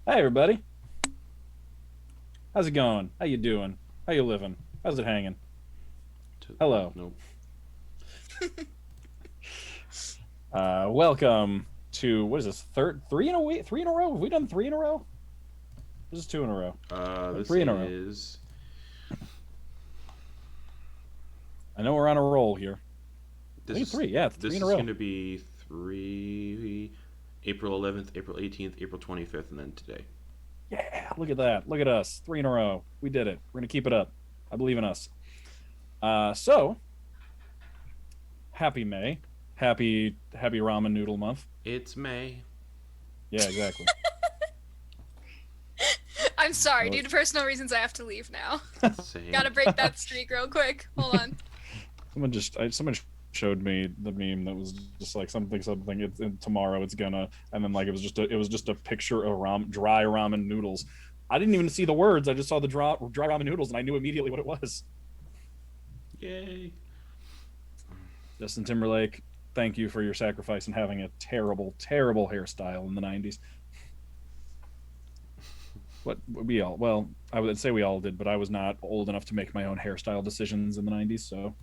Hey everybody, how's it going? How you doing? How you living? How's it hanging? Hello. Nope. Welcome to what is this? Third, three in a week, three in a row. Have we done three in a row? This is two in a row. This Three in a row. is I know we're on a roll here. I this think it's is three. Yeah, it's three this in a is row. going to be three. April 11th, April 18th, April 25th, and then today. Yeah, look at that. Look at us. Three in a row. We did it. We're gonna keep it up. I believe in us. So happy May. Happy ramen noodle month. It's May. Yeah, exactly. I'm sorry, Oh, due to personal reasons, I have to leave now. Same. Gotta break that streak real quick. Hold on. someone showed me the meme that was just like something it's tomorrow it's gonna, and then like it was just a picture of dry ramen noodles. I didn't even see the words. I just saw the dry ramen noodles and I knew immediately what it was. Yay. Justin Timberlake, thank you for your sacrifice and having a terrible hairstyle in the 90s. What we all, well, I would say we all did, but I was not old enough to make my own hairstyle decisions in the 90s. So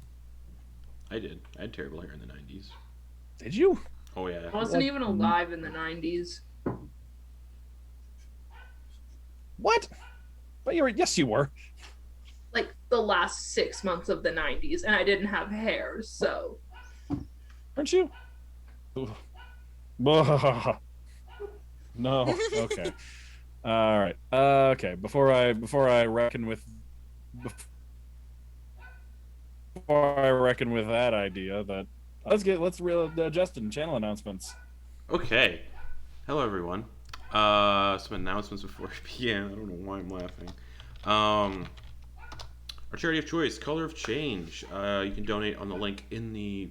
I did. I had terrible hair in the 90s. did you? Oh, yeah. I wasn't Like, even alive in the 90s. what? But you were, yes you were. Like the last 6 months of the 90s, and I didn't have hair, so. Aren't you? No. Okay. All right. Okay. Before I reckon with before I reckon with that idea, that let's real Justin channel announcements. Okay. Hello, everyone. Some announcements before we begin. I don't know why I'm laughing. Our charity of choice, Color of Change. You can donate on the link in the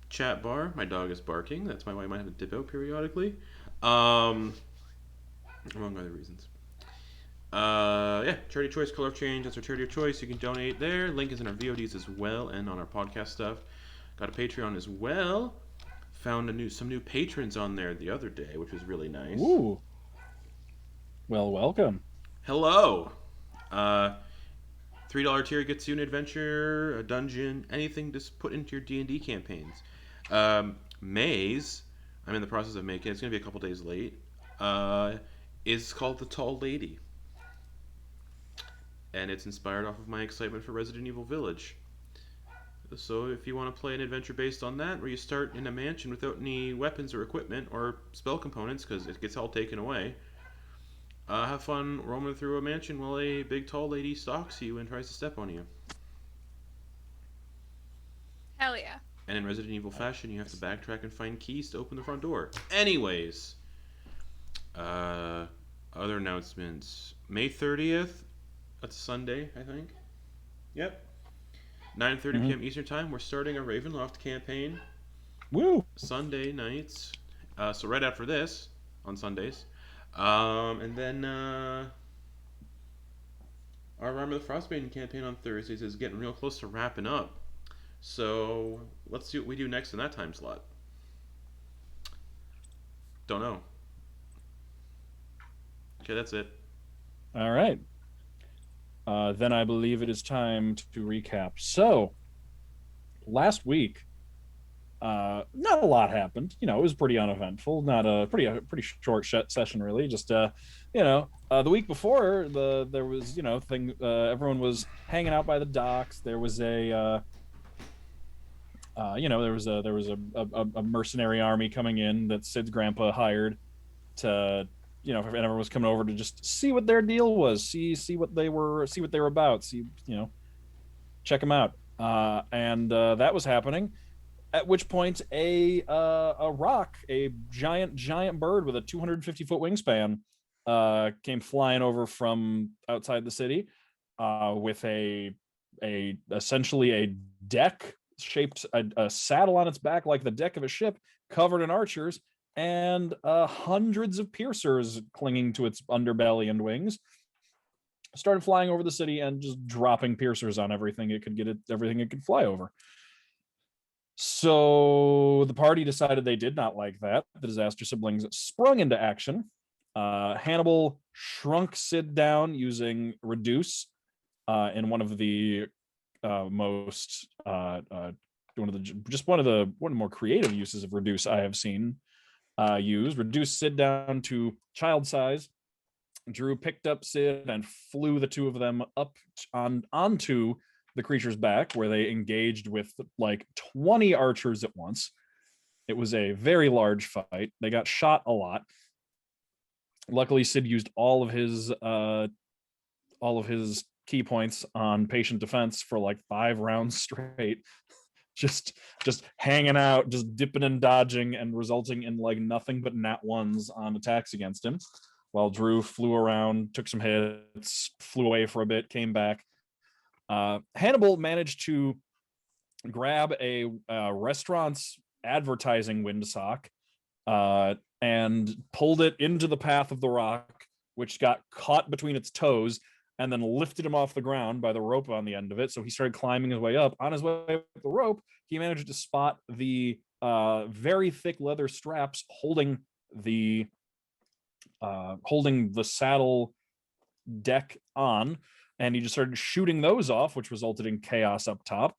chat bar. My dog is barking. That's why I might have to dip out periodically. Among other reasons. Yeah, charity of choice, Color of Change. That's our charity of choice. You can donate there. Link is in our VODs as well and on our podcast stuff. Got a Patreon as well. Found some new patrons on there the other day, which was really nice. Ooh. Well, welcome. Hello. Uh, $3 tier gets you an adventure, a dungeon, anything to put into your D&D campaigns. Maze, I'm in the process of making. It's gonna be a couple days late. Is called the Tall Lady, and it's inspired off of my excitement for Resident Evil Village. So if you want to play an adventure based on that, where you start in a mansion without any weapons or equipment or spell components, because it gets all taken away, have fun roaming through a mansion while a big tall lady stalks you and tries to step on you. Hell yeah. And in Resident Evil fashion, you have to backtrack and find keys to open the front door. Anyways, other announcements. May 30th, that's Sunday, I think. Yep. 9:30 p.m. Eastern Time, we're starting a Ravenloft campaign. Woo. Sunday nights. So right after this, on Sundays. And then our Armor of the Frostbane campaign on Thursdays is getting real close to wrapping up. So let's see what we do next in that time slot. Don't know. Okay, that's it. All right. Then I believe it is time to recap. So last week, not a lot happened. You know, it was pretty uneventful. Not a pretty short session, really. Just the week before, there was thing. Everyone was hanging out by the docks. There was a mercenary army coming in that Sid's grandpa hired to, if everyone was coming over to just see what their deal was, see what they were about, check them out. And that was happening. At which point, a giant bird with a 250-foot wingspan came flying over from outside the city with essentially a deck shaped, a saddle on its back like the deck of a ship, covered in archers, and hundreds of piercers clinging to its underbelly and wings. Started flying over the city and just dropping piercers on everything it could fly over. So the party decided they did not like that. The disaster siblings sprung into action Hannibal shrunk Sid down using reduce in one of the most one of the more creative uses of reduce I have seen used. Reduce Sid down to child size. Drew picked up Sid and flew the two of them up onto the creature's back, where they engaged with like 20 archers at once. It was a very large fight. They got shot a lot. Luckily, Sid used all of his key points on patient defense for like 5 rounds straight. just hanging out, just dipping and dodging, and resulting in like nothing but nat ones on attacks against him. While Drew flew around, took some hits, flew away for a bit, came back. Hannibal managed to grab a restaurant's advertising windsock and pulled it into the path of the rock, which got caught between its toes, and then lifted him off the ground by the rope on the end of it. So he started climbing his way up. On his way up the rope, he managed to spot the very thick leather straps holding the saddle deck on, and he just started shooting those off, which resulted in chaos up top.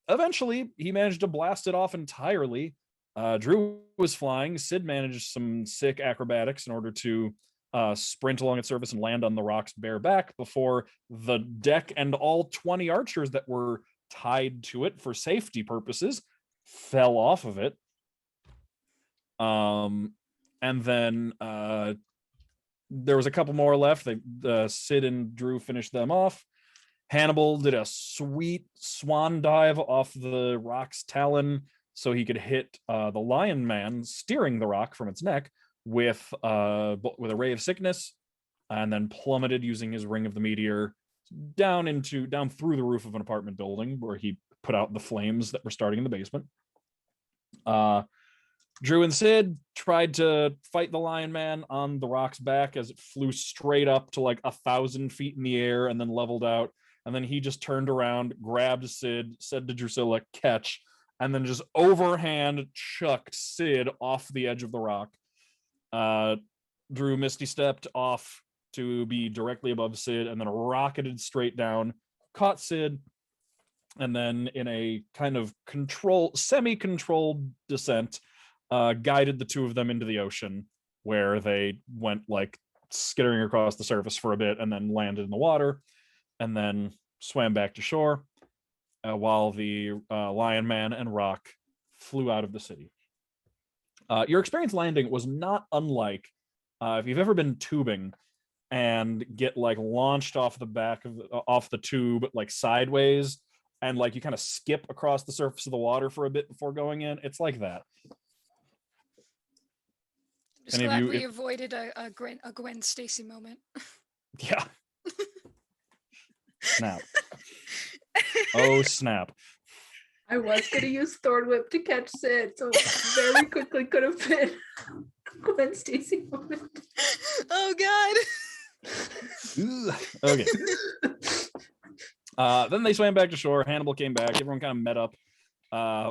Eventually, he managed to blast it off entirely. Drew was flying. Sid managed some sick acrobatics in order to sprint along its surface and land on the rock's bare back before the deck and all 20 archers that were tied to it for safety purposes fell off of it. And then there was a couple more left. Sid and Drew finished them off. Hannibal did a sweet swan dive off the rock's talon so he could hit the lion man steering the rock from its neck with a ray of sickness, and then plummeted using his ring of the meteor down through the roof of an apartment building, where he put out the flames that were starting in the basement. Drew and Sid tried to fight the lion man on the rock's back as it flew straight up to like 1,000 feet in the air and then leveled out. And then he just turned around, grabbed Sid, said to Drusilla, catch, and then just overhand chucked Sid off the edge of the rock. Drew Misty stepped off to be directly above Sid and then rocketed straight down, caught Sid, and then in a kind of semi-controlled descent, guided the two of them into the ocean, where they went like skittering across the surface for a bit and then landed in the water and then swam back to shore, while the lion man and rock flew out of the city. Your experience landing was not unlike if you've ever been tubing and get like launched off the tube like sideways, and like you kind of skip across the surface of the water for a bit before going in. It's like that. Just glad we avoided a Gwen Stacy moment. Yeah. Snap. Oh, snap. I was going to use Thorn Whip to catch Sid, so very quickly could have been Gwen Stacy moment. Oh, God. Okay. Then they swam back to shore. Hannibal came back. Everyone kind of met up.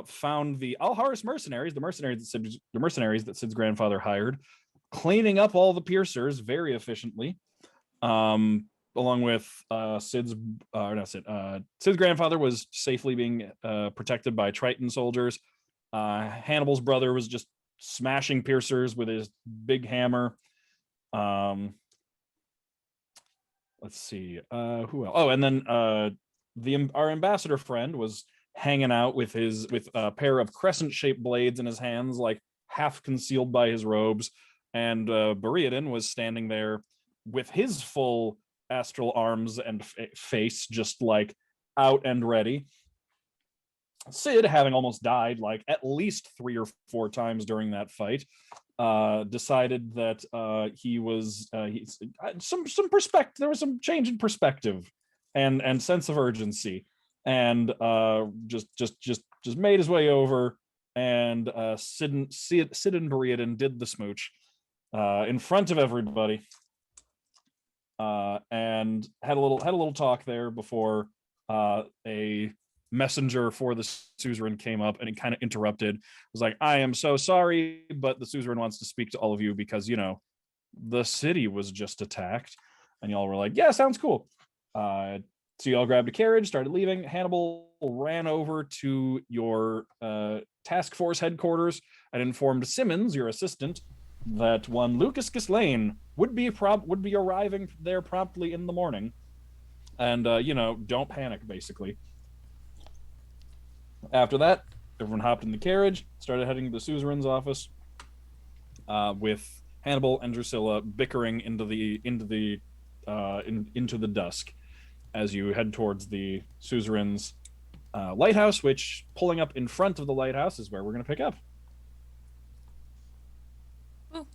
Found the Alharis mercenaries, the mercenaries that Sid's grandfather hired, cleaning up all the piercers very efficiently, along with Sid's grandfather was safely being protected by Triton soldiers. Hannibal's brother was just smashing piercers with his big hammer. Let's see, who else? Oh, and then our ambassador friend was hanging out with a pair of crescent-shaped blades in his hands, like half concealed by his robes, and Buriadin was standing there with his full astral arms and face just like out and ready. Sid, having almost died like at least 3 or 4 times during that fight, decided that some perspective. There was some change in perspective and sense of urgency, and just made his way over, and Sid and Buriadin did the smooch in front of everybody, and had a little talk there before a messenger for the suzerain came up and it kind of interrupted. It was like, I am so sorry, but the suzerain wants to speak to all of you because, the city was just attacked. And y'all were like, yeah, sounds cool. So y'all grabbed a carriage, started leaving. Hannibal ran over to your task force headquarters and informed Simmons, your assistant, that one Lucas Gislaine would be arriving there promptly in the morning. And don't panic, basically. After that, everyone hopped in the carriage, started heading to the suzerain's office, with Hannibal and Drusilla bickering into the dusk as you head towards the suzerain's lighthouse, which, pulling up in front of the lighthouse, is where we're going to pick up. Ooh.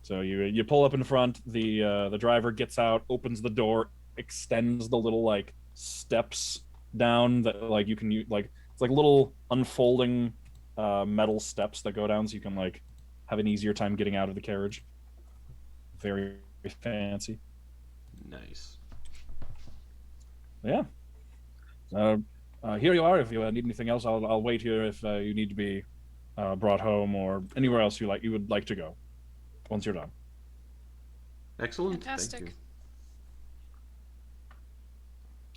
So you pull up in front. The driver gets out, opens the door, extends the little like steps down that like you can use, like it's like little unfolding metal steps that go down, so you can like have an easier time getting out of the carriage. Very fancy. Nice. Yeah. Here you are. If you need anything else, I'll wait here if you need to be brought home or anywhere else you would like to go once you're done. Excellent. Fantastic. Thank you.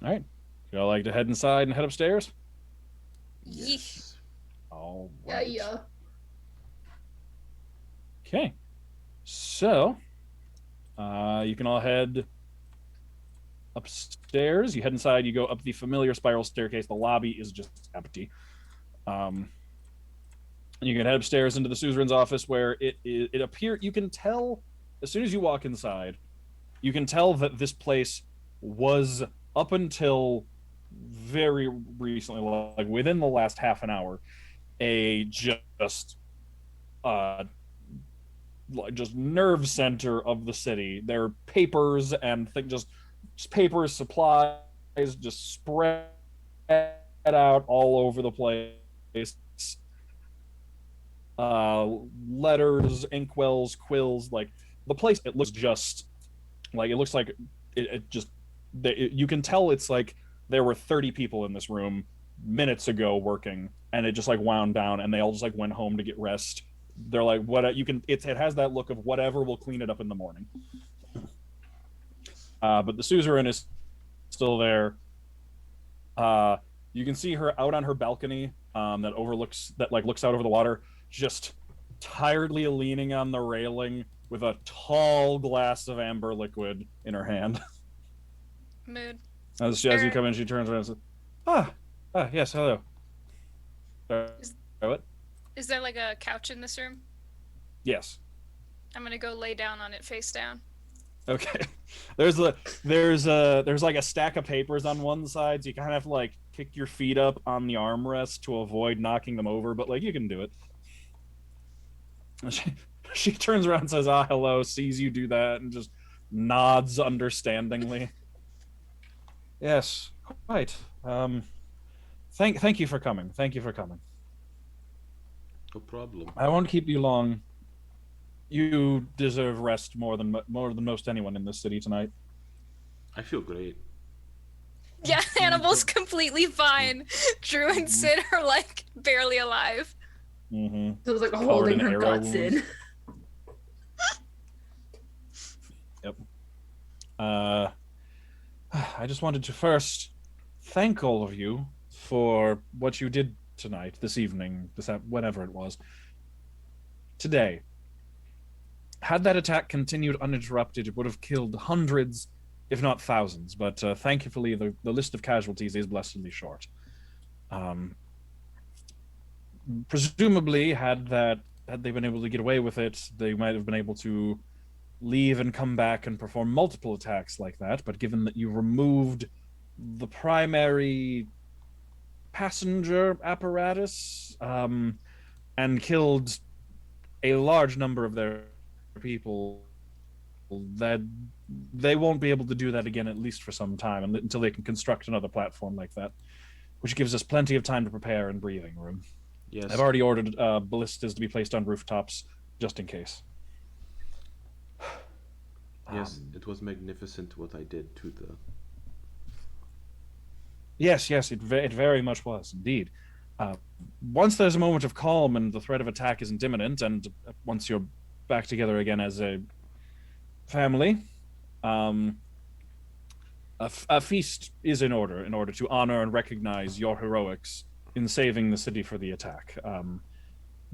All right. Y'all like to head inside and head upstairs? Yes. All right. Yeah. Okay. So, you can all head upstairs. You head inside. You go up the familiar spiral staircase. The lobby is just empty. And you can head upstairs into the suzerain's office, where it appears. You can tell as soon as you walk inside. You can tell that this place was, up until very recently, like within the last half an hour, a just nerve center of the city. There are papers and just papers, supplies, just spread out all over the place. Letters, inkwells, quills, like the place. It looks just like you can tell it's like there were 30 people in this room minutes ago working, and it just like wound down, and they all just like went home to get rest. They're like, what you can, it has that look of whatever, will clean it up in the morning. But the suzerain is still there. You can see her out on her balcony that looks out over the water, just tiredly leaning on the railing with a tall glass of amber liquid in her hand. Mood. As you come in, she turns around and says, yes, hello. What? Is there like a couch in this room? Yes. I'm gonna go lay down on it face down. Okay. There's like a stack of papers on one side, so you kind of have to like kick your feet up on the armrest to avoid knocking them over, but like you can do it. She turns around and says, hello, sees you do that, and just nods understandingly. Yes, quite. Thank you for coming. Thank you for coming. No problem. I won't keep you long. You deserve rest more than most anyone in this city tonight. I feel great. Yeah, Hannibal's completely fine. Drew and Sid are like barely alive. Mm-hmm. So it was like holding her guts in. Yep. I just wanted to first thank all of you for what you did tonight, this evening, whenever it was. Today. Had that attack continued uninterrupted, it would have killed hundreds, if not thousands, but thankfully the list of casualties is blessedly short. Presumably, had they been able to get away with it, they might have been able to leave and come back and perform multiple attacks like that, but given that you removed the primary passenger apparatus and killed a large number of their people, that they won't be able to do that again, at least for some time, until they can construct another platform like that, which gives us plenty of time to prepare and breathing room. Yes. I've already ordered ballistas to be placed on rooftops just in case. Yes, it was magnificent what I did to Yes, yes, it very much was indeed. Uh, Once there's a moment of calm and the threat of attack isn't imminent, and once you're back together again as a family, um, a feast is in order to honor and recognize your heroics in saving the city for the attack.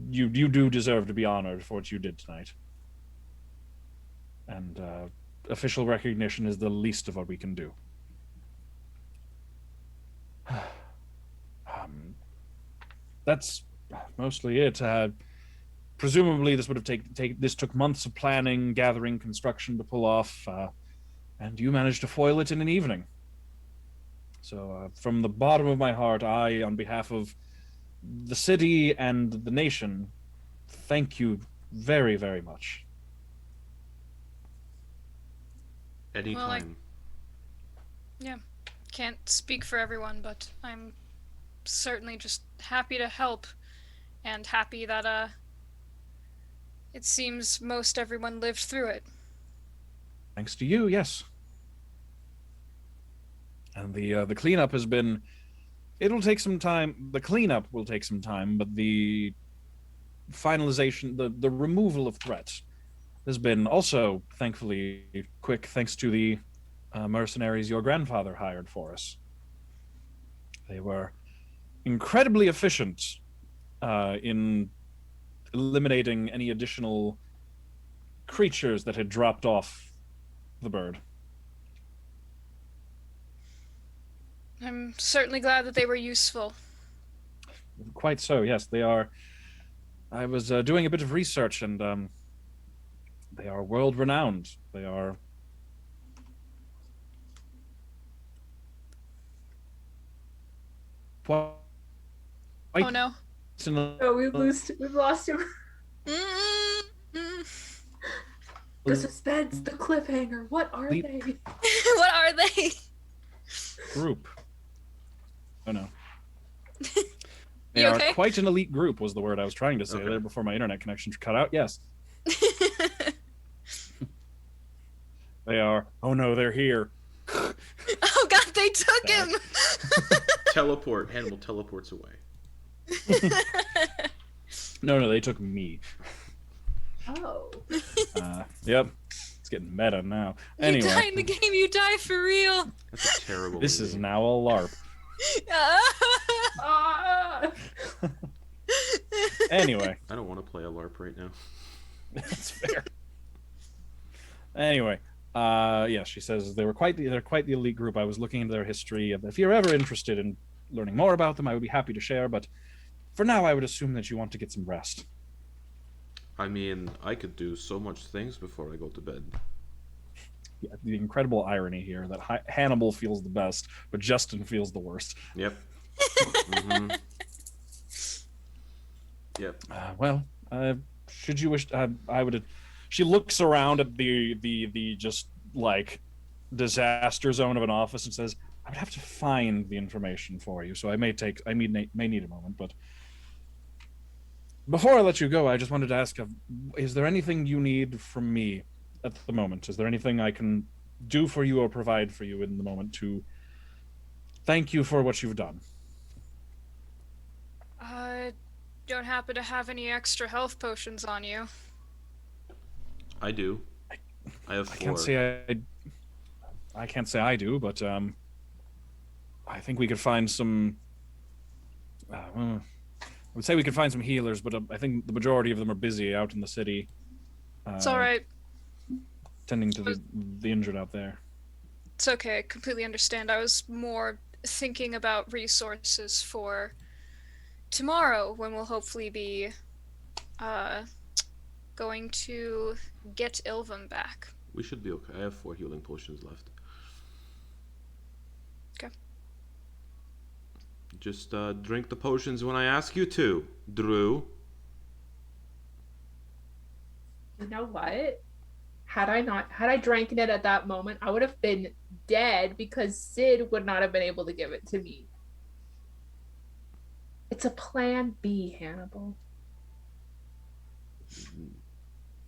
You do deserve to be honored for what you did tonight, and official recognition is the least of what we can do. um, that's mostly it. Presumably, this would have this took months of planning, gathering, construction to pull off, and you managed to foil it in an evening. So, from the bottom of my heart, on behalf of the city and the nation, thank you very, very much. Anytime. Yeah, can't speak for everyone, but I'm certainly just happy to help and happy that it seems most everyone lived through it. Thanks to you, yes. And the cleanup has been. It'll take some time. The cleanup will take some time, but the finalization, the removal of threats, has been also thankfully quick, thanks to the mercenaries your grandfather hired for us. They were incredibly efficient in eliminating any additional creatures that had dropped off the bird. I'm certainly glad that they were useful. Quite so, yes. They are. I was doing a bit of research, and they are world renowned. They are. Quite Oh no. Oh, we've lost him. Mm-mm. The suspense, the cliffhanger. What are they? What are they? Group. Oh no. They You are okay? quite an elite group, was the word I was trying to say Okay. there before my internet connection cut out. Yes. They are. Oh no, they're here. Oh god, they took him! Teleport. Hannibal teleports away. No, they took me. Oh. Yep. It's getting meta now. You Anyway, die in the game, you die for real. That's a terrible this is ending. now a LARP. Ah! Anyway, I don't want to play a LARP right now. that's fair. Anyway, yeah, she says they're quite the elite group. I was looking into their history. If you're ever interested in learning more about them, I would be happy to share. But for now, I would assume that you want to get some rest. I mean, I could do so much things before I go to bed. Yeah, the incredible irony here that Hannibal feels the best, but Justin feels the worst. Yep. Mm-hmm. Yep. Well, should you wish, I would. She looks around at the just like disaster zone of an office and says, "I would have to find the information for you, so I may need a moment, but." Before I let you go, I just wanted to ask, is there anything you need from me at the moment? Is there anything I can do for you or provide for you in the moment to thank you for what you've done? Don't happen to have any extra health potions on you? I do. I have 4. I can't say I do, but I think we could find some. I would say we could find some healers, but I think the majority of them are busy out in the city. It's alright. Tending to the injured out there. It's okay, I completely understand. I was more thinking about resources for tomorrow, when we'll hopefully be going to get Ilvem back. We should be okay. I have 4 healing potions left. Okay. Just drink the potions when I ask you to, Drew. You know what? Had I drank it at that moment, I would have been dead because Sid would not have been able to give it to me. It's a plan B, Hannibal.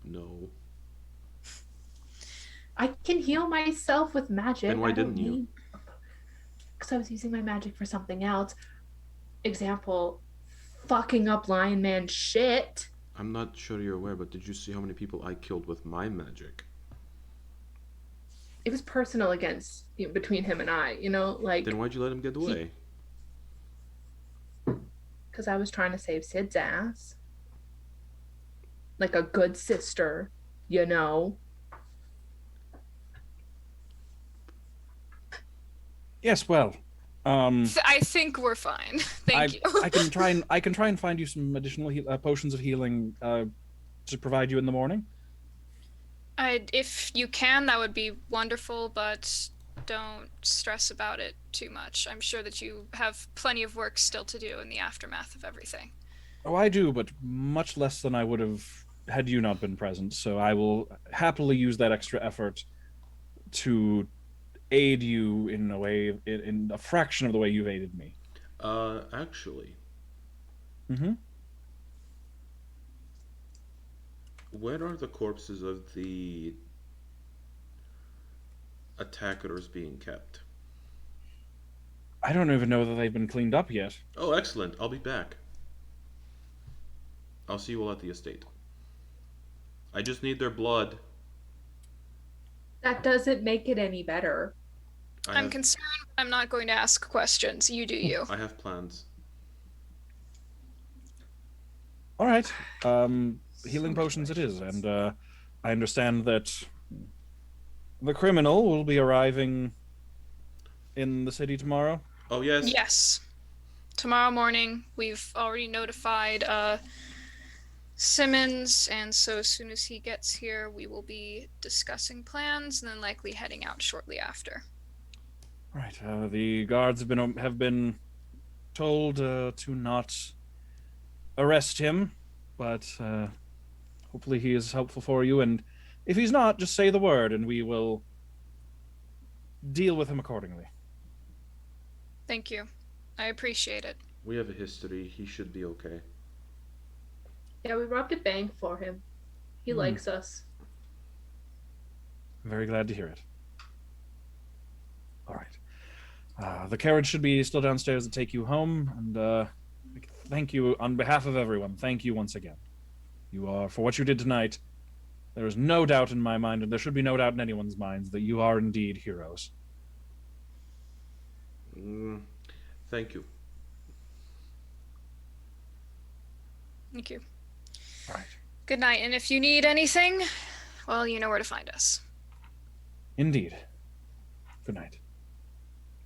No. I can heal myself with magic. Then why didn't you? because I was using my magic for something else. Example, fucking up Lion Man shit. I'm not sure you're aware, but did you see how many people I killed with my magic? It was personal against between him and I, like Then why'd you let him get away? because I was trying to save Sid's ass. Like a good sister, you know. Yes, well, I think we're fine. Thank you. I can try and find you some additional potions of healing to provide you in the morning. If you can, that would be wonderful, but don't stress about it too much. I'm sure that you have plenty of work still to do in the aftermath of everything. Oh, I do, but much less than I would have had you not been present. So I will happily use that extra effort to aid you in a way, in a fraction of the way you've aided me. Actually, Mm-hmm. where are the corpses of the attackers being kept? I don't even know that they've been cleaned up yet. Oh, excellent. I'll be back. I'll see you all at the estate. I just need their blood. That doesn't make it any better. I'm concerned. I'm not going to ask questions. You do you. I have plans. All right. Healing potions it is, and I understand that the criminal will be arriving in the city tomorrow. Oh, yes? Yes. Tomorrow morning, we've already notified Simmons, and so as soon as he gets here, we will be discussing plans and then likely heading out shortly after. Right. The guards have been told to not arrest him, but hopefully he is helpful for you. And if he's not, just say the word, and we will deal with him accordingly. Thank you. I appreciate it. We have a history. He should be okay. Yeah, we robbed a bank for him. He likes us. I'm very glad to hear it. All right. The carriage should be still downstairs to take you home, and thank you on behalf of everyone. Thank you once again. You are, for what you did tonight, there is no doubt in my mind, and there should be no doubt in anyone's minds, that you are indeed heroes. Thank you. Thank you. All right. Good night, and if you need anything, well, you know where to find us. Indeed. Good night.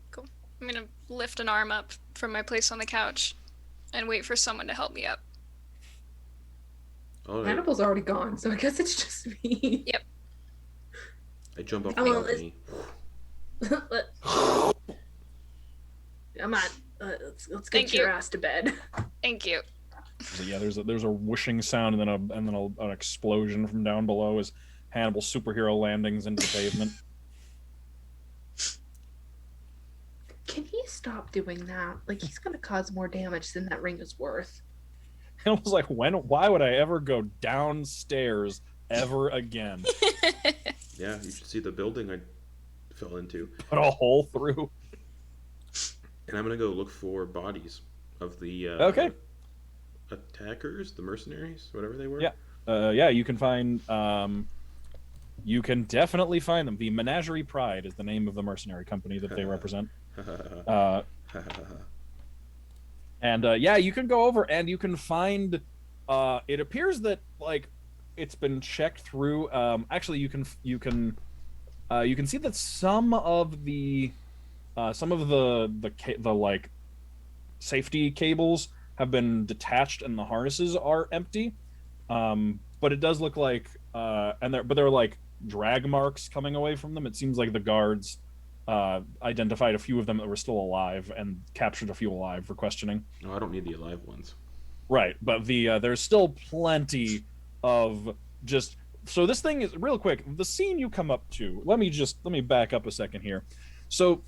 Cool. I'm gonna lift an arm up from my place on the couch and wait for someone to help me up. All right. Hannibal's already gone, so I guess it's just me. Yep. I jump up Oh, the well, balcony. Come on, let's Thank get your you. ass to bed. Thank you. So yeah, there's a whooshing sound, and then an explosion from down below as Hannibal superhero landings into the pavement. Can he stop doing that? Like, he's gonna cause more damage than that ring is worth. I was like, why would I ever go downstairs ever again? Yeah, you should see the building I fell into. Put a hole through. And I'm gonna go look for bodies of the Okay. attackers, the mercenaries, whatever they were. Yeah. Yeah, you can find. You can definitely find them. The Menagerie Pride is the name of the mercenary company that they represent. And yeah, you can go over and you can find. It appears that like it's been checked through. Actually, you can see that some of the like safety cables have been detached and the harnesses are empty. But it does look like there are like drag marks coming away from them. It seems like the guards identified a few of them that were still alive and captured a few alive for questioning. No, I don't need the alive ones. Right, but there's still plenty of just. So this thing is real quick. The scene you come up to. Let me back up a second here. So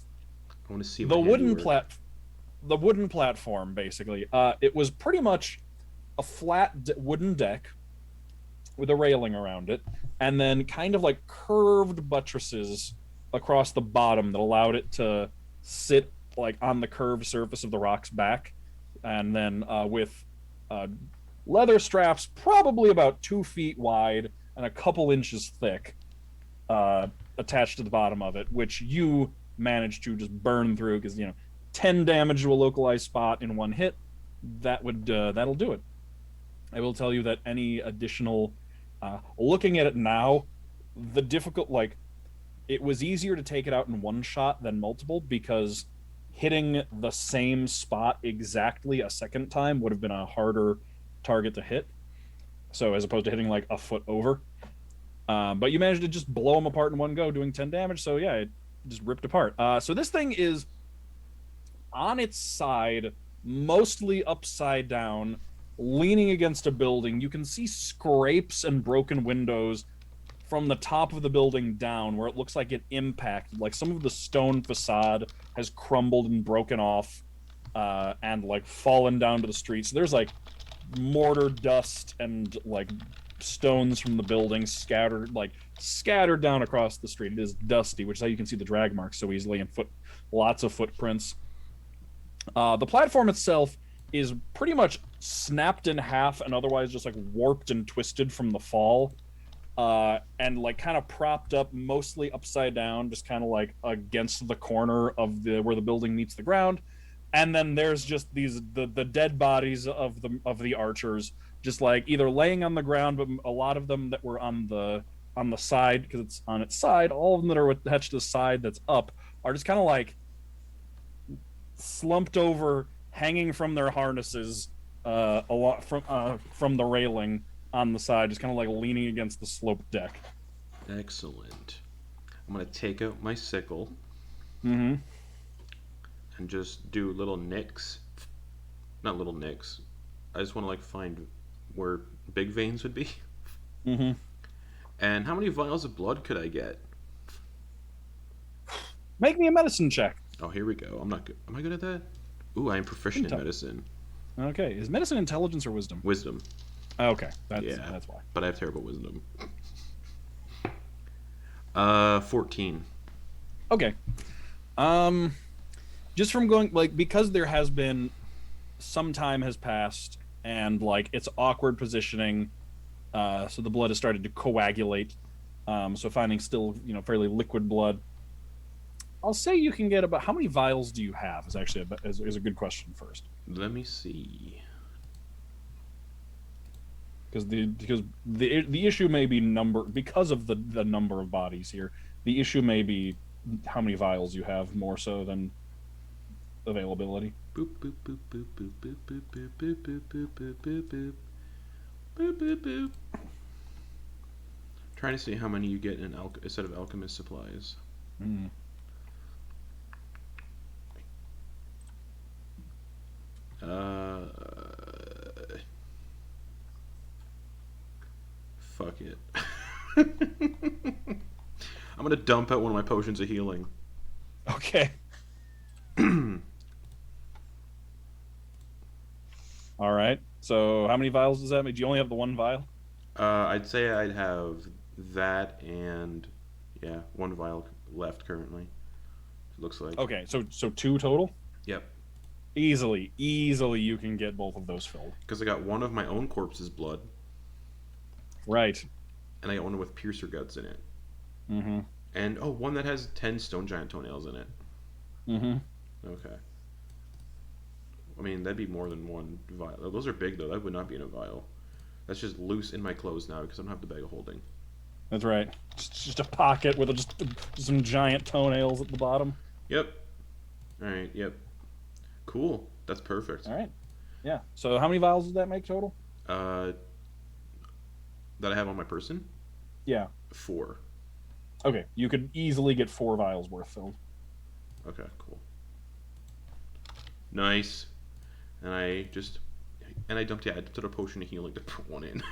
I want to see the my wooden platform, basically. It was pretty much a flat wooden deck with a railing around it, and then kind of like curved buttresses across the bottom that allowed it to sit like on the curved surface of the rock's back, and then with uh, leather straps probably about 2 feet wide and a couple inches thick, uh, attached to the bottom of it, which you managed to just burn through because 10 damage to a localized spot in one hit. That'll do it. I will tell you that any additional, looking at it now, the difficult like it was easier to take it out in one shot than multiple because hitting the same spot exactly a second time would have been a harder target to hit. So as opposed to hitting like a foot over. But you managed to just blow them apart in one go, doing 10 damage. So yeah, it just ripped apart. So this thing is on its side, mostly upside down, leaning against a building. You can see scrapes and broken windows from the top of the building down where it looks like it impacted. Like some of the stone facade has crumbled and broken off, and like fallen down to the street. So there's like mortar dust and like stones from the building scattered down across the street. It is dusty, which is how you can see the drag marks so easily, and lots of footprints. The platform itself is pretty much snapped in half and otherwise just like warped and twisted from the fall, and like kind of propped up mostly upside down, just kind of like against the corner of the where the building meets the ground. And then there's just the dead bodies of the archers, just like either laying on the ground, but a lot of them that were on the side because it's on its side. All of them that are attached to the side that's up are just kind of like slumped over, hanging from their harnesses, a lot from the railing on the side, just kind of like leaning against the sloped deck. Excellent. I'm gonna take out my sickle. Mm-hmm. And just do little nicks. Not little nicks. I just want to like find where big veins would be. Mm-hmm. And how many vials of blood could I get? Make me a medicine check. Oh, here we go. I'm not good. Am I good at that? Ooh, I am proficient in medicine. Okay. Is medicine intelligence or wisdom? Wisdom. Okay. That's why. But I have terrible wisdom. 14. Okay. Just from going like because there has been some time has passed and like it's awkward positioning, so the blood has started to coagulate. So finding still fairly liquid blood. I'll say you can get about how many vials do you have is actually is a good question first. Let me see. Because the issue may be number because of the number of bodies here. The issue may be how many vials you have more so than availability. Boop boop boop boop boop boop boop boop boop boop boop boop boop boop boop boop boop. Trying to see how many you get in a set of alchemist supplies. Mm. Fuck it. I'm gonna dump out one of my potions of healing. Okay. All right. So how many vials does that make? Do you only have the one vial? I'd say I'd have that and one vial left currently. It looks like. Okay. So 2 total? Yep. Easily you can get both of those filled. Because I got one of my own corpse's blood. Right. And I got one with piercer guts in it. Mm-hmm. And one that has 10 stone giant toenails in it. Mm-hmm. Okay. I mean, that'd be more than one vial. Those are big though. That would not be in a vial. That's just loose in my clothes now because I don't have the bag of holding. That's right. Just a pocket with just some giant toenails at the bottom. Yep. All right. Yep. Cool. That's perfect. All right. Yeah. So how many vials does that make total? That I have on my person? Yeah. 4. Okay. You could easily get 4 vials worth filled. Okay. Cool. Nice. And I dumped a potion of healing to put one in.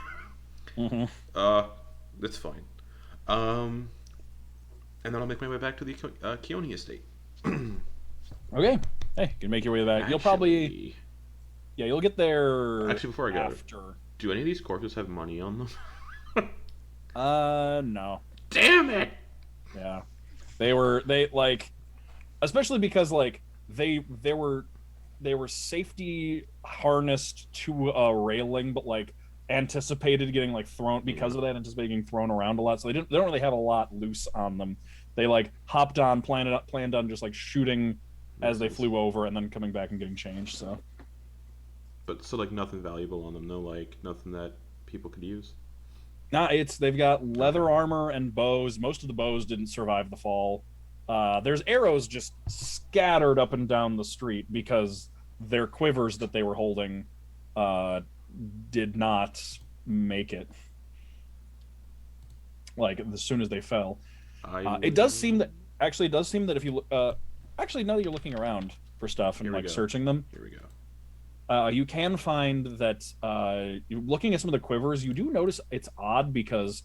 Mm-hmm. That's fine. And then I'll make my way back to the Keone estate. Okay. Hey, you can make your way back. You'll probably you'll get there. Actually, before I go, after. Do any of these corpses have money on them? No. Damn it! Yeah. They like especially because like they were safety harnessed to a railing, but like anticipated getting like thrown because of that, anticipated getting thrown around a lot. So they don't really have a lot loose on them. They like hopped on, planned on just like shooting as they flew over and then coming back and getting changed. So, But so like nothing valuable on them, no like nothing that people could use. nah, they've got leather Okay. armor and bows. Most of the bows didn't survive the fall. There's arrows just scattered up and down the street because their quivers that they were holding uh, did not make it. Like as soon as they fell, I it will... does seem that if you actually now that you're looking around for stuff and Here we like go. searching them, Here we go. you can find that looking at some of the quivers, you do notice it's odd because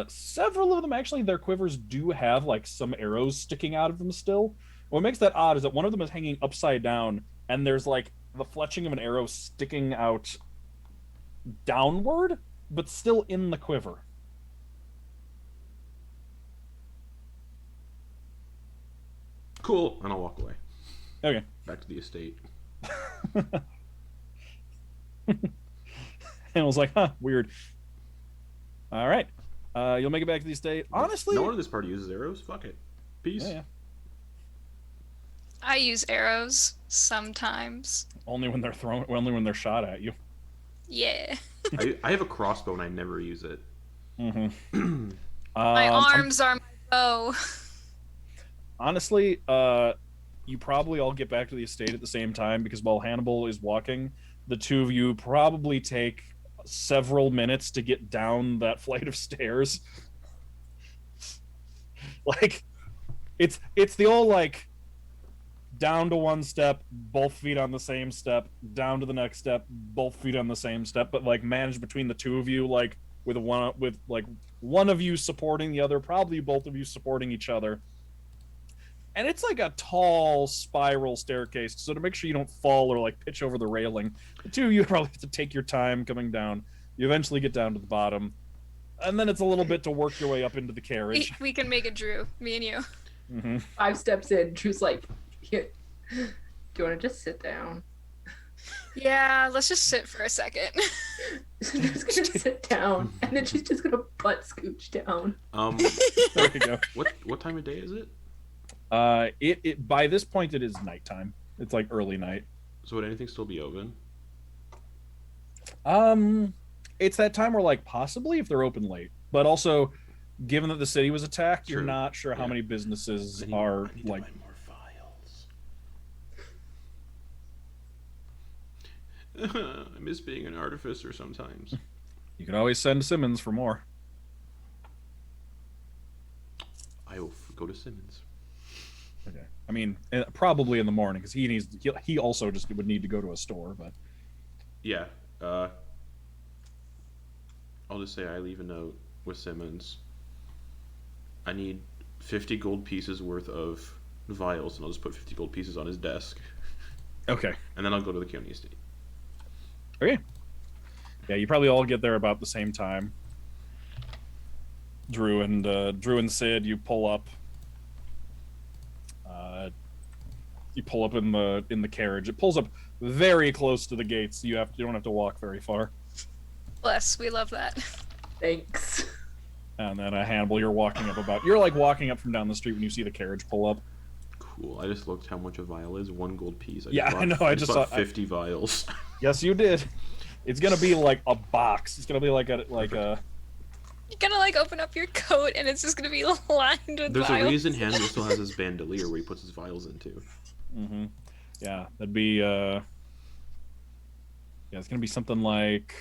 several of them actually their quivers do have like some arrows sticking out of them still. What makes that odd is that one of them is hanging upside down, and there's like the fletching of an arrow sticking out downward, but still in the quiver. Cool, and I'll walk away. Okay. Back to the estate. And I was like, huh, weird. All right. You'll make it back to the estate. Honestly, no one in this party uses arrows. Fuck it. Peace. yeah. I use arrows sometimes. Only when they're shot at you. Yeah. I have a crossbow and I never use it. Mm-hmm. My arms are my bow. Honestly, you probably all get back to the estate at the same time because while Hannibal is walking, the two of you probably take several minutes to get down that flight of stairs. Like, it's the old like down to one step, both feet on the same step, down to the next step, both feet on the same step, but like managed between the two of you, like with one of you supporting the other, probably both of you supporting each other. And it's like a tall spiral staircase, so to make sure you don't fall or like pitch over the railing, the two of you probably have to take your time coming down. You eventually get down to the bottom, and then it's a little bit to work your way up into the carriage. We can make it, Drew. Me and you. Mm-hmm. 5 steps in, Drew's like, "Here, do you want to just sit down?" Yeah, let's just sit for a second. Drew's gonna sit down, and then she's just gonna butt scooch down. There you go. What time of day is it? It by this point it is nighttime. It's like early night. So would anything still be open? It's that time where like possibly if they're open late, but also given that the city was attacked, True. you're not sure how Yeah. many businesses I are need like. to buy more vials. I miss being an artificer sometimes. You can always send Simmons for more. I will go to Simmons. Okay. I mean, probably in the morning because he also just would need to go to a store, but Yeah. I'll just say I leave a note with Simmons. I need 50 gold pieces worth of vials, and I'll just put 50 gold pieces on his desk. okay. And then I'll go to the county estate. Okay. Yeah, you probably all get there about the same time. Drew and Sid, you pull up. You pull up in the carriage. It pulls up very close to the gates. You don't have to walk very far. Bless, we love that. Thanks. And then Hannibal, you're walking up from down the street when you see the carriage pull up. Cool. I just looked how much a vial is. 1 gold piece. I know. I just bought saw 50 vials. Yes, you did. It's gonna be like a box. It's gonna be like a. You're gonna like open up your coat and it's just gonna be lined with There's vials. a reason Hannibal still has his bandolier where he puts his vials into. Mm-hmm. Yeah, that'd be. Yeah, it's gonna be something like.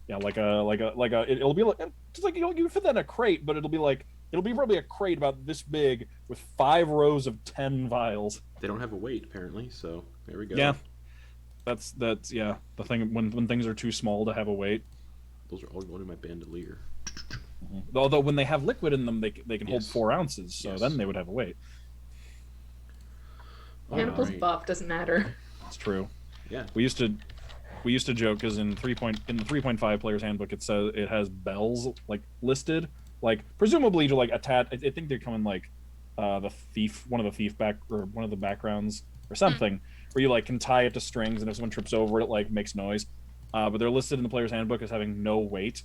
Yeah, it'll be like just like you fit that in a crate, but it'll be probably a crate about this big with 5 rows of 10 vials. They don't have a weight apparently, so there we go. Yeah, that's the thing when things are too small to have a weight. Those are all going in my bandolier. Mm-hmm. Although when they have liquid in them, they can hold Yes. 4 ounces, so Yes. then they would have a weight. Hannibal's Alright. buff doesn't matter. It's true. Yeah. We used to joke because in the 3.5 player's handbook it says it has bells like listed, like presumably to like attach. I think they come in like the thief, one of the thief back or one of the backgrounds or something, where you like can tie it to strings, and if someone trips over it, like makes noise. But they're listed in the player's handbook as having no weight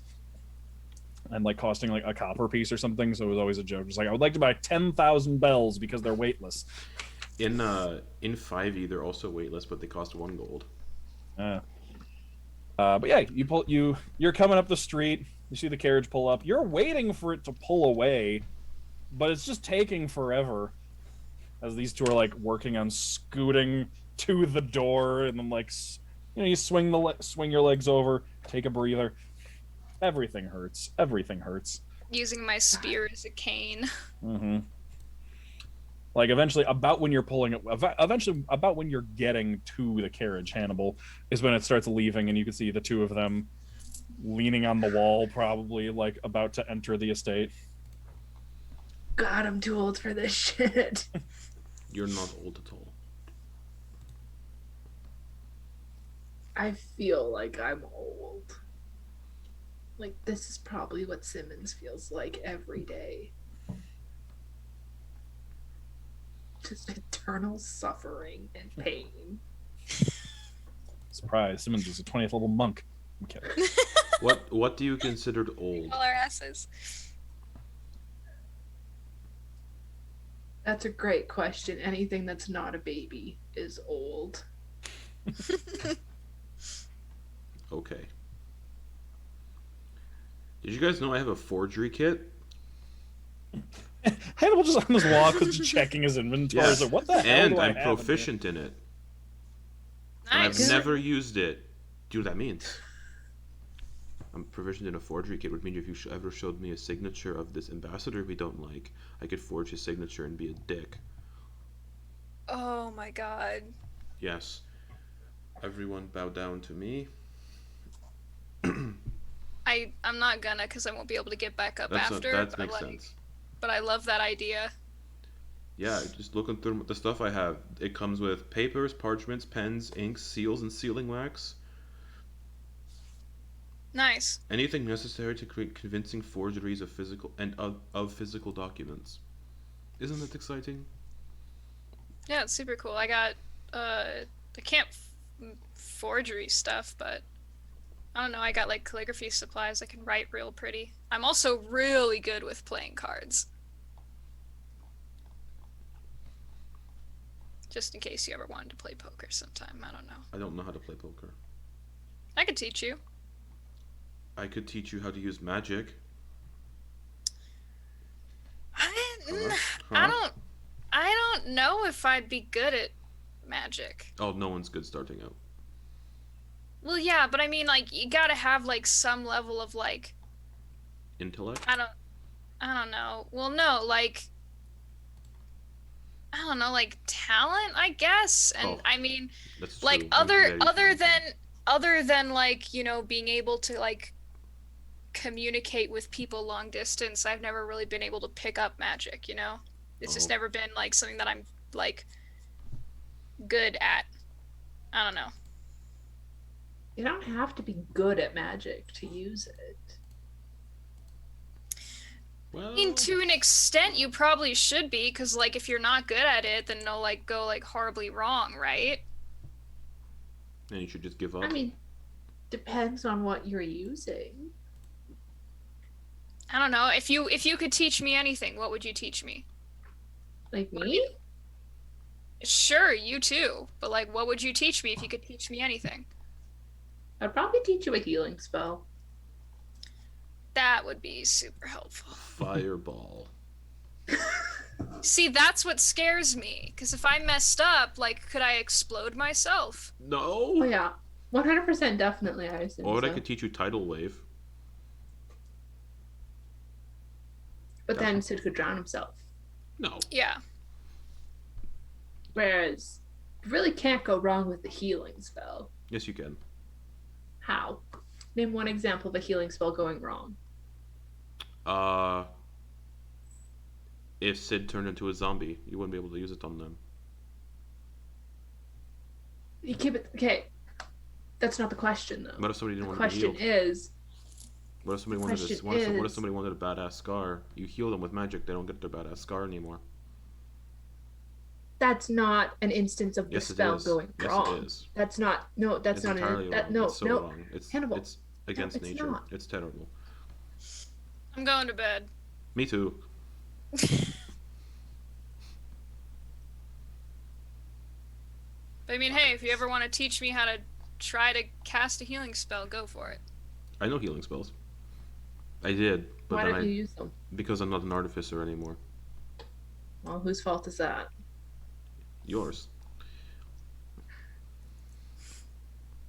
and like costing like a copper piece or something. So it was always a joke. Just like I would like to buy 10,000 bells because they're weightless. In 5e, they're also weightless, but they cost 1 gold. But yeah, you're coming up the street. You see the carriage pull up. You're waiting for it to pull away, but it's just taking forever. As these two are like working on scooting to the door, and then like you swing your legs over, take a breather. Everything hurts. Everything hurts. Using my spear as a cane. Mm-hmm. Like eventually, about when you're pulling it, eventually about when you're getting to the carriage, Hannibal, is when it starts leaving, and you can see the two of them leaning on the wall, probably like about to enter the estate. God, I'm too old for this shit. You're not old at all. I feel like I'm old. Like, this is probably what Simmons feels like every day. Just eternal suffering and pain. Surprise, Simmons is a 20th level monk. I'm kidding. What do you consider old? All our asses. That's a great question. Anything that's not a baby is old. Okay. Did you guys know I have a forgery kit? Hannibal just on his walk was just checking his inventory. Yeah. He's like, what the hell And do I I'm have proficient in it. And I've Nice. never used it. Do you know what that means? I'm proficient in a forgery kit, which means if you ever showed me a signature of this ambassador we don't like, I could forge his signature and be a dick. Oh my god. Yes. Everyone bow down to me. I'm not gonna, because I won't be able to get back up That after. But makes like, sense. But I love that idea. Yeah, just looking through the stuff I have. It comes with papers, parchments, pens, inks, seals, and sealing wax. Nice. Anything necessary to create convincing forgeries of physical of physical documents. Isn't that exciting? Yeah, it's super cool. I got I can't forgery stuff, but I don't know. I got like calligraphy supplies. I can write real pretty. I'm also really good with playing cards. Just in case you ever wanted to play poker sometime. I don't know. I don't know how to play poker. I could teach you. I could teach you how to use magic. I don't know if I'd be good at magic. Oh, no one's good starting out. Well, yeah, but I mean, like, you gotta have like some level of like, Intellect? I don't know. Well, no, like, I don't know, like talent, I guess. And Oh, I mean, That's like true. I'm very other than like, you know, being able to like communicate with people long distance, I've never really been able to pick up magic, you know? It's just Oh. never been like something that I'm like good at. I don't know. You don't have to be good at magic to use it. Well, I mean, to an extent, you probably should be, because like if you're not good at it, then it'll like go like horribly wrong, right? then you should just give up. I mean, depends on what you're using. I don't know. If you could teach me anything, what would you teach me? Like me? Sure, you too. But like, what would you teach me if you could teach me anything? I'd probably teach you a healing spell. That would be super helpful. Fireball. See, that's what scares me. Because if I messed up, like, could I explode myself? Oh No! yeah, 100% definitely. I assume. Or I so. could teach you Tidal Wave. But then Sid could drown himself. No. Yeah. Whereas, you really can't go wrong with the healing spell. Yes, you can. How? Name one example of a healing spell going wrong. If Sid turned into a zombie, you wouldn't be able to use it on them. You keep it. Okay, that's not the question though. What if somebody The didn't want to be question healed? is, What if somebody the wanted question what if is- somebody wanted a badass scar? You heal them with magic, they don't get their badass scar anymore. That's not an instance of the Yes, it spell is. going Yes, it wrong. is. That's not. No, that's It's not an. entirely That wrong. no It's so no. wrong. Hannibal. It's No, against it's nature. not. It's terrible. I'm going to bed. Me too. But I mean, hey, if you ever want to teach me how to try to cast a healing spell, go for it. I know healing spells. I did, but Why then don't I you use them? because I'm not an artificer anymore. Well, whose fault is that? Yours.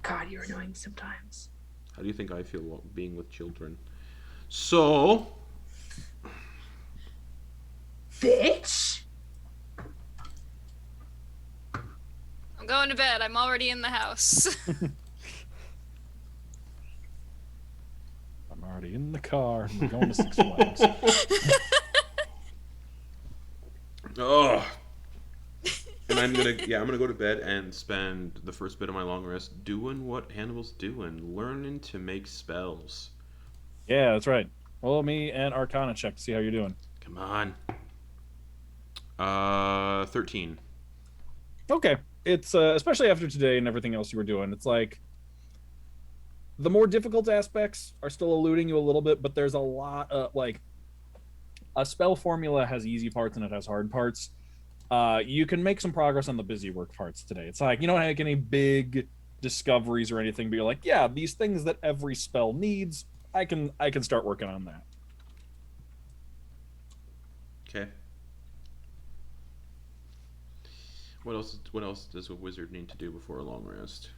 God, you're annoying sometimes. How do you think I feel being with children? So, Bitch. I'm going to bed. I'm already in the house. I'm already in the car. I'm going to Six Flags. oh, and I'm gonna go to bed and spend the first bit of my long rest doing what Hannibal's doing, learning to make spells. Yeah, that's right. Roll me an Arcana check to see how you're doing. Come on. 13. Okay. It's especially after today and everything else you were doing. It's like the more difficult aspects are still eluding you a little bit, but there's a lot of like a spell formula has easy parts and it has hard parts. You can make some progress on the busy work parts today. It's like you don't make any big discoveries or anything, but you're like, yeah, these things that every spell needs, I can start working on that. Okay. What else? What else does a wizard need to do before a long rest?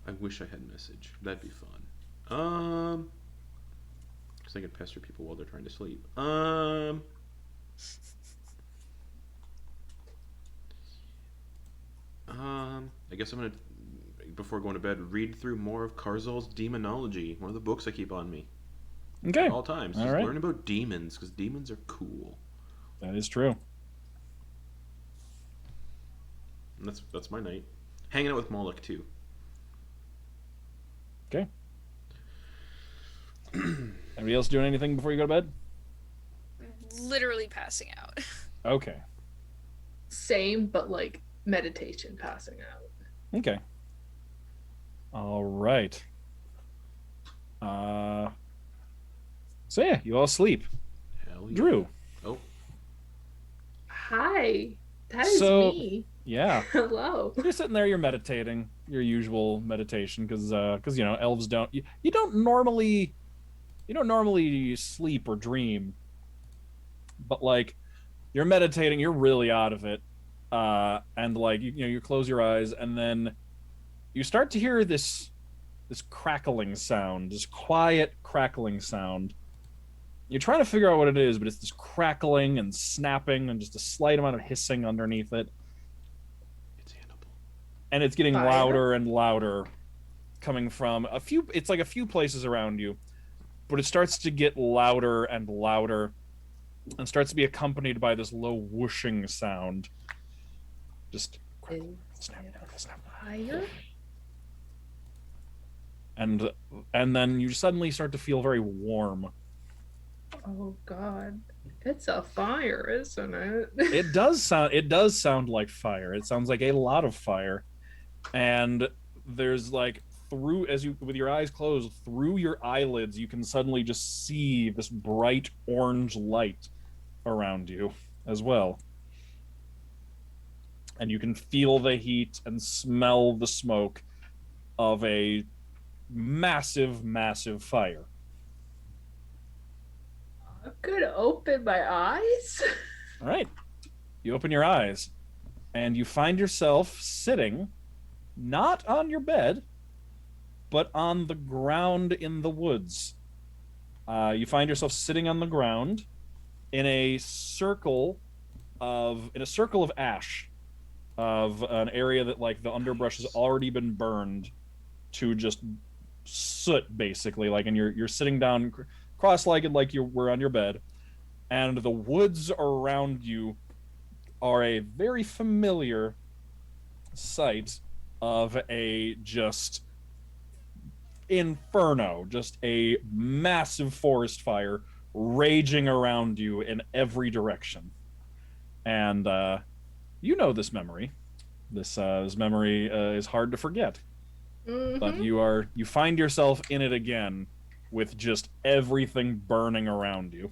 I wish I had a message. That'd be fun. Because I can pester people while they're trying to sleep. I guess I'm gonna, before going to bed, read through more of Karzal's Demonology, one of the books I keep on me Okay. at all times. All Just right. learn about demons, because demons are cool. That is true. And that's my night. Hanging out with Moloch too. Okay. Anybody else doing anything before you go to bed? Literally passing out. Okay. Same, but like meditation passing out. Okay. All right. So yeah, you all sleep. Hell yeah. Drew. Oh, Hi. That is So- me. Yeah. Hello. You're sitting there, you're meditating, your usual meditation, because you know elves don't you don't normally sleep or dream, but like you're meditating, you're really out of it, and like you know you close your eyes and then you start to hear this crackling sound, this quiet crackling sound. You're trying to figure out what it is, but it's this crackling and snapping and just a slight amount of hissing underneath it. it's Hannibal. And it's getting Fire? louder and louder coming from it's like a few places around you, but it starts to get louder and louder and starts to be accompanied by this low whooshing sound. Just Is snap, it a snap. fire? And then you suddenly start to feel very warm. Oh God. It's a fire, isn't it? It does sound like fire. It sounds like a lot of fire. And there's like through as you with your eyes closed, through your eyelids, you can suddenly just see this bright orange light around you as well. And you can feel the heat and smell the smoke of a massive, massive fire. I'm gonna open my eyes. All right. You open your eyes and you find yourself sitting not on your bed, but on the ground in the woods. You find yourself sitting on the ground in a circle of ash, of an area that like the underbrush has already been burned to just soot, basically. Like, and you're sitting down cross-legged like you were on your bed, and the woods around you are a very familiar sight of a just inferno, just a massive forest fire raging around you in every direction. And you know this memory. This memory is hard to forget. But you find yourself in it again with just everything burning around you.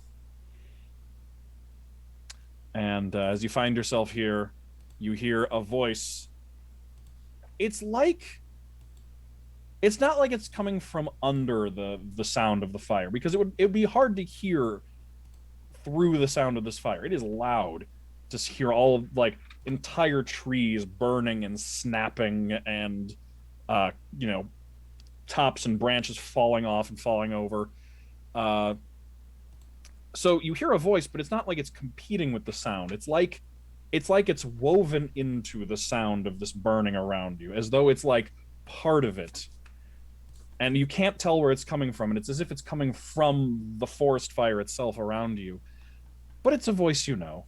And as you find yourself here, you hear a voice. It's not like it's coming from under the sound of the fire, because it would be hard to hear through the sound of this fire. It is loud to hear all of, like, entire trees burning and snapping, and tops and branches falling off and falling over. So you hear a voice, but it's not like it's competing with the sound. It's like it's woven into the sound of this burning around you, as though it's like part of it. And you can't tell where it's coming from, and it's as if it's coming from the forest fire itself around you. But it's a voice you know.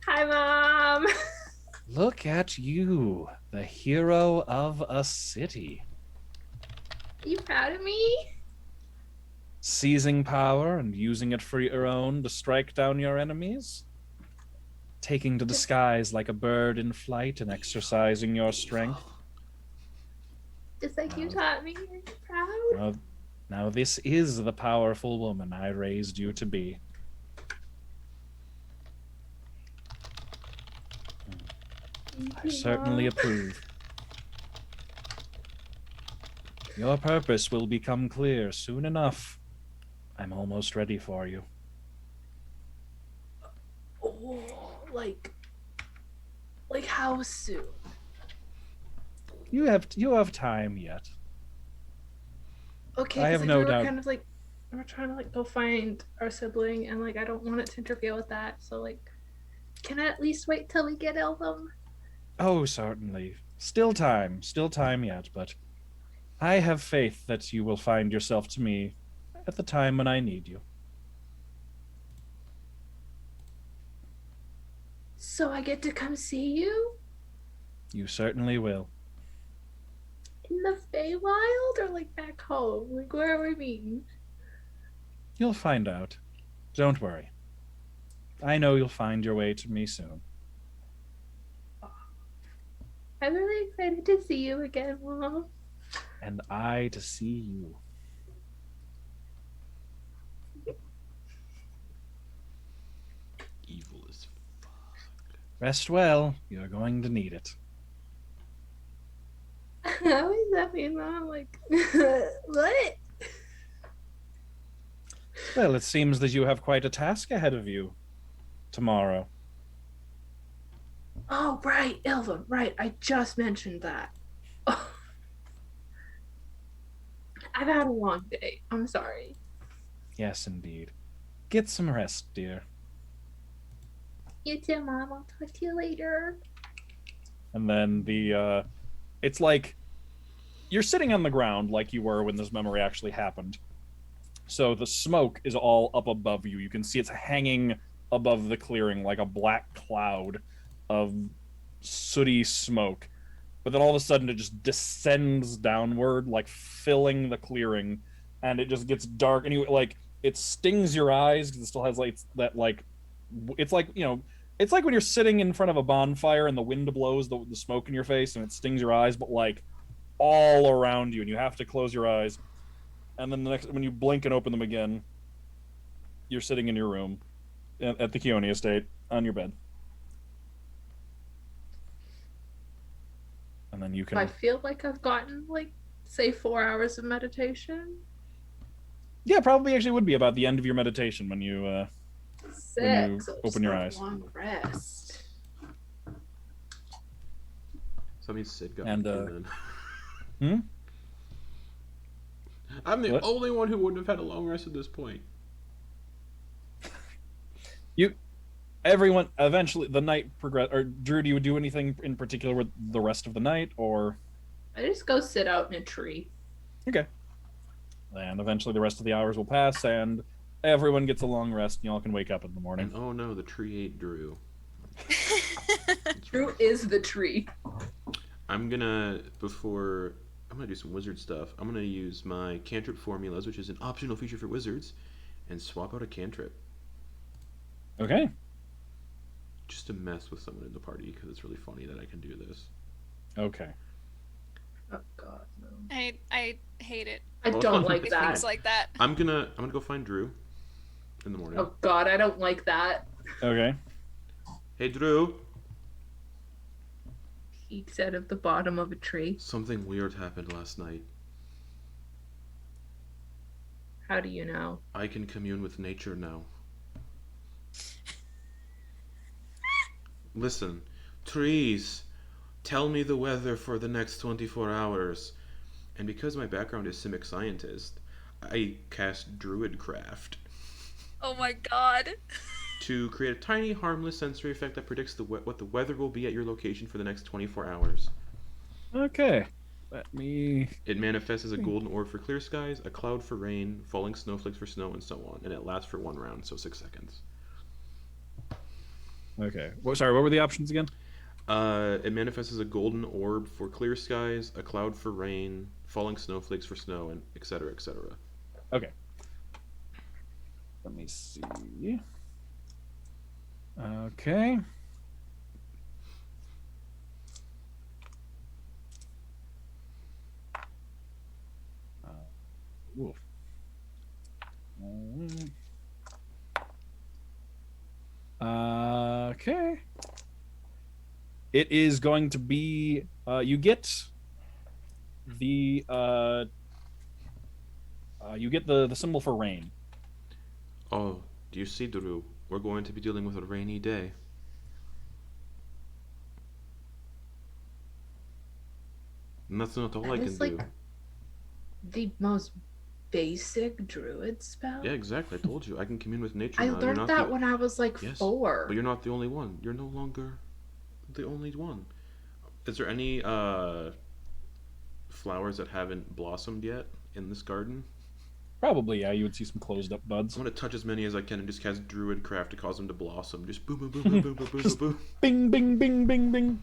Hi, Mom. Look at you, the hero of a city. Are you proud of me? Seizing power and using it for your own to strike down your enemies? Taking to the skies like a bird in flight and exercising your strength? Just like you taught me. Are you proud? Now this is the powerful woman I raised you to be. I certainly approve. Your purpose will become clear soon enough. I'm almost ready for you. Oh, like how soon? You have time yet. Okay, I have 'cause, no we were doubt. kind of like, we're trying to like go find our sibling, and like I don't want it to interfere with that. So like, can I at least wait till we get Ilvem? Oh, certainly. Still time yet, but I have faith that you will find yourself to me at the time when I need you. So I get to come see you You certainly will. in the Feywild, or like back home? Like, where are we meeting? You'll find out. Don't worry. I know you'll find your way to me soon. I'm really excited to see you again, Mom. And I to see you. Evil as fuck. Rest well. You're going to need it. How is that mean, Mom? Like, what? Well, it seems that you have quite a task ahead of you tomorrow. Oh, right, Ilvem. Right, I just mentioned that. Oh. I've had a long day. I'm sorry. Yes, indeed. Get some rest, dear. You too, Mom. I'll talk to you later. And then it's like you're sitting on the ground like you were when this memory actually happened. So the smoke is all up above you. You can see it's hanging above the clearing like a black cloud of sooty smoke. But then all of a sudden it just descends downward, like filling the clearing, and it just gets dark. And it stings your eyes because it still has like that, like, it's like, it's like when you're sitting in front of a bonfire and the wind blows the smoke in your face and it stings your eyes, but like all around you, and you have to close your eyes. And then when you blink and open them again, you're sitting in your room at the Keone estate on your bed. And then you can. I feel like I've gotten, like, say 4 hours of meditation. Yeah, probably actually would be about the end of your meditation when you open your eyes. Long rest. So that means Sid got And, then. Hmm? I'm the What? only one who wouldn't have had a long rest at this point. Everyone eventually the night progress. Or Drew, do you do anything in particular with the rest of the night, or? I just go sit out in a tree. Okay. And eventually the rest of the hours will pass, and everyone gets a long rest, and y'all can wake up in the morning. And oh no, the tree ate Drew. Drew is the tree. I'm gonna do some wizard stuff. I'm gonna use my cantrip formulas, which is an optional feature for wizards, and swap out a cantrip Okay. just to mess with someone in the party because it's really funny that I can do this. Okay. Oh God, no. I hate it. I don't like It that. things like that. I'm gonna go find Drew in the morning. Oh God, I don't like that. Okay. Hey Drew, Peeks out of the bottom of a tree. something weird happened last night. How do you know? I can commune with nature now. Listen, trees, tell me the weather for the next 24 hours. And because my background is Simic Scientist, I cast Druidcraft Oh my god. to create a tiny, harmless sensory effect that predicts what the weather will be at your location for the next 24 hours. Okay. Let me. It manifests as a golden orb for clear skies, a cloud for rain, falling snowflakes for snow, and so on. And it lasts for 1 round, so 6 seconds. Okay. Sorry, what were the options again? It manifests as a golden orb for clear skies, a cloud for rain, falling snowflakes for snow, and etc., etc. Okay. Let me see. Okay. Oof. Okay. It is going to be you get the the symbol for rain. Oh, do you see, Drew? We're going to be dealing with a rainy day. And that's not all I That can is do. like the most basic druid spell. Yeah, exactly. I told you. I can commune with nature I now. You're learned not that the... when I was like Yes, 4. but you're not the only one. You're no longer the only one. Is there any flowers that haven't blossomed yet in this garden? Probably, yeah. You would see some closed up buds. I'm gonna touch as many as I can and just cast Druidcraft to cause them to blossom. Just boom, boom, boom, boom, boom, boom, boom, boom, boom. Bing, bing, bing, bing, bing.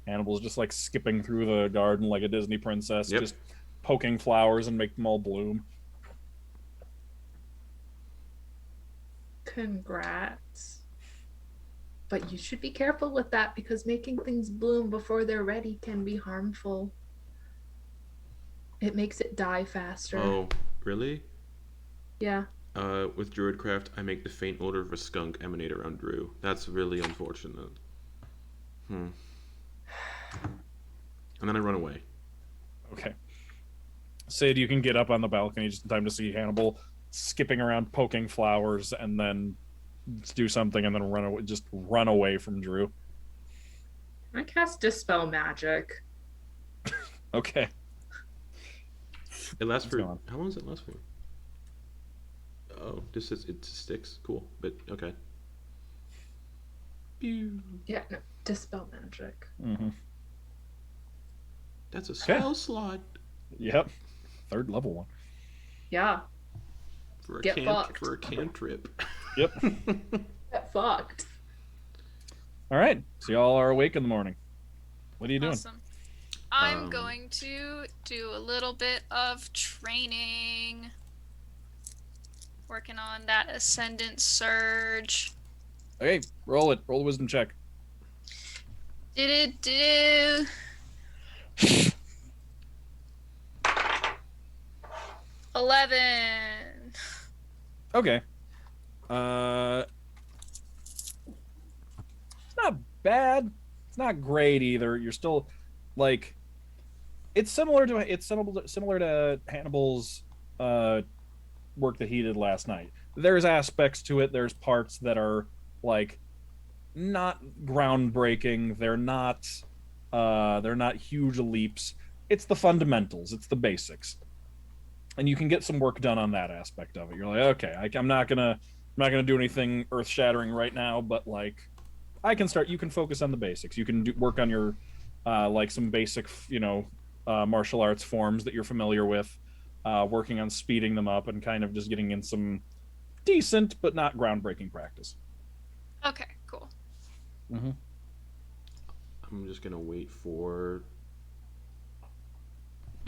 Hannibal's just like skipping through the garden like a Disney princess, Yep. just poking flowers and make them all bloom. Congrats. But you should be careful with that because making things bloom before they're ready can be harmful. It makes it die faster. Oh, really? Yeah. With Druidcraft, I make the faint odor of a skunk emanate around Drew. That's really unfortunate. And then I run away. Okay. Sid, you can get up on the balcony just in time to see Hannibal skipping around poking flowers and then do something and then run away from Drew. I cast Dispel Magic. Okay. It lasts for... gone. How long does it last for? Oh, it sticks. Cool. But, okay. Pew. Yeah, no, Dispel Magic. Mm-hmm. That's a spell slot. Yep. 3rd level one. Yeah. For a Get fucked. For a cantrip. Yep. Get fucked. All right. So y'all are awake in the morning. What are you doing? Awesome. I'm Um, going to do a little bit of training. Working on that Ascendant Surge. Okay, roll it. Roll a wisdom check. Did it do? 11. Okay. It's not bad. It's not great either. You're still like it's similar to Hannibal's work that he did last night. There's aspects to it. There's parts that are like not groundbreaking. They're not huge leaps. It's the fundamentals. It's the basics. And you can get some work done on that aspect of it. You're like, okay, I'm not gonna do anything earth shattering right now, but like, I can start. You can focus on the basics. You can work on your like some basic, martial arts forms that you're familiar with. Working on speeding them up and kind of just getting in some decent but not groundbreaking practice. Okay, cool. Mm-hmm. I'm just gonna wait for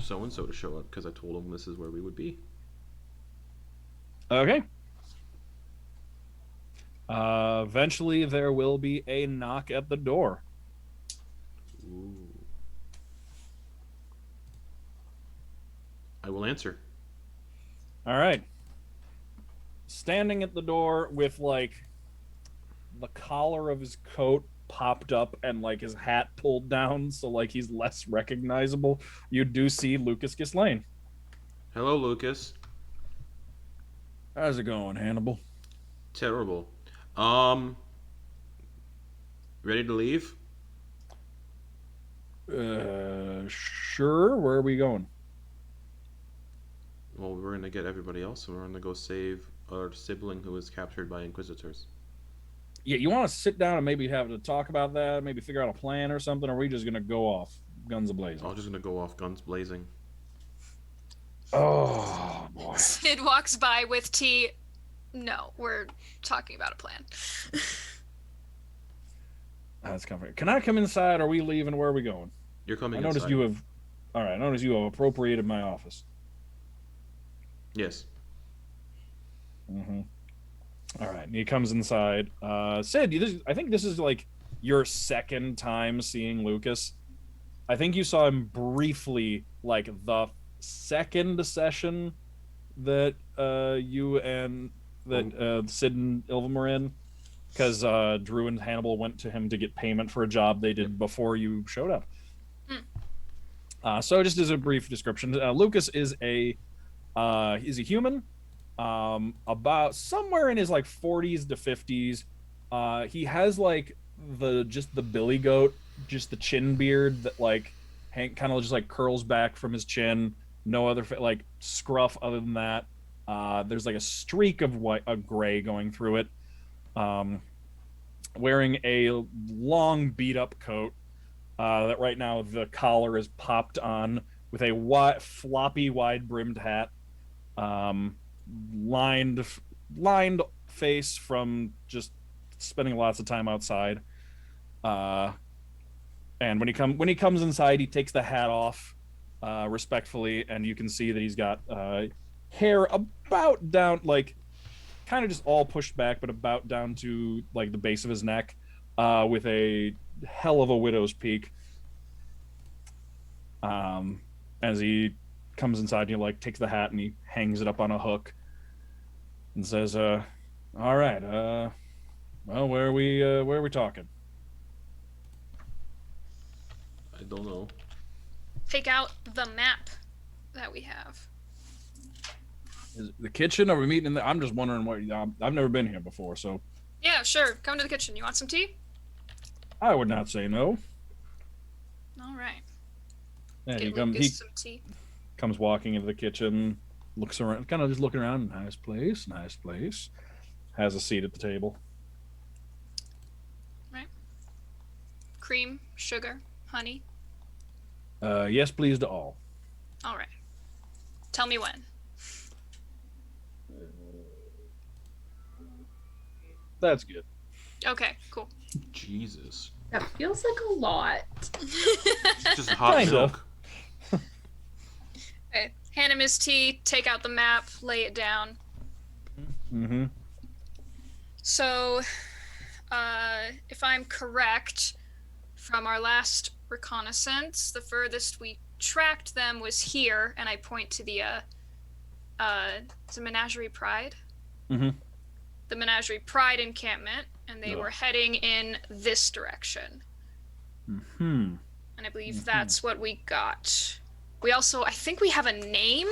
so and so to show up because I told him this is where we would be. Okay. Eventually, there will be a knock at the door. Ooh. I will answer. All right. Standing at the door with like the collar of his coat popped up and like his hat pulled down so like he's less recognizable, you do see Lucas Gislaine. Hello, Lucas. How's it going, Hannibal? Terrible. Ready to leave? Sure. Where are we going? Well, we're gonna get everybody else, and we're gonna go save our sibling who was captured by Inquisitors. Yeah, you want to sit down and maybe have to talk about that, maybe figure out a plan or something, or are we just gonna go off guns ablazing? I'm just gonna go off guns blazing. Oh boy. Sid walks by with tea. No, we're talking about a plan. That's comforting. Can I come inside? Are we leaving? Where are we going? You're coming I noticed inside. you have. All right. I noticed you have appropriated my office. Yes. Mm-hmm. All right. And he comes inside. Sid, I think this is like your second time seeing Lucas. I think you saw him briefly, like the second session that you and that Sid and Ilvem were in, because Drew and Hannibal went to him to get payment for a job they did before you showed up. So just as a brief description, Lucas is he's a human, about somewhere in his like 40s to 50s. He has like the billy goat, just the chin beard that like kind of just like curls back from his chin. No other like scruff other than that. There's like a streak of gray going through it. Wearing a long beat up coat that right now the collar is popped on, with a floppy wide brimmed hat, lined face from just spending lots of time outside. And when he comes inside, he takes the hat off respectfully, and you can see that he's got hair about down, like kind of just all pushed back, but about down to like the base of his neck, with a hell of a widow's peak. As he comes inside, he like takes the hat and he hangs it up on a hook and says, "All right, well, where are we talking?" I don't know. Take out the map that we have. Is it the kitchen? Are we meeting in there? I'm just wondering what. I've never been here before, so Yeah, sure. Come to the kitchen. You want some tea? I would not say no. All right. And Get Lucas some tea. comes walking into the kitchen, looks around, kind of just looking around. Nice place, nice place. Has a seat at the table. Right. Cream, sugar, honey. Yes, please to all. All right. Tell me when. That's good. Okay, cool. Jesus. That feels like a lot. It's just hot Kinda. milk. Okay. Hand him his tea, take out the map, lay it down. Mm-hmm. So, if I'm correct, from our last reconnaissance, the furthest we tracked them was here, and I point to the Menagerie Pride. Mm-hmm. The Menagerie Pride encampment, and they Yeah. were heading in this direction. Mm-hmm. And I believe that's what we got. We also, I think we have a name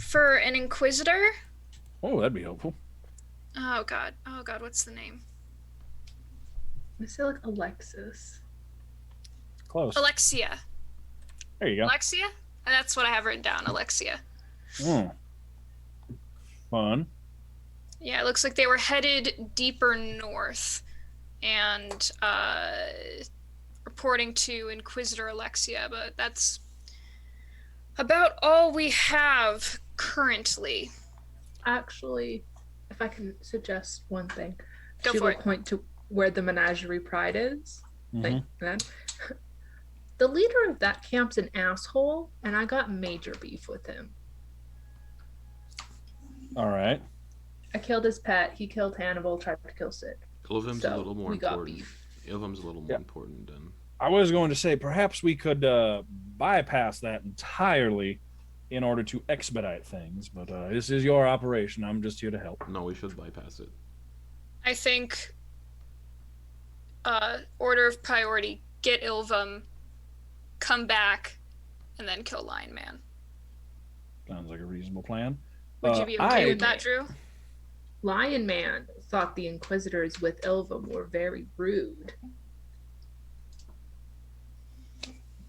for an Inquisitor. Oh, that'd be helpful. Oh god, what's the name? I say like Alexis. Close. Alexia. There you go. Alexia? And that's what I have written down, Alexia. Mm. Fun. Yeah, it looks like they were headed deeper north and reporting to Inquisitor Alexia, but that's about all we have currently. Actually, if I can suggest one thing, Go she for will it. point to where the Menagerie Pride is. Mhm. Like that. The leader of that camp's an asshole, and I got major beef with him. All right. I killed his pet. He killed Hannibal. Tried to kill Sid. Ilvem's a So little more we got important. beef. Ilvem's a little more Yeah. important than. I was going to say perhaps we could bypass that entirely in order to expedite things, but this is your operation. I'm just here to help. No, we should bypass it. I think order of priority, get Ilvem, come back, and then kill Lion Man. Sounds like a reasonable plan. Would you be okay with that, Drew? Lion Man thought the Inquisitors with Ilvem were very rude,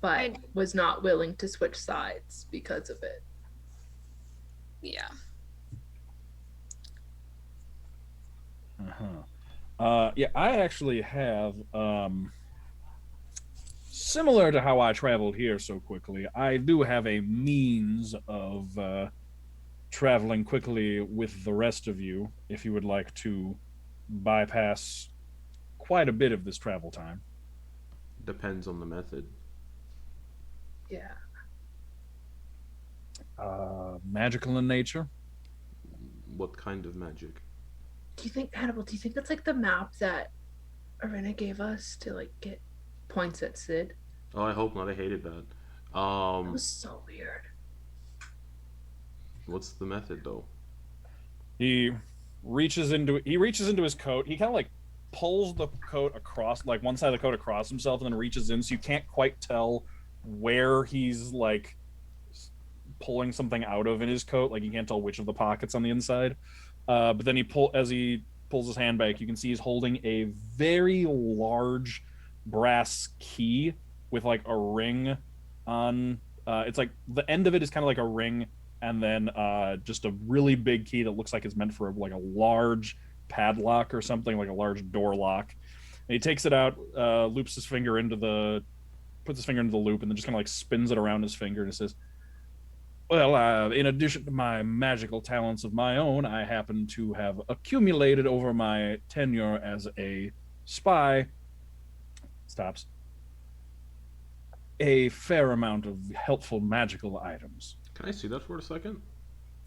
but was not willing to switch sides because of it. Yeah. Yeah, I actually have similar to how I traveled here so quickly. I do have a means of traveling quickly with the rest of you if you would like to bypass quite a bit of this travel time. Depends on the method. Yeah. Magical in nature. What kind of magic? Do you think, Hannibal, do you think that's like the map that Arena gave us to like get points at Sid? Oh, I hope not. I hated that. That was so weird. What's the method though? He reaches into his coat. He kind of like pulls the coat across, like one side of the coat across himself, and then reaches in, so you can't quite tell where he's like pulling something out of in his coat. Like you can't tell which of the pockets on the inside. But then as he pulls his hand back, you can see he's holding a very large brass key with like a ring on. It's like the end of it is kind of like a ring, and then just a really big key that looks like it's meant for like a large padlock or something, like a large door lock. And he takes it out, puts his finger into the loop, and then just kind of like spins it around his finger and says, well, in addition to my magical talents of my own, I happen to have accumulated over my tenure as a spy. Stops. A fair amount of helpful magical items. Can I see that for a second?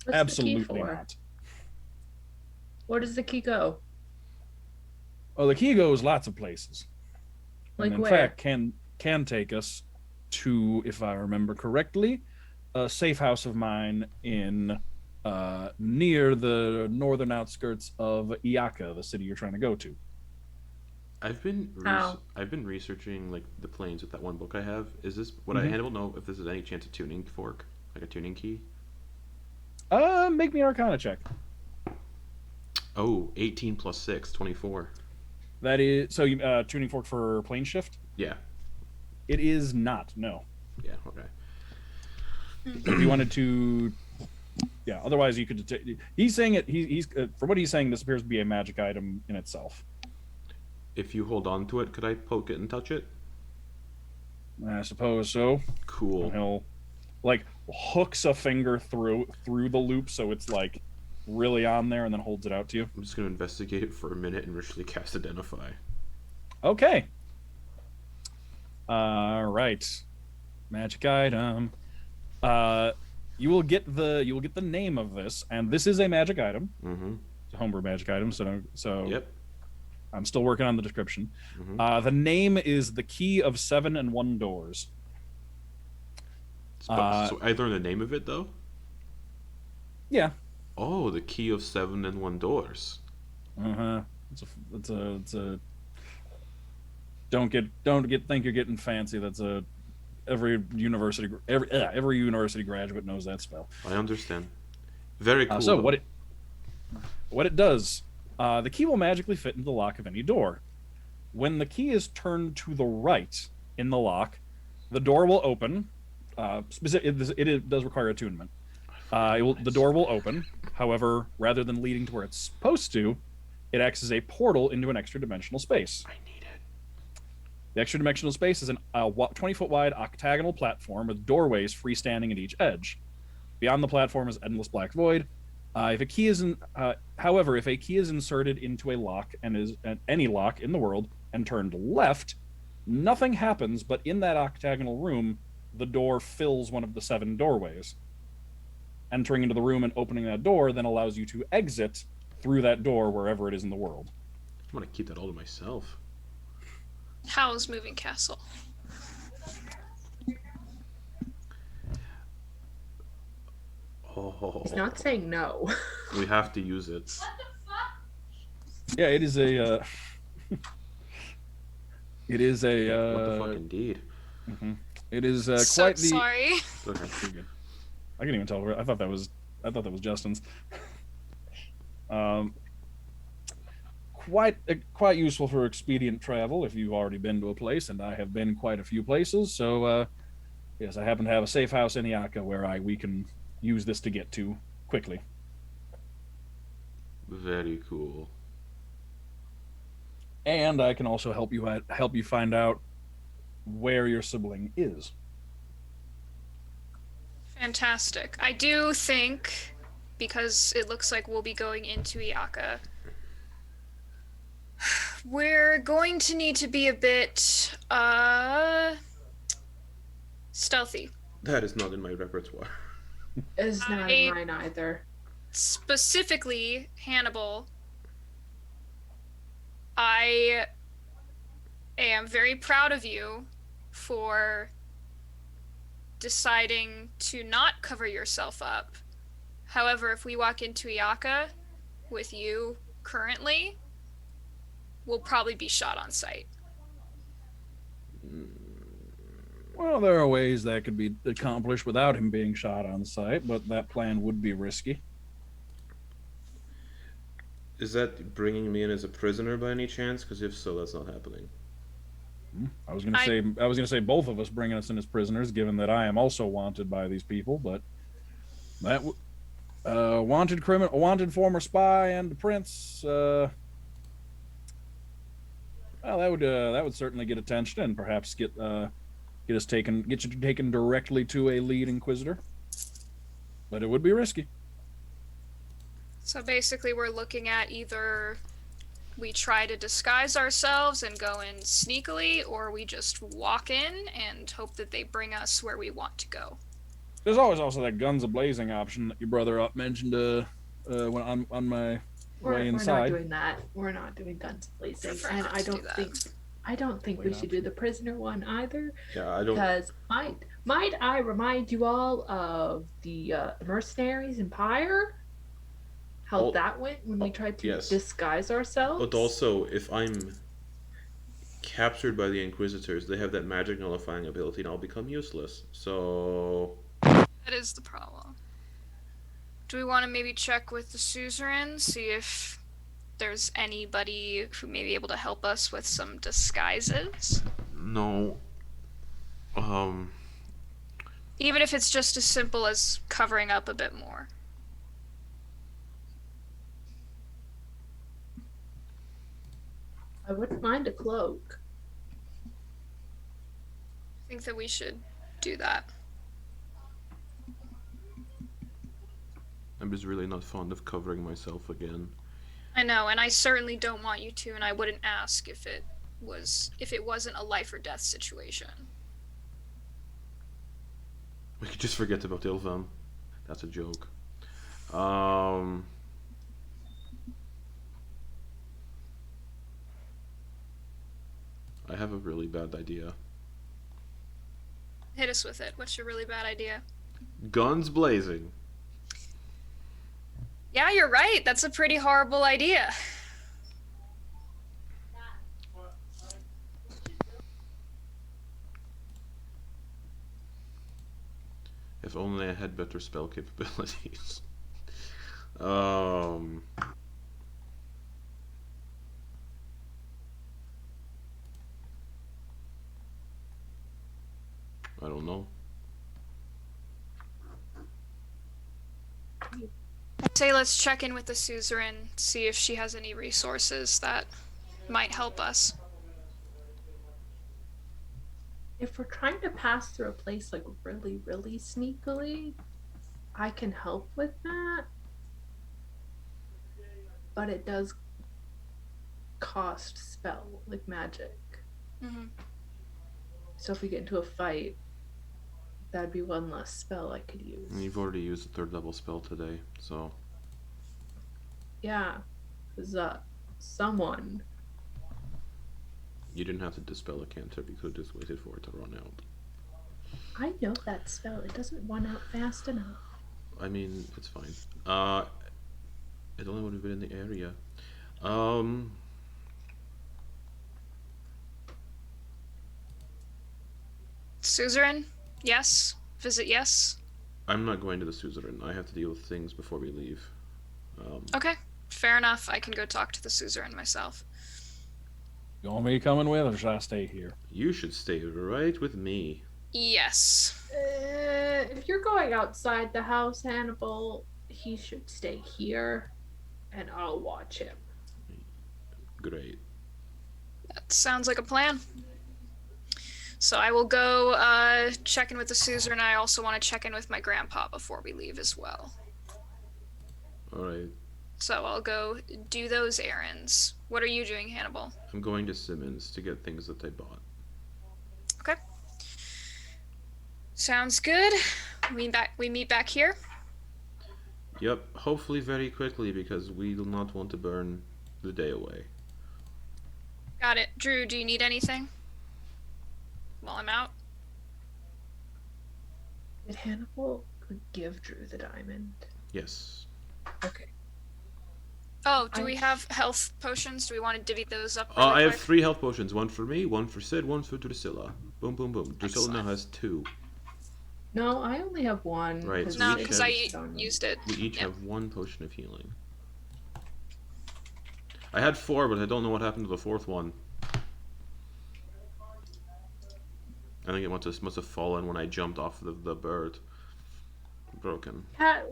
What's Absolutely the key for? not. Where does the key go? Well, the key goes lots of places. Like and in where? fact, can take us to, if I remember correctly, a safe house of mine in near the northern outskirts of Iaka, the city you're trying to go to. I've been How? I've been researching like the planes with that one book I have. Is this would I handle know if this is any chance a tuning fork, like a tuning key? Make me an Arcana check. Oh, 18 plus 6, 24. That is so. Tuning fork for plane shift. Yeah. It is not. No. Yeah. Okay. If you wanted to, yeah. Otherwise, you could. He's saying it. He's from what he's saying. This appears to be a magic item in itself. If you hold on to it, could I poke it and touch it? I suppose so. Cool. And he'll like hooks a finger through the loop, so it's like really on there, and then holds it out to you. I'm just gonna investigate it for a minute and ritually cast Identify. Okay. Right. Magic item. You will get the name of this, and this is a magic item. Mm-hmm. It's a homebrew magic item. So Yep. I'm still working on the description. Mm-hmm. The name is the Key of 7 and 1 Doors. So I learned the name of it though. Yeah. Oh, the Key of 7 and 1 Doors. It's a. Don't think you're getting fancy. That's a. Every university graduate knows that spell. I understand. Very cool. So what it does, the key will magically fit into the lock of any door. When the key is turned to the right in the lock, the door will open. It does require attunement. The door will open. However, rather than leading to where it's supposed to, it acts as a portal into an extra dimensional space. I need it. The extra dimensional space is a 20-foot wide octagonal platform with doorways freestanding at each edge. Beyond the platform is endless black void. However, if a key is inserted into a lock and is any lock in the world and turned left, nothing happens. But in that octagonal room, the door fills one of the 7 doorways. entering into the room and opening that door then allows you to exit through that door wherever it is in the world. I'm gonna keep that all to myself. How's moving castle? Oh, He's not saying no. we have to use it. Yeah, it is a. It is a. What the fuck, indeed. Mm-hmm. It is So quite the. sorry. Okay. You're good. I can't even tell. I thought that was. I thought that was Justin's. Quite useful for expedient travel if you've already been to a place, and I have been quite a few places. So yes, I happen to have a safe house in Iaka where we can use this to get to quickly. Very cool. And I can also help you find out where your sibling is. Fantastic. I do think, because it looks like we'll be going into Iaka, we're going to need to be a bit, stealthy. That is not in my repertoire. It's not in mine either. Specifically, Hannibal, I am very proud of you for deciding to not cover yourself up. However, if we walk into Iaka with you currently, we'll probably be shot on sight. Well, there are ways that could be accomplished without him being shot on sight, but that plan would be risky. Is that bringing me in as a prisoner by any chance? Because if so, that's not happening. I was gonna say both of us bringing us in as prisoners, given that I am also wanted by these people. But that wanted criminal, wanted former spy, and the prince. Well, that would certainly get attention and perhaps get you taken directly to a lead inquisitor. But it would be risky. So basically, we're looking at either we try to disguise ourselves and go in sneakily, or we just walk in and hope that they bring us where we want to go. There's always also that guns a-blazing option that your brother mentioned when on my way inside. We're not doing that. We're not doing guns blazing, and I don't think we should do the prisoner one either. Yeah, I don't. Because might I remind you all of the mercenaries in Pyre? How that went when we tried to disguise ourselves? But also, if I'm captured by the Inquisitors, they have that magic nullifying ability and I'll become useless. So... That is the problem. Do we want to maybe check with the suzerain, see if there's anybody who may be able to help us with some disguises? No. Even if it's just as simple as covering up a bit more. I wouldn't mind a cloak. I think that we should do that. I'm just really not fond of covering myself again. I know, and I certainly don't want you to, and I wouldn't ask if it wasn't a life or death situation. We could just forget about Ilvem. That's a joke. I have a really bad idea. Hit us with it. What's your really bad idea? Guns blazing. Yeah, you're right. That's a pretty horrible idea. If only I had better spell capabilities. I don't know. I'd say let's check in with the suzerain, see if she has any resources that might help us. If we're trying to pass through a place like really, really sneakily, I can help with that. But it does cost spell, like magic. Mm-hmm. So if we get into a fight, That'd be one less spell I could use. And you've already used a 3rd level spell today, so Yeah, because someone. you didn't have to dispel a cantrip. You could have just waited for it to run out. I know that spell. It doesn't run out fast enough. I mean, it's fine. It only would have been in the area. Suzerain? Yes. Visit, yes. I'm not going to the suzerain. I have to deal with things before we leave. Okay, fair enough. I can go talk to the suzerain myself. You want me coming with, or should I stay here? You should stay right with me. Yes. If you're going outside the house, Hannibal, he should stay here, and I'll watch him. Great. That sounds like a plan. So I will go check in with the suzerain. I also want to check in with my grandpa before we leave as well. All right. So I'll go do those errands. What are you doing, Hannibal? I'm going to Simmons to get things that I bought. Okay. Sounds good. We meet back here. Yep. Hopefully very quickly because we do not want to burn the day away. Got it. Drew, do you need anything while I'm out? Did Hannibal give Drew the diamond? Yes. Okay. Oh, do we have health potions? Do we want to divvy those up? I Really have quick? 3 health potions. 1 for me, 1 for Sid, 1 for Drusilla. Boom, boom, boom. Drusilla now Excellent. has 2. No, I only have one. Right, because so No, we because each I used it. We each Yeah. have 1 potion of healing. I had 4, but I don't know what happened to the 4th one. I think it must have fallen when I jumped off the bird. Broken. Cat,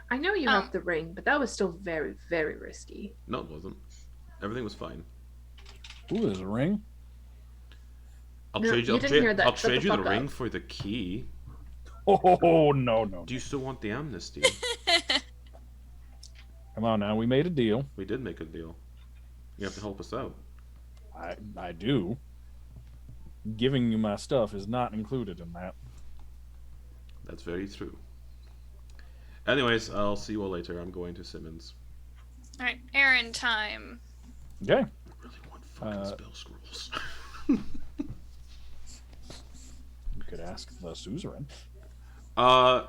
I know you have the ring, but that was still very, very risky. No, it wasn't. Everything was fine. Ooh, there's a ring. I'll No, trade you. you didn't hear that. I'll Shut trade the you the fuck ring up. for the key. Oh, no. Do you still want the amnesty? Come on now, we made a deal. We did make a deal. You have to help us out. I do. Giving you my stuff is not included in that. That's very true. Anyways, I'll see you all later. I'm going to Simmons. All right, errand time. Okay. I really want fucking spell scrolls. You could ask the suzerain. I'll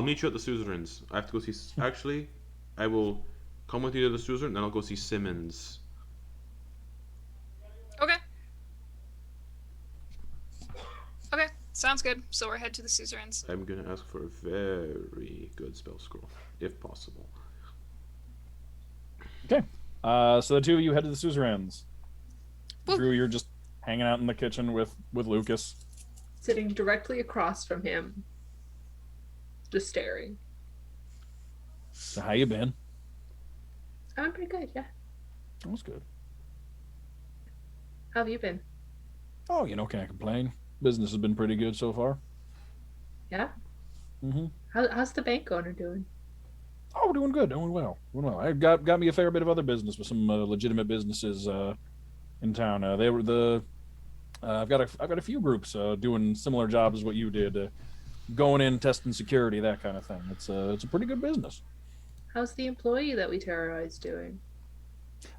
meet you at the suzerain's. I have to go see. Actually, I will come with you to the suzerain, then I'll go see Simmons. Okay. Okay, sounds good. So we're head to the suzerain's. I'm gonna ask for a very good spell scroll, if possible. Okay. So the two of you head to the suzerain's. Woo. Drew, you're just hanging out in the kitchen with Lucas. Sitting directly across from him, just staring. So how you been? I'm pretty good, yeah. That was good. How have you been? Oh, can't complain. Business has been pretty good so far. Yeah? Mm-hmm. How's the bank owner doing? Oh, doing good, doing well. I got me a fair bit of other business with some legitimate businesses in town. They were the I've got a few groups doing similar jobs as what you did, going in, testing security, that kind of thing. It's a pretty good business. How's the employee that we terrorized doing?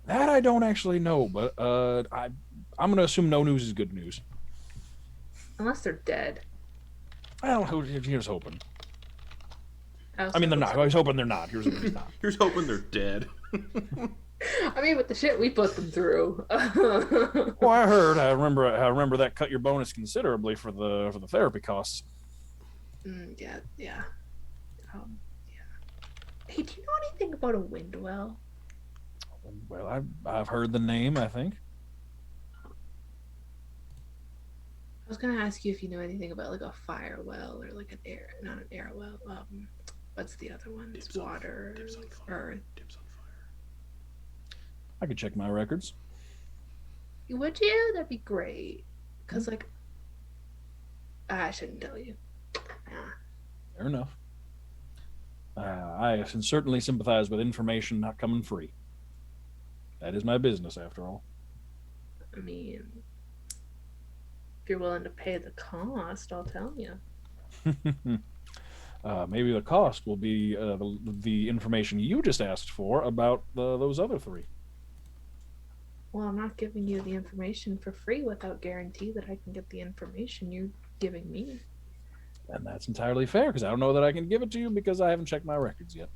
That I don't actually know, but I'm gonna assume no news is good news. Unless they're dead. Well, here's hoping. Also I mean, they're hope not. so. I was hoping they're not. Here's not. Here's hoping they're dead. I mean, with the shit we put them through. Well, I heard. I remember that cut your bonus considerably for the therapy costs. Yeah. Yeah. Hey, do you know anything about a wind well? Well, I've heard the name. I think. I was gonna ask you if you know anything about like a fire well or like not an air well. What's the other one? It's water, earth. Dibs on fire. I could check my records. Would you? That'd be great. Cause like, I shouldn't tell you. Fair enough. I can certainly sympathize with information not coming free. That is my business, after all. I mean, If you're willing to pay the cost, I'll tell you. Maybe the cost will be the information you just asked for about those other three. Well, I'm not giving you the information for free without guarantee that I can get the information you're giving me. And that's entirely fair, because I don't know that I can give it to you because I haven't checked my records yet.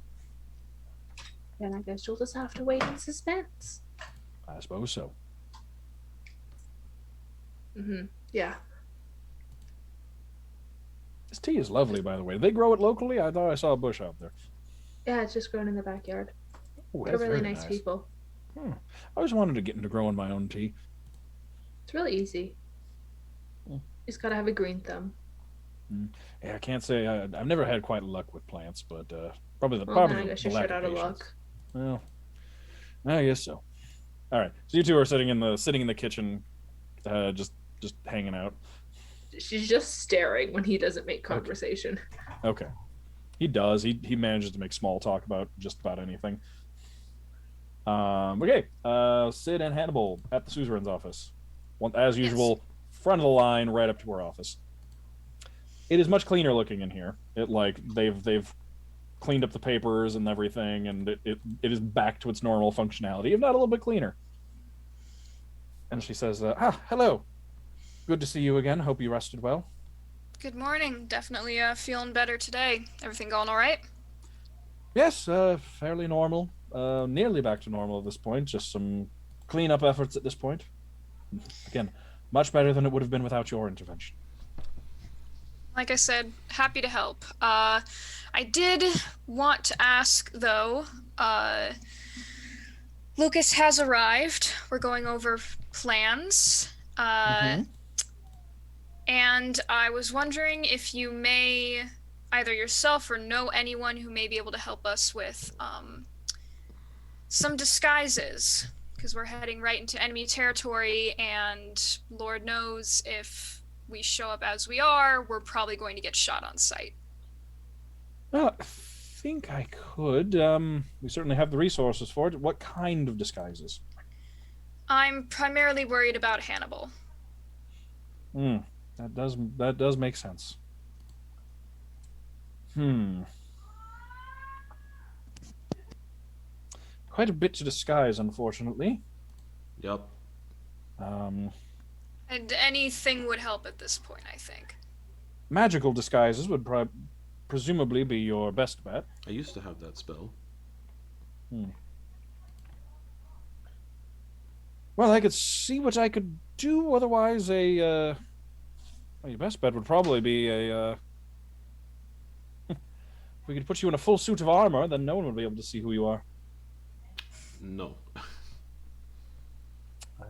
Then I guess you'll just have to wait in suspense. I suppose so. Yeah. This tea is lovely, by the way. They grow it locally? I thought I saw a bush out there. Yeah, it's just grown in the backyard. Oh, They're that's really very nice people. I always wanted to get into growing my own tea. It's really easy. You just gotta have a green thumb. Yeah, I can't say I've never had quite luck with plants, but probably the Well, probably then I the guess you're lack shit out of patience. luck. Well, I guess so. All right, so you two are sitting in the kitchen, just hanging out. She's just staring when he doesn't make conversation. Okay, he does. He manages to make small talk about just about anything. Okay, Sid and Hannibal at the suzerain's office. As usual, front of the line, right up to her office. It is much cleaner looking in here. They've cleaned up the papers and everything, and it is back to its normal functionality, if not a little bit cleaner. And she says, hello. Good to see you again. Hope you rested well. Good morning. Definitely feeling better today. Everything going all right? Yes, fairly normal. Nearly back to normal at this point. Just some cleanup efforts at this point. Again, much better than it would have been without your intervention. Like I said, happy to help. I did want to ask, though, Lucas has arrived. We're going over plans. And I was wondering if you may, either yourself or know anyone who may be able to help us with some disguises, because we're heading right into enemy territory, and Lord knows if we show up as we are, we're probably going to get shot on sight. Well, I think I could. We certainly have the resources for it. What kind of disguises? I'm primarily worried about Hannibal. That does make sense. Quite a bit to disguise, unfortunately. Yep. And anything would help at this point, I think. Magical disguises would presumably be your best bet. I used to have that spell. Well, I could see what I could do. Otherwise, your best bet would probably be if we could put you in a full suit of armor, then no one would be able to see who you are. No. I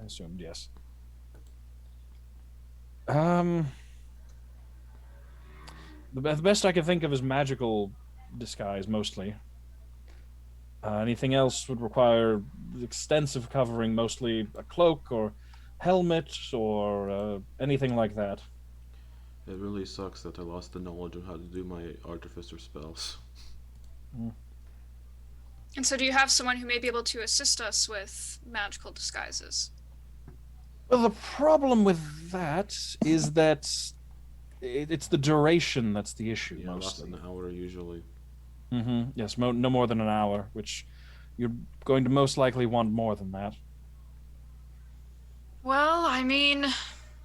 assumed yes. The best I could think of is magical disguise, mostly. Anything else would require extensive covering, mostly a cloak or helmet or anything like that. It really sucks that I lost the knowledge of how to do my artificer spells. And so do you have someone who may be able to assist us with magical disguises? Well, the problem with that is that it's the duration that's the issue, Yeah, less mostly. than an hour usually. Yes, no more than an hour, which you're going to most likely want more than that. Well, I mean,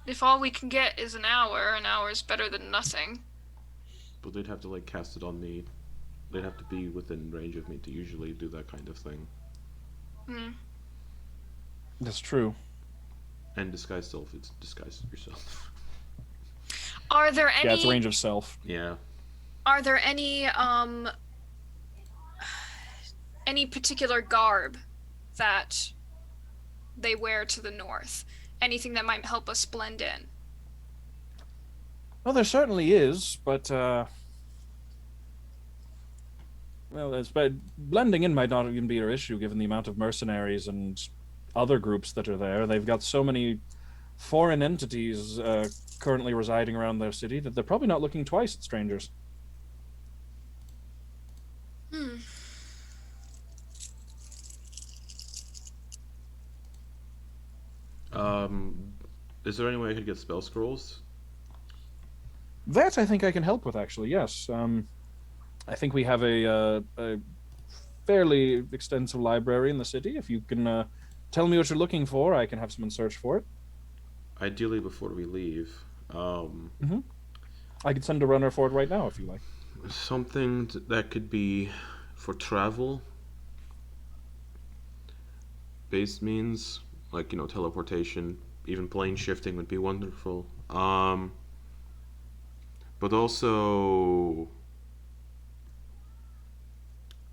if all we can get is an hour is better than nothing. But they'd have to cast it on me. They'd have to be within range of me to usually do that kind of thing. That's true. And disguise self, it's disguise yourself. Are there any... Yeah, it's range of self. Yeah. Are there any particular garb that they wear to the north? Anything that might help us blend in? Well, there certainly is, but blending in might not even be their issue, given the amount of mercenaries and other groups that are there. They've got so many foreign entities currently residing around their city that they're probably not looking twice at strangers. Is there any way I could get spell scrolls? That I think I can help with, actually. Yes. I think we have a fairly extensive library in the city. If you can tell me what you're looking for, I can have someone search for it. Ideally, before we leave. Um, Hmm. I could send a runner for it right now if you like. Something that could be for travel based means, like, teleportation, even plane shifting would be wonderful. But also,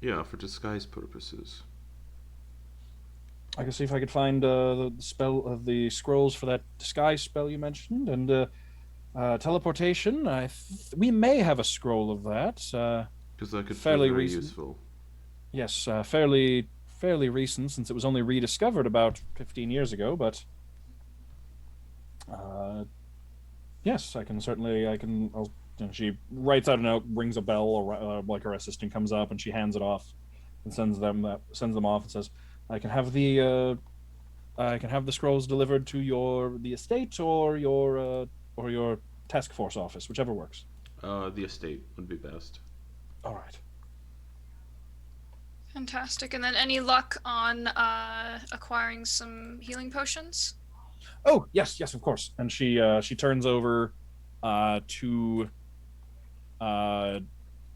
yeah, for disguise purposes. I can see if I could find the spell of the scrolls for that disguise spell you mentioned, and teleportation. We may have a scroll of that. Because that could prove Fairly very recent. useful. Yes, fairly recent since it was only rediscovered about 15 years ago. But uh, yes, I can certainly. I can. She writes out a note, rings a bell, or like her assistant comes up, and she hands it off, and sends them off, and says, "I can have the scrolls delivered to the estate or your task force office, whichever works." The estate would be best. All right. Fantastic. And then any luck on acquiring some healing potions? Oh yes, yes, of course. And she turns over to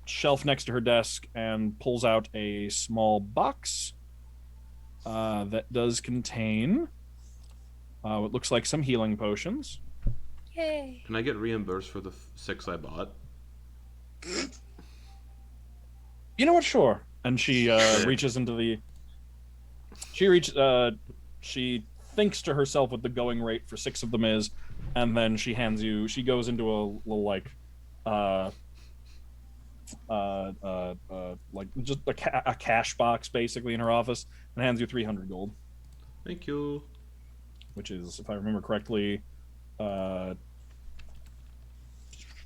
shelf next to her desk and pulls out a small box that does contain what looks like some healing potions. Yay. Can I get reimbursed for the six I bought? You know what? Sure. And she reaches into the. She reaches. She thinks to herself what the going rate for 6 of them is, and then she hands you. She goes into a little uh, like just a cash box basically in her office, and hands you 300 gold, Thank you. which is, if I remember correctly, uh,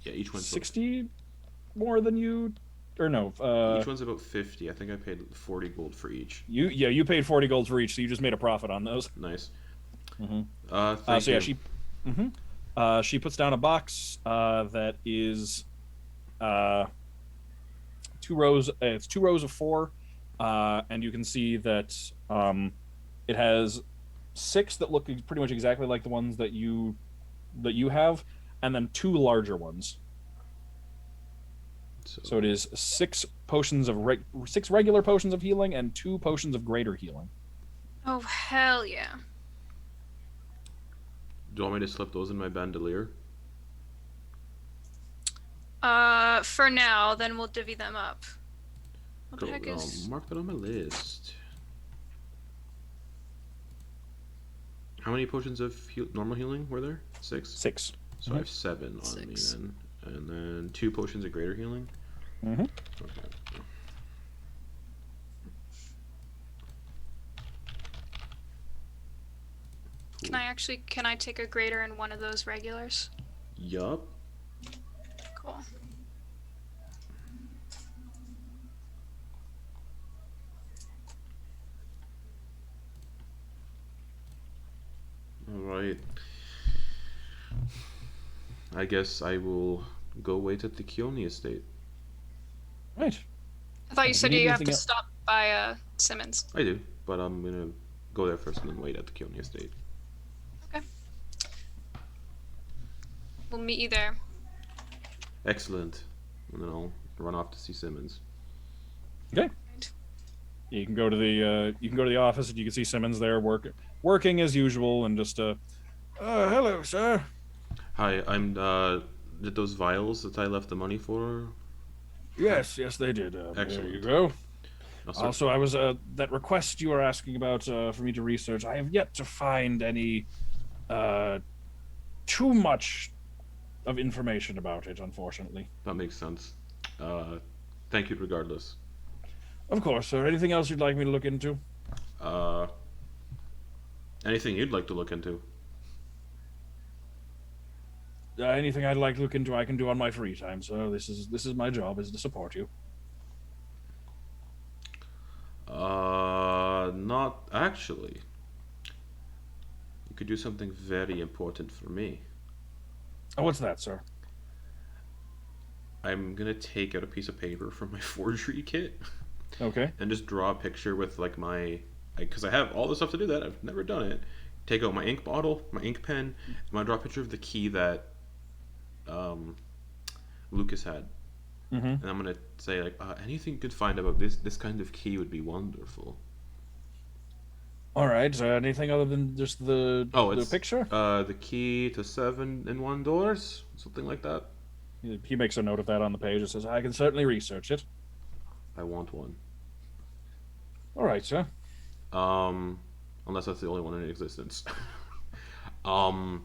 Yeah, each one's 60 more than you, or no, each one's about 50. I think I paid 40 gold for each. you paid 40 gold for each, so you just made a profit on those. Nice. Mm-hmm. Thank So yeah, you. she puts down a box that is uh, 2 rows. It's 2 rows of 4, and you can see that it has 6 that look pretty much exactly like the ones that you have, and then 2 larger ones. So it is 6 regular potions of healing and 2 potions of greater healing. Oh, hell yeah. Do you want me to slip those in my bandolier? For now, then we'll divvy them up. What the Cool. heck is... I'll mark that on my list. How many potions of normal healing were there? 6? 6. So I have 7 on me 6. then. And then 2 potions of greater healing? Mm-hmm. Okay. Can I take a greater in one of those regulars? Yup. Cool. Alright. I guess I will go wait at the Keone estate. Right. I thought you Do said you need you have to anything else? stop by Simmons. I do, but I'm gonna go there first and then wait at the Keone estate. Okay. We'll meet you there. Excellent. And then I'll run off to see Simmons. Okay. You can go to the office, and you can see Simmons there working as usual, and just hello, sir. Hi, I'm did those vials that I left the money for? Yes, they did. There Excellent. you go. No, sir. Also, I was that request you were asking about for me to research. I have yet to find any too much of information about it, unfortunately. That makes sense. Thank you regardless. Of course, sir. Anything else you'd like me to look into? Uh, Anything you'd like to look into? Anything I'd like to look into, I can do on my free time. So this is my job, is to support you. Not actually. You could do something very important for me. Oh, what's that, sir? I'm gonna take out a piece of paper from my forgery kit Okay. and just draw a picture with like because I have all the stuff to do that. I've never done it. Take out my ink bottle, my ink pen. I'm gonna draw a picture of the key that um, Lucas had, Mm-hmm. and I'm gonna say like anything you could find about this kind of key would be wonderful. All right. Anything other than just Oh, the it's picture? the key to 7-in-1 doors, something like that. He makes a note of that on the page. It says, "I can certainly research it." I want one. All right, sir. Um, unless that's the only one in existence. um,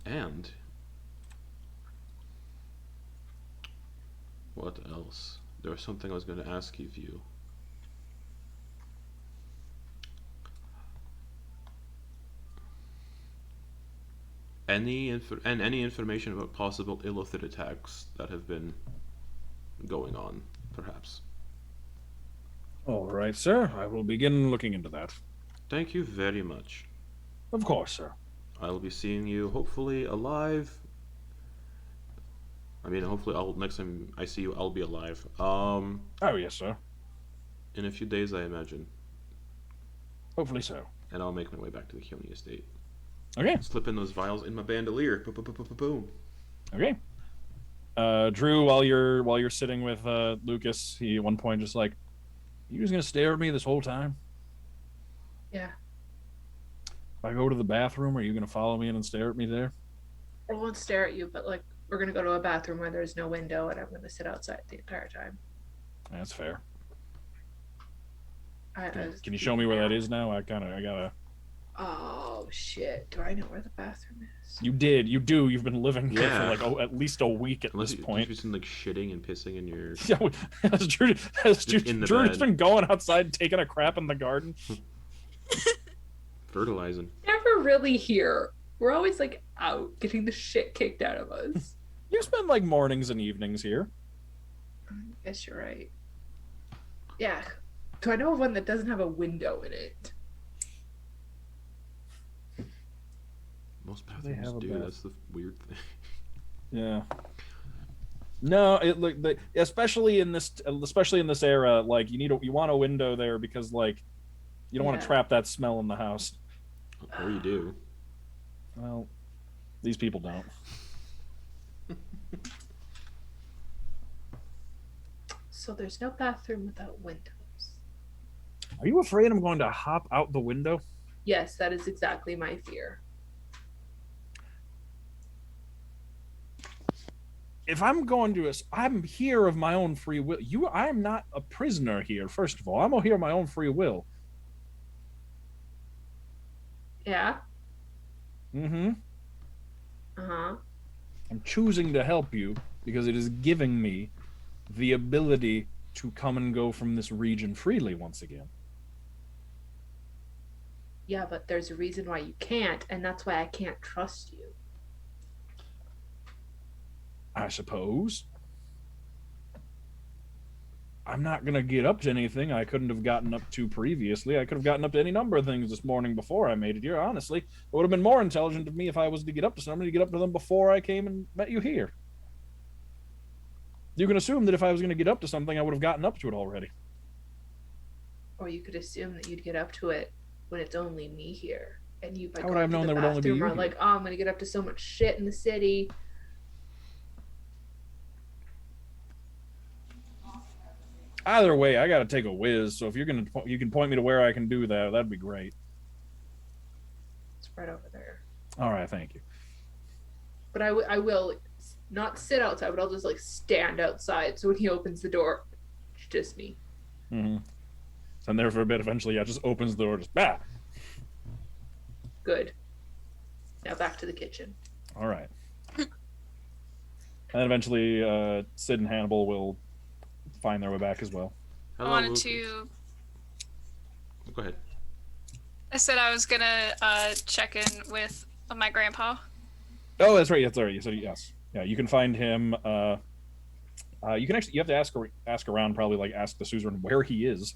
and what else? There was something I was going to ask of you. Any information about possible illithid attacks that have been going on, perhaps. All right, sir. I will begin looking into that. Thank you very much. Of course, sir. I'll be seeing you hopefully alive. I mean, hopefully, next time I see you, I'll be alive. Oh, yes, sir. In a few days, I imagine, Hopefully so. and I'll make my way back to the Keone estate. Okay. Slip in those vials in my bandolier. Boom. Okay. Drew, while you're sitting with Lucas, he at one point just like, "You just gonna stare at me this whole time? Yeah. If I go to the bathroom, are you gonna follow me in and stare at me there?" I won't stare at you, but like we're gonna go to a bathroom where there's no window, and I'm gonna sit outside the entire time. That's fair. I Can you show me where that is now? I gotta. Oh shit! Do I know where the bathroom is? You do. You've been living there Yeah. for like at least a week at Unless this you've point. just been like shitting and pissing in your. Yeah, has in the Drew bed. just been going outside taking a crap in the garden? Fertilizing. Never really here. We're always like out getting the shit kicked out of us. You spend like mornings and evenings here. I guess you're right. Yeah. Do I know of one that doesn't have a window in it? Most They have bathrooms a do. bath. That's the weird thing. Yeah. No, especially in this era, like you want a window there because like you don't want to Yeah. trap that smell in the house. Or you do. Well, these people don't. So there's no bathroom without windows. Are you afraid I'm going to hop out the window? Yes, that is exactly my fear. If I'm going to, I'm here of my own free will. I'm not a prisoner here. First of all, I'm here of my own free will. Yeah. Mm-hmm. Uh-huh. I'm choosing to help you because it is giving me the ability to come and go from this region freely once again. Yeah, but there's a reason why you can't, and that's why I can't trust you. I suppose. I'm not going to get up to anything I couldn't have gotten up to previously. I could have gotten up to any number of things this morning before I made it here, honestly. It would have been more intelligent of me if I was to get up to somebody to get up to them before I came and met you here. You can assume that if I was going to get up to something, I would have gotten up to it already. Or you could assume that you'd get up to it when it's only me here. And you, by How would I have known there would only be you are here? like, oh, I'm going to get up to so much shit in the city. Either way, I got to take a whiz. So if you can point me to where I can do that, that'd be great. It's right over there. All right, thank you. But I will not sit outside, but I'll just like stand outside. So when he opens the door, it's just me. Mm-hmm. And there for a bit. Eventually, yeah, just opens the door. Just bah. Good. Now back to the kitchen. All right. And then eventually, Sid and Hannibal will find their way back as well. I wanted to. Go ahead. I said I was gonna check in with my grandpa. Oh, that's right. That's right. You said yes. Yeah, you can find him. You have to ask around, probably like ask the suzerain where he is.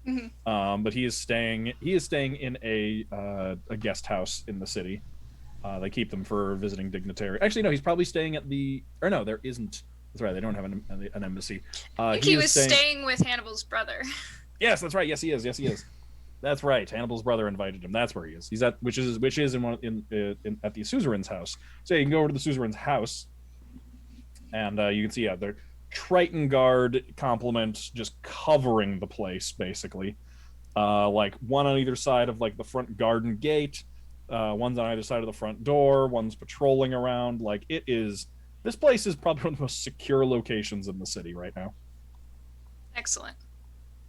Mhm. But he is staying in a guest house in the city. They keep them for visiting dignitary. Actually, no, he's probably staying at the. Or no, there isn't. That's right. They don't have an embassy. I think He he is was staying. staying with Hannibal's brother. Yes, that's right. Yes, he is. Yes, he is. That's right. Hannibal's brother invited him. That's where he is. He's at which is in at the suzerain's house. So you can go over to the suzerain's house, and you can see their Triton guard complement just covering the place basically. Like one on either side of like the front garden gate. One's on either side of the front door. One's patrolling around. Like it is. This place is probably one of the most secure locations in the city right now. Excellent.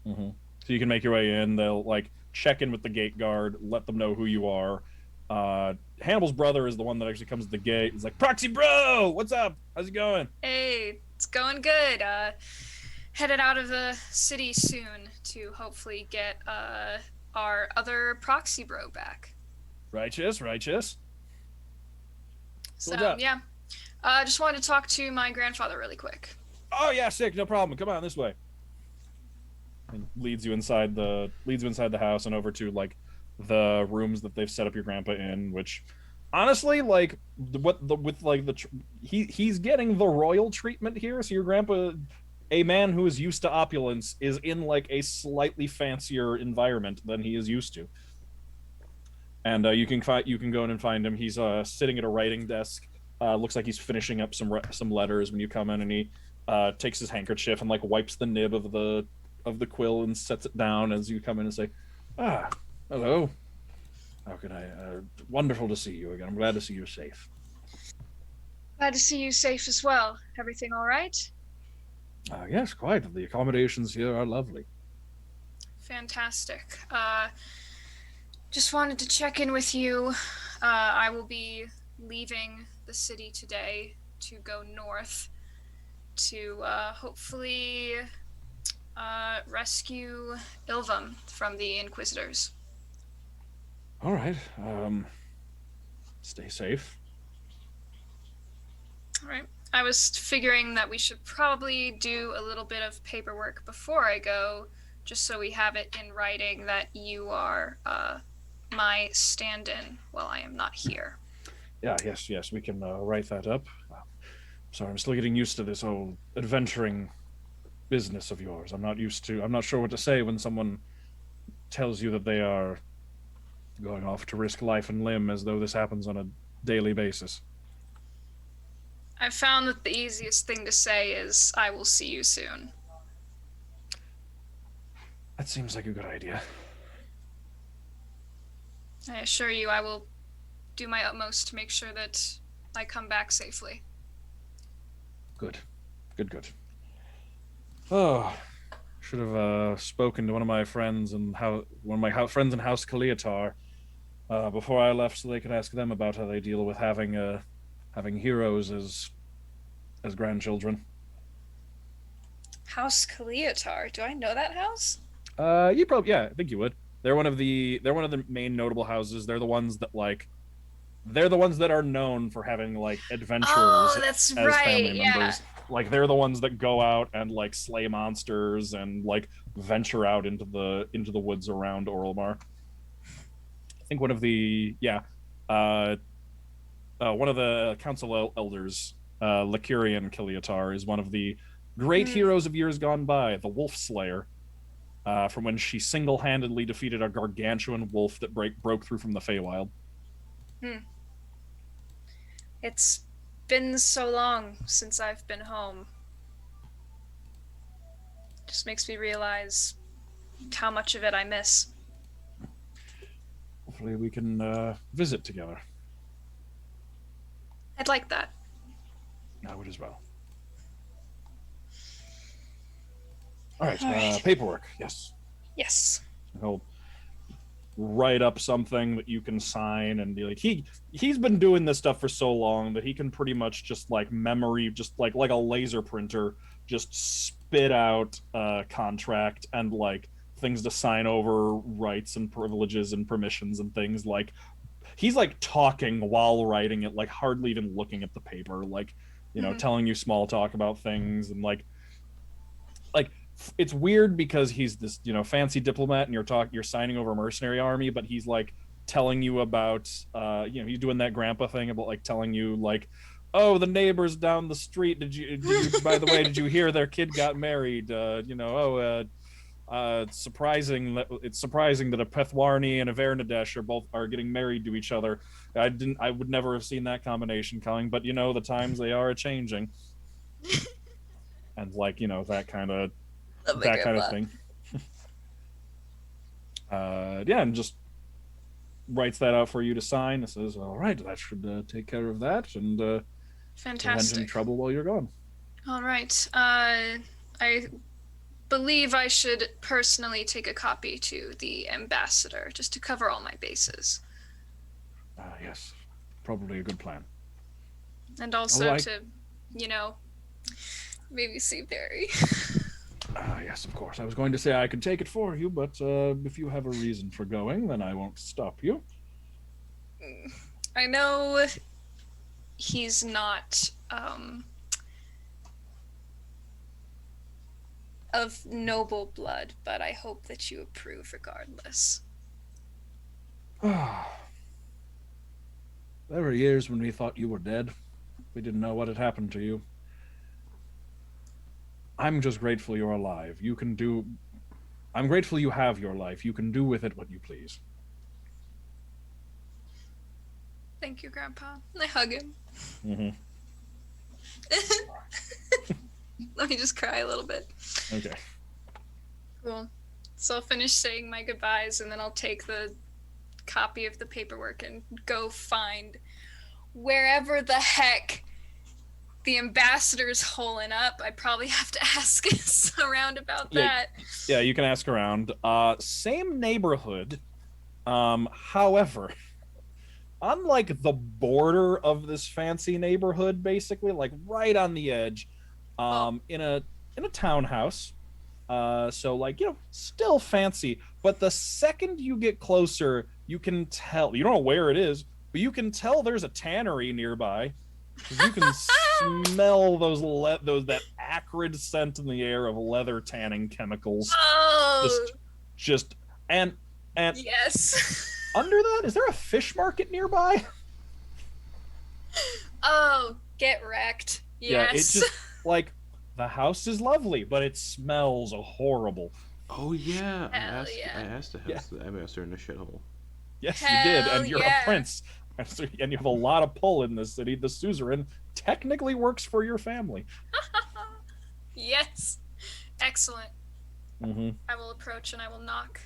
Mm-hmm. So you can make your way in. They'll like check in with the gate guard, let them know who you are. Hannibal's brother is the one that actually comes to the gate. He's like, "Proxy bro, what's up? How's it going?" Hey, it's going good. Headed out of the city soon to hopefully get our other proxy bro back. Righteous, righteous. So What's up? yeah, just wanted to talk to my grandfather really quick. Oh yeah, sick, no problem. Come on this way. And leads you inside the house and over to like the rooms that they've set up your grandpa in, which honestly like what the with like the he's getting the royal treatment here. So your grandpa, a man who is used to opulence, is in like a slightly fancier environment than he is used to. And you can go in and find him. He's sitting at a writing desk. Looks like he's finishing up some letters when you come in, and he takes his handkerchief and like wipes the nib of the quill and sets it down as you come in and say, "Ah, hello. How can I? Wonderful to see you again. I'm glad to see you're safe." Glad to see you safe as well. Everything all right? Yes, quite. The accommodations here are lovely. Fantastic. Just wanted to check in with you. I will be leaving the city today to go north to hopefully rescue Ilvem from the Inquisitors. All right. Stay safe. All right. I was figuring that we should probably do a little bit of paperwork before I go, just so we have it in writing that you are my stand-in while I am not here. Yeah, yes. We can write that up. Sorry, I'm still getting used to this whole adventuring business of yours. I'm not sure what to say when someone tells you that they are going off to risk life and limb as though this happens on a daily basis. I found that the easiest thing to say is, I will see you soon. That seems like a good idea. I assure you I will do my utmost to make sure that I come back safely. Good. Oh, should have spoken to one of my friends and friends in House Kaliatar before I left, so they could ask them about how they deal with having heroes as grandchildren. House Kaliatar. Do I know that house? You probably I think you would. They're one of the main notable houses. They're the ones that are known for having like adventurers Oh, that's as right. family Yeah. members. Like they're the ones that go out and like slay monsters and like venture out into the woods around Oralmar. I think one of the council elders, Lycurian Kiliatar, is one of the great heroes of years gone by, the Wolf Slayer, from when she single-handedly defeated a gargantuan wolf that broke through from the Feywild. It's been so long since I've been home. Just makes me realize how much of it I miss. Hopefully we can visit together. I'd like that. I would as well. All right. All right. Paperwork. Yes. Yes. He'll write up something that you can sign and be like, he's been doing this stuff for so long that he can pretty much just like memory, just like a laser printer, just spit out a contract and like things to sign over rights and privileges and permissions and things. Like he's like talking while writing it, like hardly even looking at the paper, like telling you small talk about things and like it's weird because he's this, fancy diplomat, and you're signing over a mercenary army, but he's like telling you about, he's doing that grandpa thing about like telling you like, oh, the neighbors down the street, by the way, did you hear their kid got married? It's surprising that a Pethwarni and a Vernadesh are getting married to each other. I would never have seen that combination coming, but the times they are a changing, and like Love my that kind of grandpa. thing. Yeah, and just writes that out for you to sign. It says, all right, that should take care of that, and prevent any Fantastic. trouble while you're gone. All right. I believe I should personally take a copy to the ambassador just to cover all my bases. Yes, probably a good plan. And also I- to, maybe see Barry. Yes, of course. I was going to say I could take it for you, but if you have a reason for going, then I won't stop you. I know he's not of noble blood, but I hope that you approve regardless. There were years when we thought you were dead. We didn't know what had happened to you. I'm just grateful you're alive. I'm grateful you have your life. You can do with it what you please. Thank you, Grandpa. I hug him. Mm-hmm. Let me just cry a little bit. Okay. Cool. So I'll finish saying my goodbyes, and then I'll take the copy of the paperwork and go find wherever the heck the ambassador's holing up. I probably have to ask around about that. Yeah, you can ask around. Same neighborhood. However, on like the border of this fancy neighborhood, basically, like right on the edge, in a townhouse. So like, still fancy, but the second you get closer, you can tell, you don't know where it is, but you can tell there's a tannery nearby. You can smell that acrid scent in the air of leather tanning chemicals. Oh, And yes. under that, is there a fish market nearby? Oh, get wrecked. Yes. Yeah, it's just like the house is lovely, but it smells horrible. Oh yeah, I Hell asked. yeah. I asked the house the ambassador in the shithole. Yes, you did, Hell and you're yeah. a prince, and you have a lot of pull in this city. The suzerain technically works for your family. Yes. Excellent. Mm-hmm. I will approach and I will knock.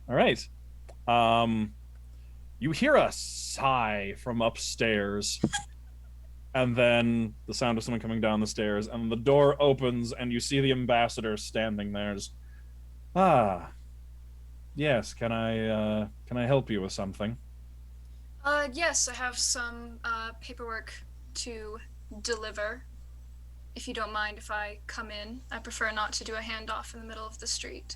All right. You hear a sigh from upstairs, and then the sound of someone coming down the stairs, and the door opens, and you see the ambassador standing there. Just, yes. Can I help you with something? Yes, I have some paperwork to deliver. If you don't mind if I come in, I prefer not to do a handoff in the middle of the street.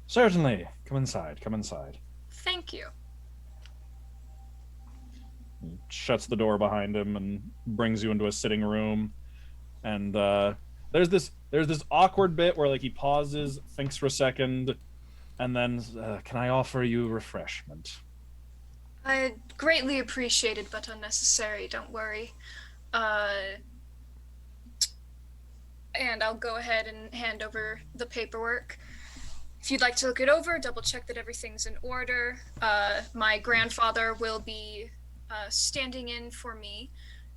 Certainly. Come inside. Come inside. Thank you. He shuts the door behind him and brings you into a sitting room. And there's this awkward bit where like he pauses, thinks for a second, and then can I offer you refreshment? I greatly appreciated, but unnecessary. Don't worry. And I'll go ahead and hand over the paperwork. If you'd like to look it over, double check that everything's in order. My grandfather will be standing in for me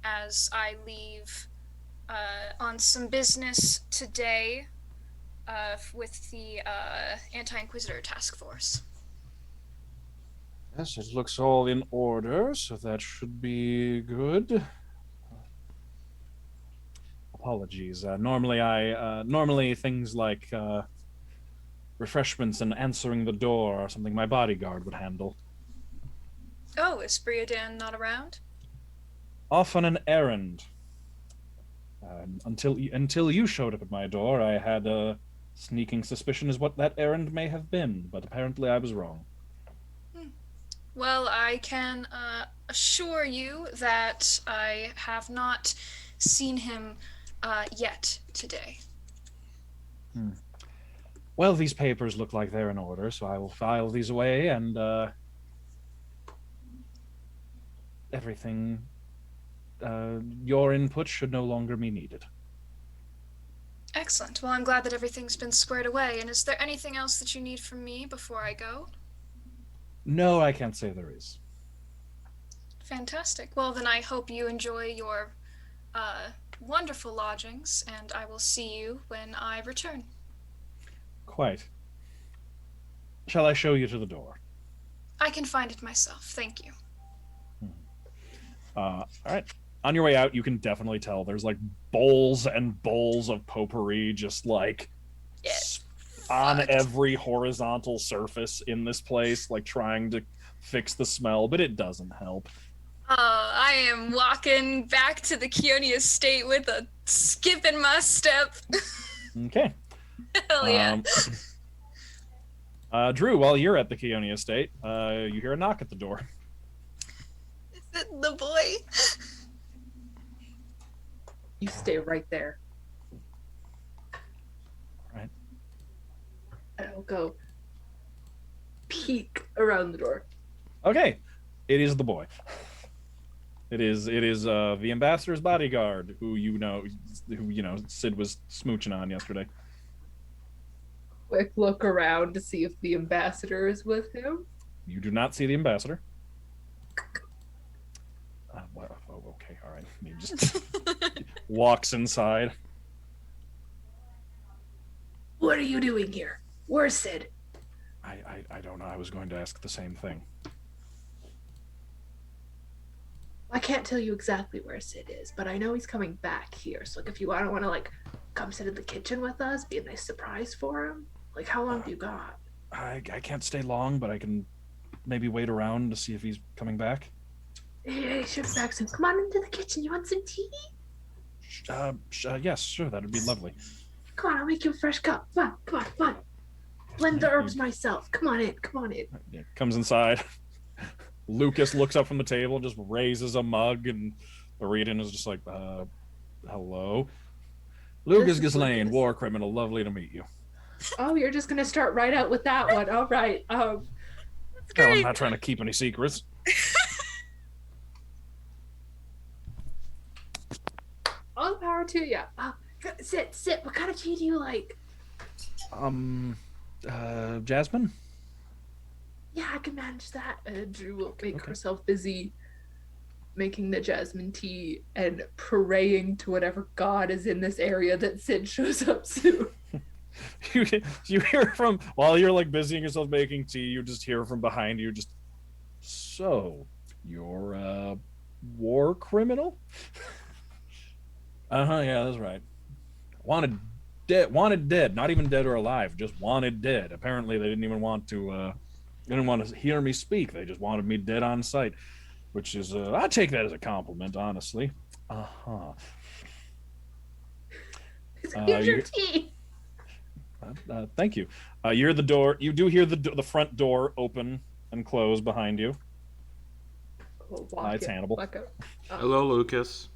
as I leave on some business today with the Anti-Inquisitor Task Force. Yes, it looks all in order, so that should be good. Apologies. Normally things like refreshments and answering the door are something my bodyguard would handle. Oh, is Briadan not around? Off on an errand. Until you showed up at my door, I had a sneaking suspicion as what that errand may have been, but apparently I was wrong. Well, I can assure you that I have not seen him yet today. Hmm. Well, these papers look like they're in order, so I will file these away, and everything. Your input should no longer be needed. Excellent. Well, I'm glad that everything's been squared away. And is there anything else that you need from me before I go? No, I can't say there is. Fantastic. Well, then I hope you enjoy your uh, wonderful lodgings, and I will see you when I return. Quite. Shall I show you to the door? I can find it myself. Thank you. All right. On your way out, you can definitely tell there's like bowls and bowls of potpourri just like Yes. on every horizontal surface in this place, like trying to fix the smell, but it doesn't help. I am walking back to the Keone estate with a skip in my step. Okay. Hell yeah. Drew, while you're at the Keone estate, you hear a knock at the door. Is it the boy? You stay right there. Right. And I'll go peek around the door. Okay. It is the boy. It is the ambassador's bodyguard who Sid was smooching on yesterday. Quick look around to see if the ambassador is with him. You do not see the ambassador. Okay, all right. He just walks inside. What are you doing here? Where's Sid? I don't know. I was going to ask the same thing. I can't tell you exactly where Sid is, but I know he's coming back here. So like, if you want to like come sit in the kitchen with us, be a nice surprise for him. Like, how long do you got? I can't stay long, but I can maybe wait around to see if he's coming back. Hey, should be back soon. Come on into the kitchen. You want some tea? Yes, sure. That'd be lovely. Come on, I'll make you a fresh cup. Come on. Blend the herbs myself. Come on in. Yeah, comes inside. Lucas looks up from the table, just raises a mug, and Aridin is just like, hello. Lucas Ghislaine, war criminal, lovely to meet you. Oh, you're just gonna start right out with that one. All right. No, I'm not trying to keep any secrets. All the power to you. Sit. What kind of tea do you like? Jasmine? Yeah, I can manage that. Drew will make herself busy making the jasmine tea and praying to whatever god is in this area that Sid shows up soon. You hear from, while you're like busying yourself making tea, you just hear from behind you, just, so, you're a war criminal? Yeah, that's right. Wanted dead, not even dead or alive, just wanted dead. Apparently they didn't even want to hear me speak. They just wanted me dead on sight, which is I take that as a compliment, honestly. Here's your tea. Thank you. You hear the door. You do hear the front door open and close behind you. It's Hannibal. Hello, Lucas.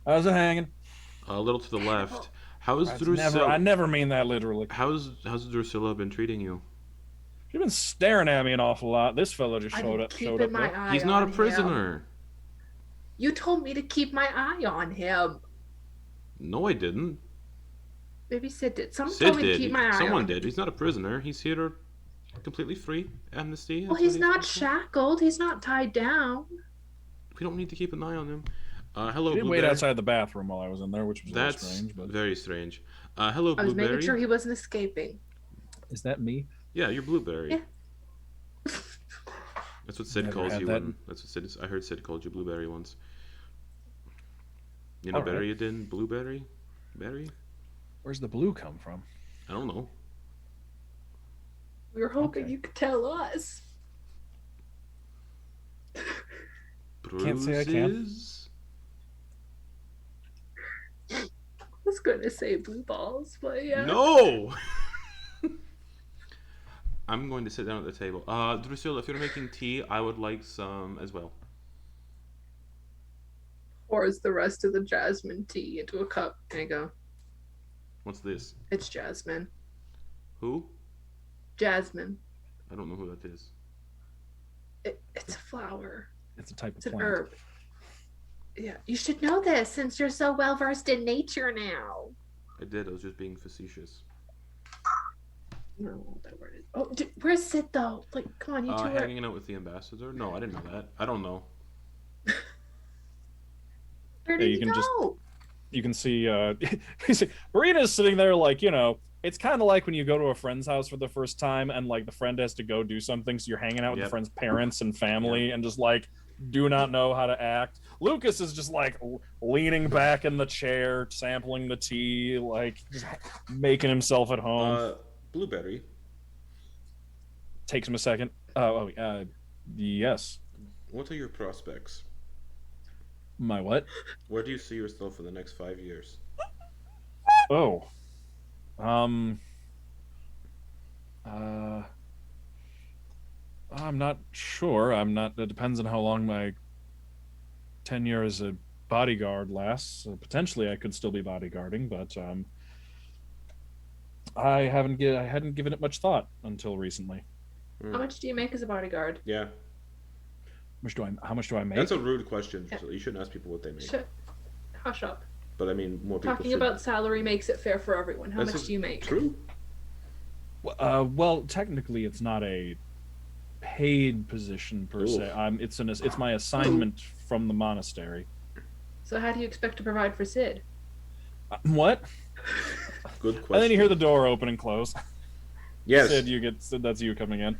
How's it hanging? A little to the left. How's Drusilla? I never mean that literally. How's Drusilla been treating you? She's been staring at me an awful lot. This fellow just showed up. He's not a prisoner. You told me to keep my eye on him. No, I didn't. Maybe Sid did. Someone Sid told me did. to keep my eye Someone on did. He's not a prisoner. He's here completely free. Amnesty. Well, he's not shackled. He's not tied down. We don't need to keep an eye on him. Hello, He did Blueberry. wait outside the bathroom while I was in there, which was That's strange. But very strange. Hello, I was Blueberry. making sure he wasn't escaping. is that me? Yeah, you're Blueberry. Yeah. That's what Sid Never calls had you. that. That's what Sid. I heard Sid called you Blueberry once. You know, All right. berry you didn't? Blueberry? Berry? Where's the blue come from? I don't know. We were hoping Okay. you could tell us. Can't say I can. Bruises? I was going to say blue balls, but yeah. No! I'm going to sit down at the table. Drusilla, if you're making tea, I would like some as well. Pours the rest of the jasmine tea into a cup. There you go. What's this? It's Jasmine. Who? Jasmine. I don't know who that is. It's a flower. It's a type It's of an plant. herb. Yeah, you should know this since you're so well versed in nature now. I did. I was just being facetious. No, that word is. Oh, where's Sid though? Like, come on, you two are. Hanging out with the ambassador? No, I didn't know that. I don't know. Where Yeah, did you he can just go? you can see Marina's sitting there like, it's kind of like when you go to a friend's house for the first time and like the friend has to go do something, so you're hanging out with the Yep. friend's parents and family and just like do not know how to act. Lucas is just like leaning back in the chair, sampling the tea, like just making himself at home. Blueberry. Takes him a second. Yes. What are your prospects? My what? Where do you see yourself in the next 5 years? Oh. Um. I'm not sure. I'm not. It depends on how long my tenure as a bodyguard lasts. Potentially, I could still be bodyguarding, but I hadn't given it much thought until recently. How much do you make as a bodyguard? Yeah. How much do I make? That's a rude question. So you shouldn't ask people what they make. Hush up. But I mean, more people Talking should. about salary makes it fair for everyone. How much do you make? True. Well, technically, it's not a paid position per se. It's my assignment from the monastery. So how do you expect to provide for Sid? What? Good question. And then you hear the door open and close. Yes. Sid, that's you coming in.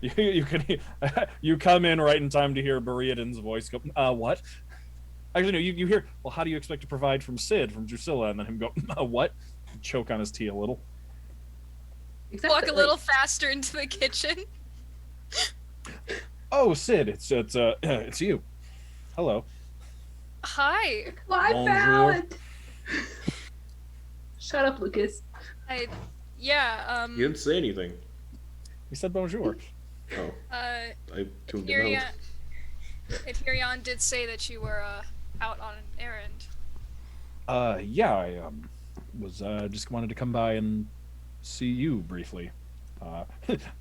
You come in right in time to hear Bariadin's voice go, what? Actually, no, you hear, well, how do you expect to provide from Sid, from Drusilla? And then him go, what? Choke on his tea a little. Walk a little faster into the kitchen. Oh, Sid, it's you. Hello. Hi. I Bonjour. found. Shut up, Lucas. Yeah. You didn't say anything. He said bonjour. Oh. I tuned him Hyperion, out. Hyperion did say that you were out on an errand. Yeah, I was just wanted to come by and see you briefly.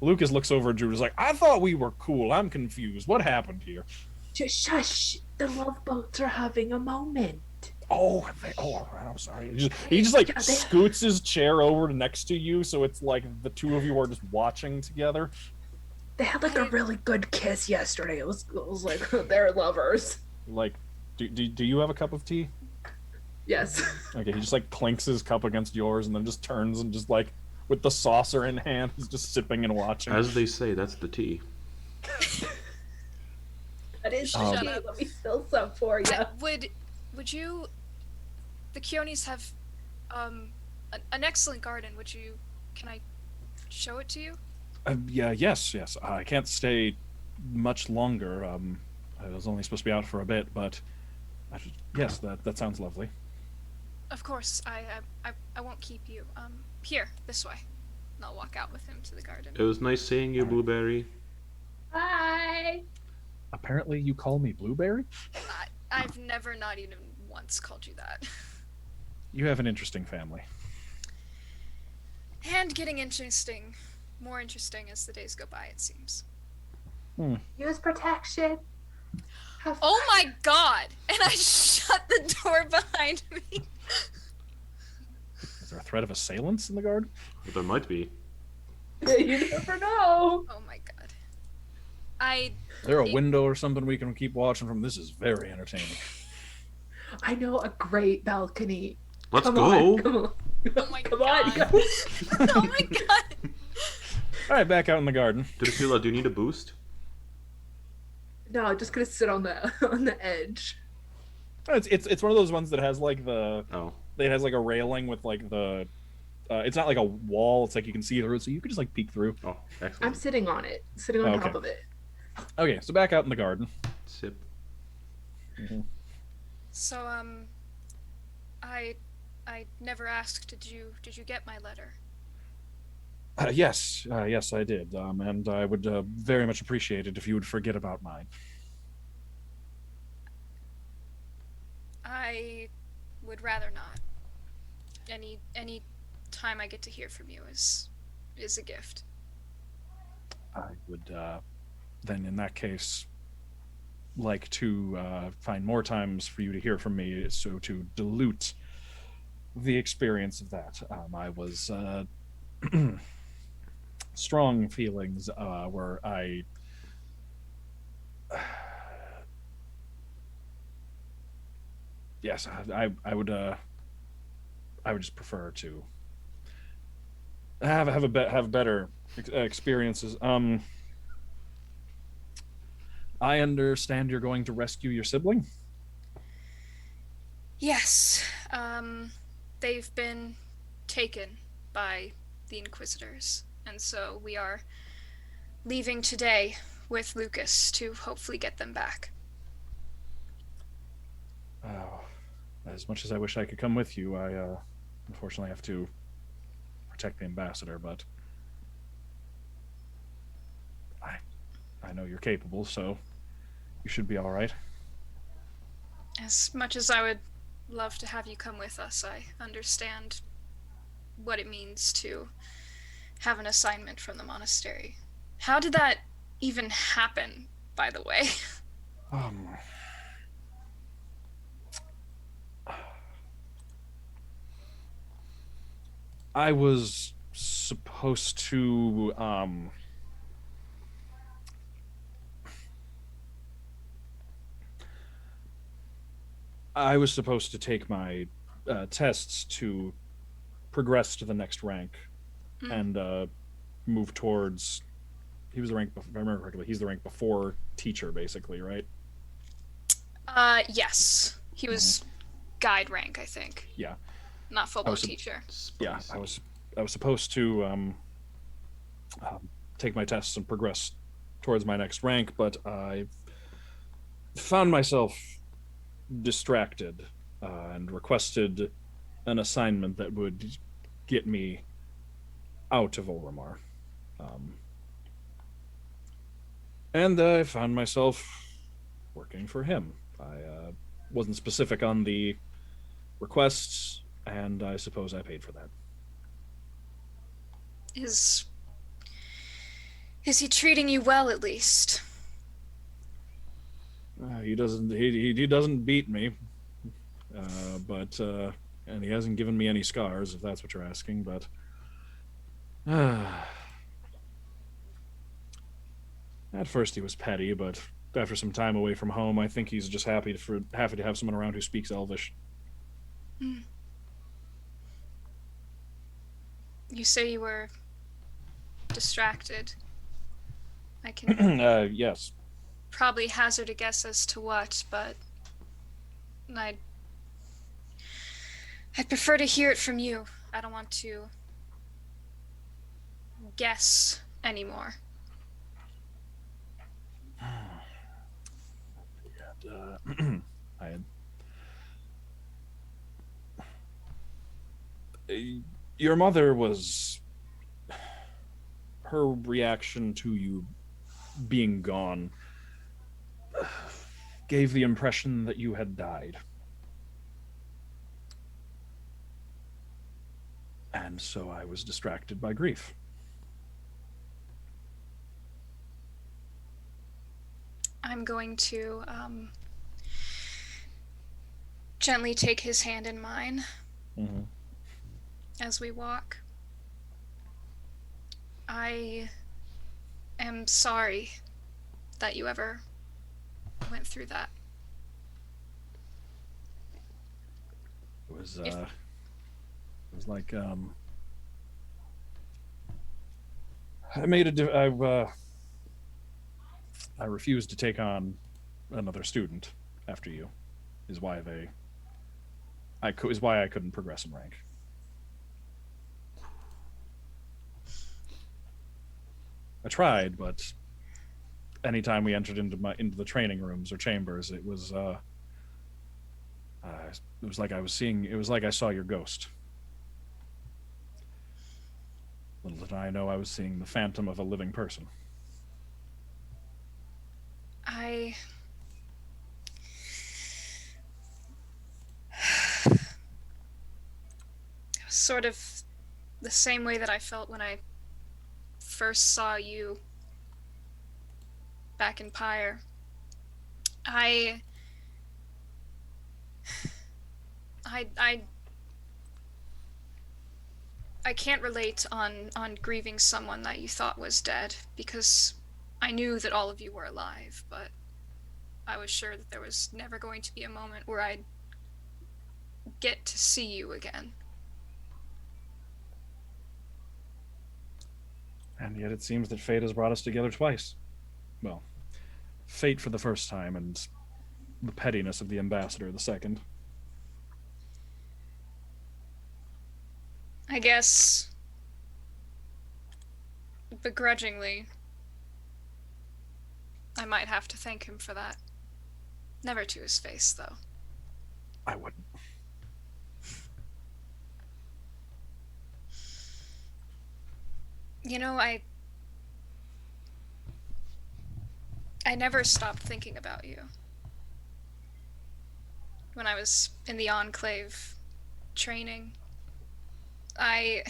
Lucas looks over at Drew and is like, I thought we were cool. I'm confused. What happened here? Just shush. The love boats are having a moment. Oh, I'm sorry. He just like scoots his chair over next to you, so it's like the two of you are just watching together. They had like a really good kiss yesterday. It was like they're lovers. Like, do you have a cup of tea? Yes. Okay, he just like clinks his cup against yours and then just turns and just like with the saucer in hand, he's just sipping and watching. As they say, that's the tea. That is Shut tea. up. Let me spill some for you. Would you? The Keonis have an excellent garden. Can I show it to you? Yes. I can't stay much longer. I was only supposed to be out for a bit, but yes, that sounds lovely. Of course, I won't keep you. Here, this way. And I'll walk out with him to the garden. It was nice seeing you, Blueberry. Hi. Apparently, you call me Blueberry? I've never, not even once, called you that. You have an interesting family. And getting interesting. More interesting as the days go by, it seems. Use protection. Oh my god! And I shut the door behind me. Is there a threat of assailants in the garden? But there might be. You never know. Oh my god. Is there a window or something we can keep watching from? This is very entertaining. I know a great balcony. Let's Come go. on, come on. Oh my Come god. on, guys. Oh my god. All right, back out in the garden. Drusilla, do you need a boost? No, I'm just gonna sit on the edge. It's one of those ones that has like Oh. it has like a railing with like the it's not like a wall, it's like you can see through it, so you can just like peek through. Oh, excellent. I'm sitting on it, sitting on Okay. top of it. Okay, so back out in the garden. Sip. So, I never asked, did you get my letter? Yes, I did, and I would very much appreciate it if you would forget about mine. I would rather not. any time I get to hear from you is a gift. I would then, in that case, like to find more times for you to hear from me, so to dilute the experience of that. I was strong feelings where yes, I would just prefer to have better experiences. I understand you're going to rescue your sibling. Yes, they've been taken by the Inquisitors, and so we are leaving today with Lucas to hopefully get them back. Oh, as much as I wish I could come with you, I unfortunately have to protect the ambassador. But I I know you're capable, so you should be all right. As much as I would love to have you come with us, I understand what it means to have an assignment from the monastery. How did that even happen, by the way? Um, I was supposed to I was supposed to take my tests to progress to the next rank Mm. and move towards. He was the rank, if I remember correctly. He's the rank before teacher, basically, right? Yes. He Mhm. was guide rank, I think. Yeah, Not full I blown was. teacher. Yeah, Spicy. I was supposed to take my tests and progress towards my next rank, but I found myself distracted and requested an assignment that would get me out of Oromar. Um, and I found myself working for him. I wasn't specific on the requests, and I suppose I paid for that. Is is he treating you well at least? He doesn't beat me, but and he hasn't given me any scars, if that's what you're asking. But at first he was petty, but after some time away from home, I think he's just happy to have someone around who speaks Elvish. Hmm. You say you were distracted. I can Yes. probably hazard a guess as to what, but I'd I'd prefer to hear it from you. I don't want to guess anymore. I had your mother was her reaction to you being gone gave the impression that you had died. And so I was distracted by grief. I'm going to gently take his hand in mine Mm-hmm. as we walk. I am sorry that you ever went through that. If It was like I made I refused to take on another student after you. Is why is why I couldn't progress in rank. I tried, but anytime we entered into the training rooms or chambers, it was like it was like I saw your ghost. Little did I know I was seeing the phantom of a living person. I sort of the same way that I felt when I first saw you back in Pyre. I I I I can't relate on grieving someone that you thought was dead, because I knew that all of you were alive, but I was sure that there was never going to be a moment where I'd get to see you again. And yet it seems that fate has brought us together twice. Well, fate for the first time, and the pettiness of the ambassador the second. I guess, begrudgingly, I might have to thank him for that. Never to his face, though. I wouldn't. You know, I never stopped thinking about you. When I was in the Enclave training, I...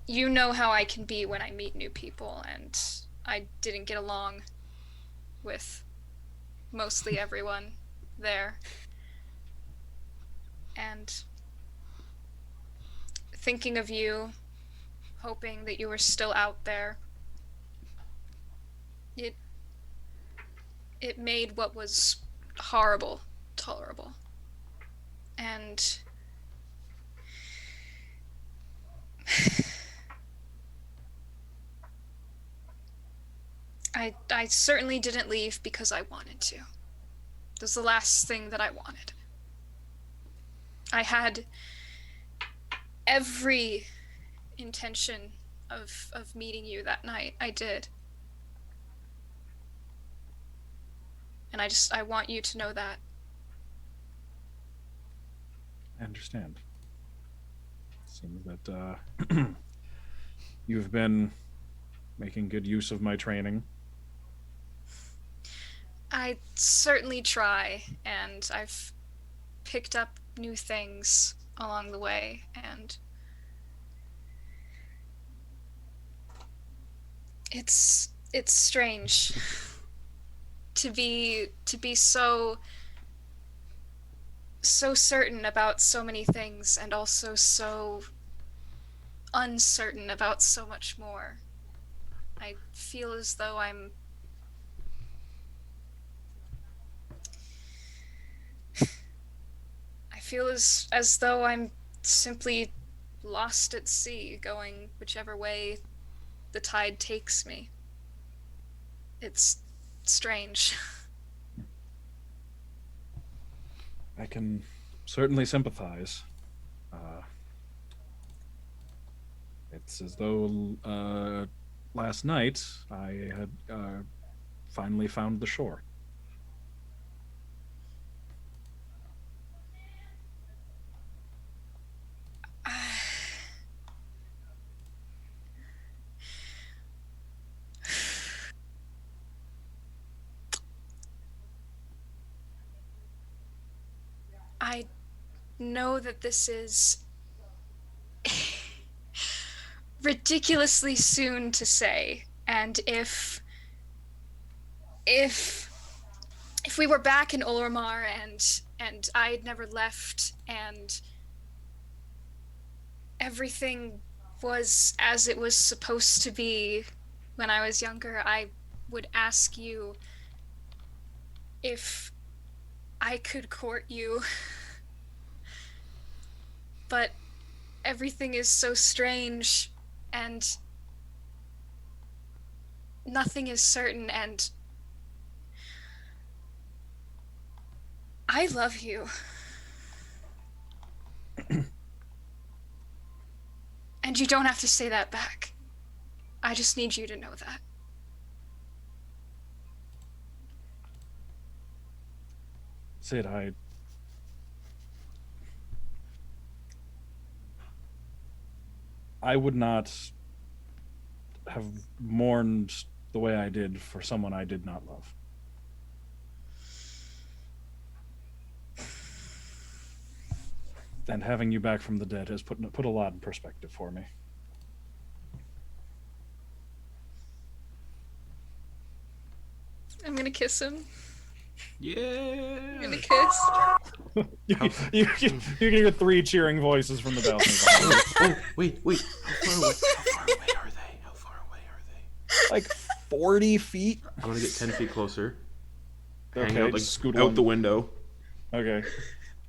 You know how I can be when I meet new people, and I didn't get along with mostly everyone there. And thinking of you, hoping that you were still out there, it made what was horrible tolerable. And I certainly didn't leave because I wanted to. It was the last thing that I wanted. I had every intention of meeting you that night. I did. And I want you to know that. I understand. Seems that you've been making good use of my training. I certainly try, and I've picked up new things along the way, and it's strange to be so certain about so many things, and also so uncertain about so much more. I feel as though as though I'm simply lost at sea, going whichever way the tide takes me. It's strange. I can certainly sympathize. It's as though last night I had finally found the shore. I know that this is ridiculously soon to say, and if we were back in Olormar and I had never left and everything was as it was supposed to be when I was younger, I would ask you if I could court you. But everything is so strange, and nothing is certain, and I love you. And you don't have to say that back. I just need you to know that. Sid, I would not have mourned the way I did for someone I did not love. And having you back from the dead has put a lot in perspective for me. I'm gonna kiss him. Yeah. I'm gonna kiss. You can hear 3 cheering voices from the balcony. Oh, wait. How far away are they? How far away are they? Like 40 feet. I'm gonna get 10 feet closer. Hang Okay, out, like, just scoot out along. the window. Okay.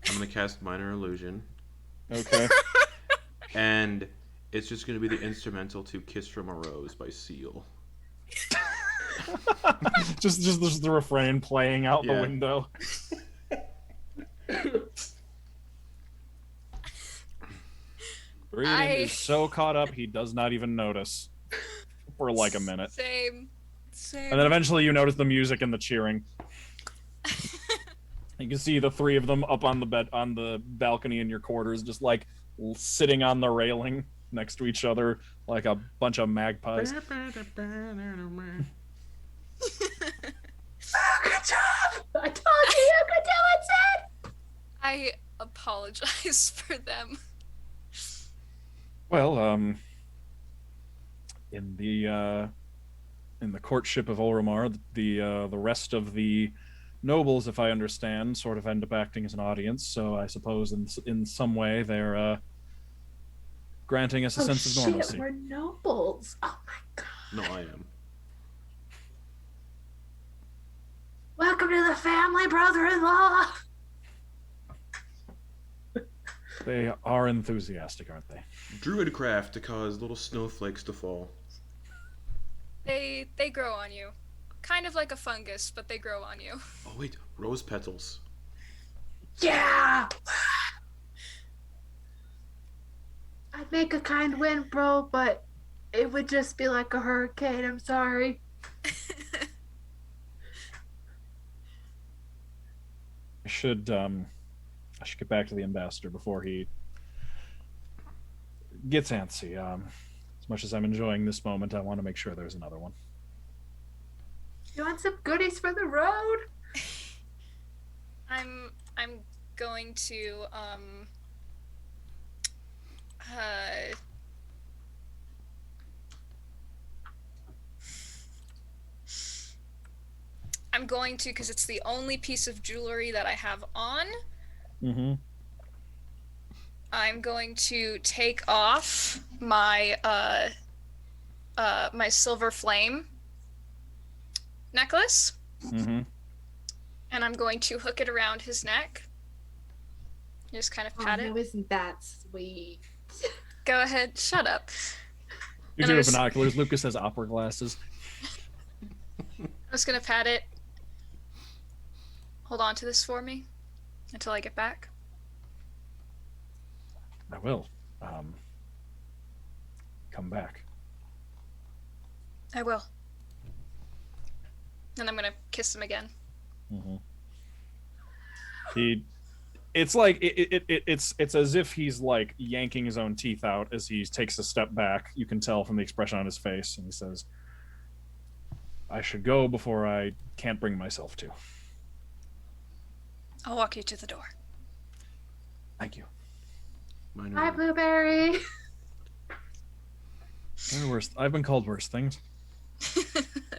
I'm gonna cast Minor Illusion. Okay. And it's just gonna be the instrumental to Kiss from a Rose by Seal. just the refrain playing out the Yeah. window. Reading is so caught up he does not even notice for like a minute. Same. And then eventually you notice the music and the cheering. You can see the 3 of them up on the balcony in your quarters, just like sitting on the railing next to each other like a bunch of magpies. Oh, good job! I told you you could do it, Sid! I apologize for them. Well, in the courtship of Oromar, the rest of the nobles, if I understand, sort of end up acting as an audience. So I suppose in some way they're granting us a sense of normalcy. We're nobles. Oh my god. No, I am. Welcome to the family, brother-in-law. They are enthusiastic, aren't they? Druidcraft to cause little snowflakes to fall. They grow on you. Kind of like a fungus, but they grow on you. Oh wait, rose petals. Yeah. I'd make a kind wind, bro, but it would just be like a hurricane. I'm sorry. I should get back to the ambassador before he gets antsy. As much as I'm enjoying this moment, I want to make sure there's another one. You want some goodies for the road? I'm going to I'm going to, because it's the only piece of jewelry that I have on. Mm-hmm. I'm going to take off my my silver flame necklace, Mm-hmm. and I'm going to hook it around his neck. Just kind of Oh, pat no, it. isn't that sweet? Go ahead, shut up. You And do I have was- binoculars. Lucas has opera glasses. I'm just gonna pat it. Hold on to this for me until I get back. I will. Come back. I will. And I'm gonna kiss him again. Mm-hmm. It's like it's as if he's like yanking his own teeth out as he takes a step back. You can tell from the expression on his face, and he says, "I should go before I can't bring myself to." I'll walk you to the door. Thank you. Hi, Blueberry. I've been called worse things.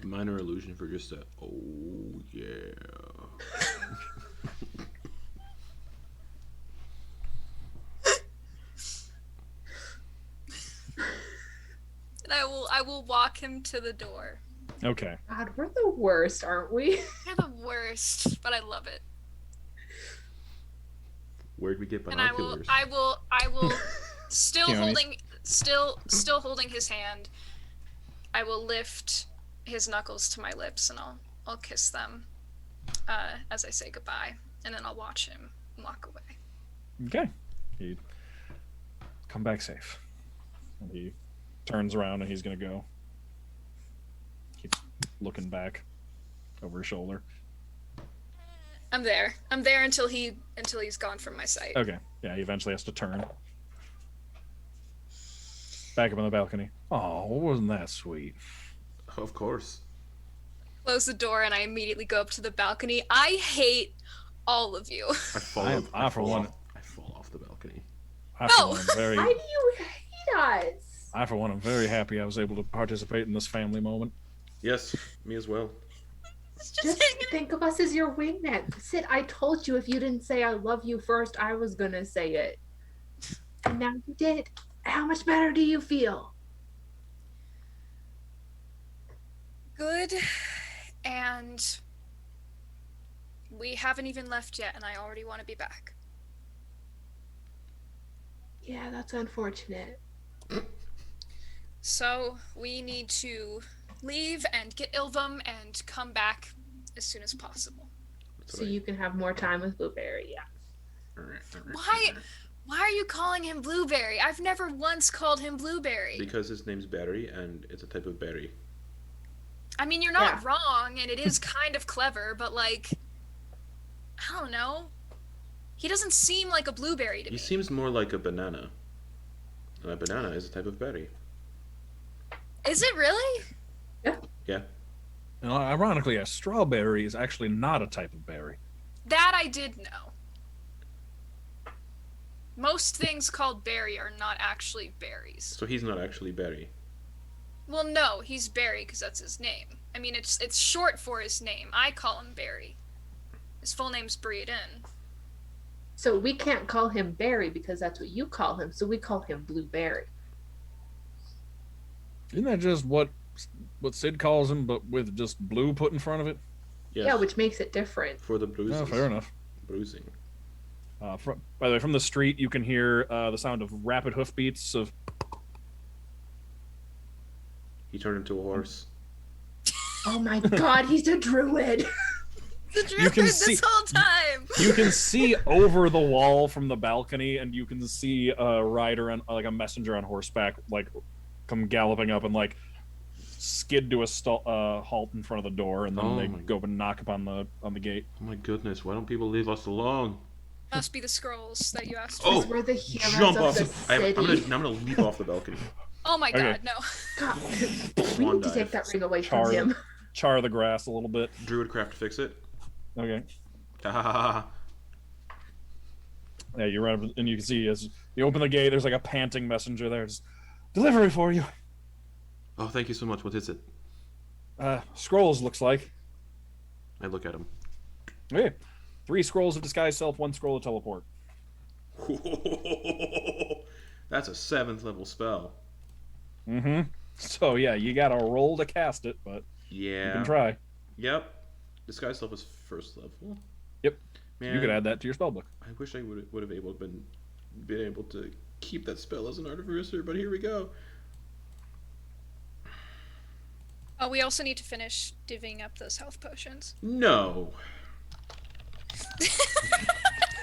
Minor illusion for just a oh yeah. And I will walk him to the door. Okay. God, we're the worst, aren't we? You're the worst, but I love it. Where'd we get And binoculars? I will still Peonies. holding his hand. I will lift his knuckles to my lips and I'll kiss them as I say goodbye, and then I'll watch him walk away. Okay. He come back safe. And he turns around and he's gonna go. Keeps looking back over his shoulder. I'm there until he's gone from my sight. Okay. Yeah, he eventually has to turn. Back up on the balcony. Oh, wasn't that sweet? Of course. Close the door and I immediately go up to the balcony. I hate all of you. I fall I am off. I for one. I fall off the balcony. I for No! one am very, Why do you hate us? I for one am very happy I was able to participate in this family moment. Yes, me as well. It's just Just hanging. think of us as your wingman. Sid, I told you if you didn't say I love you first, I was gonna say it. And now you did. How much better do you feel? Good. And we haven't even left yet, and I already want to be back. Yeah, that's unfortunate. So we need to leave and get Ilvem and come back as soon as possible. That's So right. you can have more time with Blueberry, yeah. Why are you calling him Blueberry? I've never once called him Blueberry. Because his name's Berry, and it's a type of berry. I mean, you're not Yeah. wrong, and it is kind of clever, but like, I don't know. He doesn't seem like a blueberry to He me. seems more like a banana. And a banana is a type of berry. Is it really? Yeah. And ironically, a strawberry is actually not a type of berry. That I did know. Most things called berry are not actually berries. So he's not actually berry. Well, no, he's Barry because that's his name. I mean, it's short for his name. I call him Barry. His full name's Breeden. So we can't call him Berry because that's what you call him. So we call him Blueberry. Isn't that just what Sid calls him, but with just blue put in front of it? Yes. Yeah, which makes it different. For the bruises. Oh, fair enough. Bruising. By the way, from the street, you can hear the sound of rapid hoofbeats of. He turned into a horse. Oh my god, he's a druid. The druid can this see- whole time. You can see over the wall from the balcony, and you can see a rider and like a messenger on horseback, like come galloping up and like skid to a halt in front of the door, and then Oh they my- go up and knock up on the gate. Oh my goodness, why don't people leave us alone? Must be the scrolls that you asked Oh, for. We're the heroes Jump of off! the I'm city. gonna leap off the balcony. Oh my Okay. god, no. God, we Swan need to take dive. that ring away Char- from him. Char the grass a little bit. Druidcraft fix it. Okay. Ha ha ha ha. Yeah, you run up and you can see as you open the gate, there's like a panting messenger there. Just, delivery for you. Oh, thank you so much. What is it? Scrolls looks like. I look at him. Okay. 3 scrolls of disguise self, 1 scroll of teleport. That's a 7th level spell. Mm-hmm. So yeah, you gotta roll to cast it, but Yeah. you can try. Yep. Disguise self is 1st level. Yep. Man, You could add that to your spellbook. I wish I would have been able to keep that spell as an artificer, but here we go. Oh, we also need to finish divvying up those health potions. No.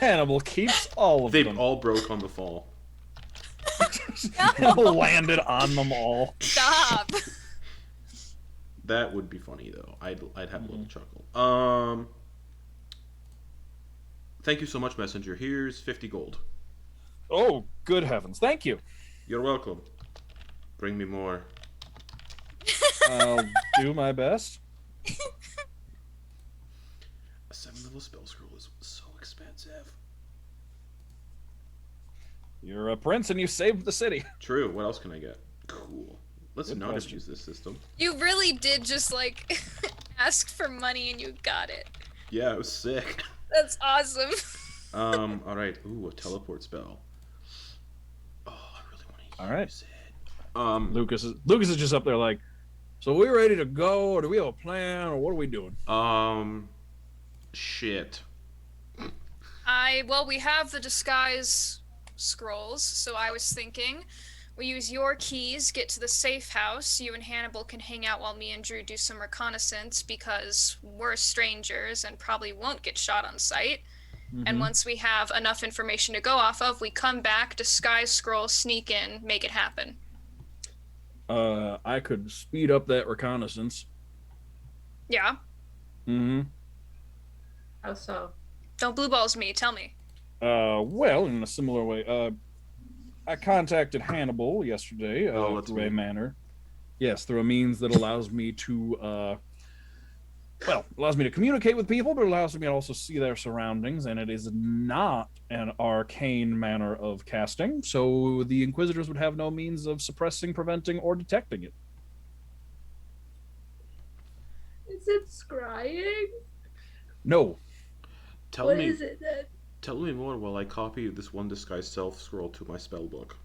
Hannibal keeps all of They've them. all broke on the fall. Hannibal landed on them all. Stop! That would be funny though. I'd have a little chuckle. Thank you so much, Messenger. Here's 50 gold. Oh, good heavens! Thank you. You're welcome. Bring me more. I'll do my best. A 7th level spell scroll is so expensive. You're a prince and you saved the city. True. What else can I get? Cool. Let's Good not question. abuse this system. You really did just like ask for money and you got it. Yeah, it was sick. That's awesome. All right. Ooh, a teleport spell. Oh, I really want to use All right. it. Lucas is just up there like, so are we ready to go, or do we have a plan, or what are we doing? Shit. Well, we have the disguise scrolls, so I was thinking we use your keys, get to the safe house. You and Hannibal can hang out while me and Drew do some reconnaissance because we're strangers and probably won't get shot on sight. And once we have enough information to go off of, we come back, disguise scroll, sneak in, make it happen. I could speed up that reconnaissance. Yeah? Mm-hmm. How so? Don't blue balls me, tell me. Well, in a similar way, I contacted Hannibal yesterday Oh, that's through a me. manner. Yes, through a means that allows me to well, it allows me to communicate with people, but it allows me to also see their surroundings, and it is not an arcane manner of casting, so the Inquisitors would have no means of suppressing, preventing, or detecting it. Is it scrying? No. Tell What me, is it then? tell me more while I copy this one disguise self scroll to my spell book.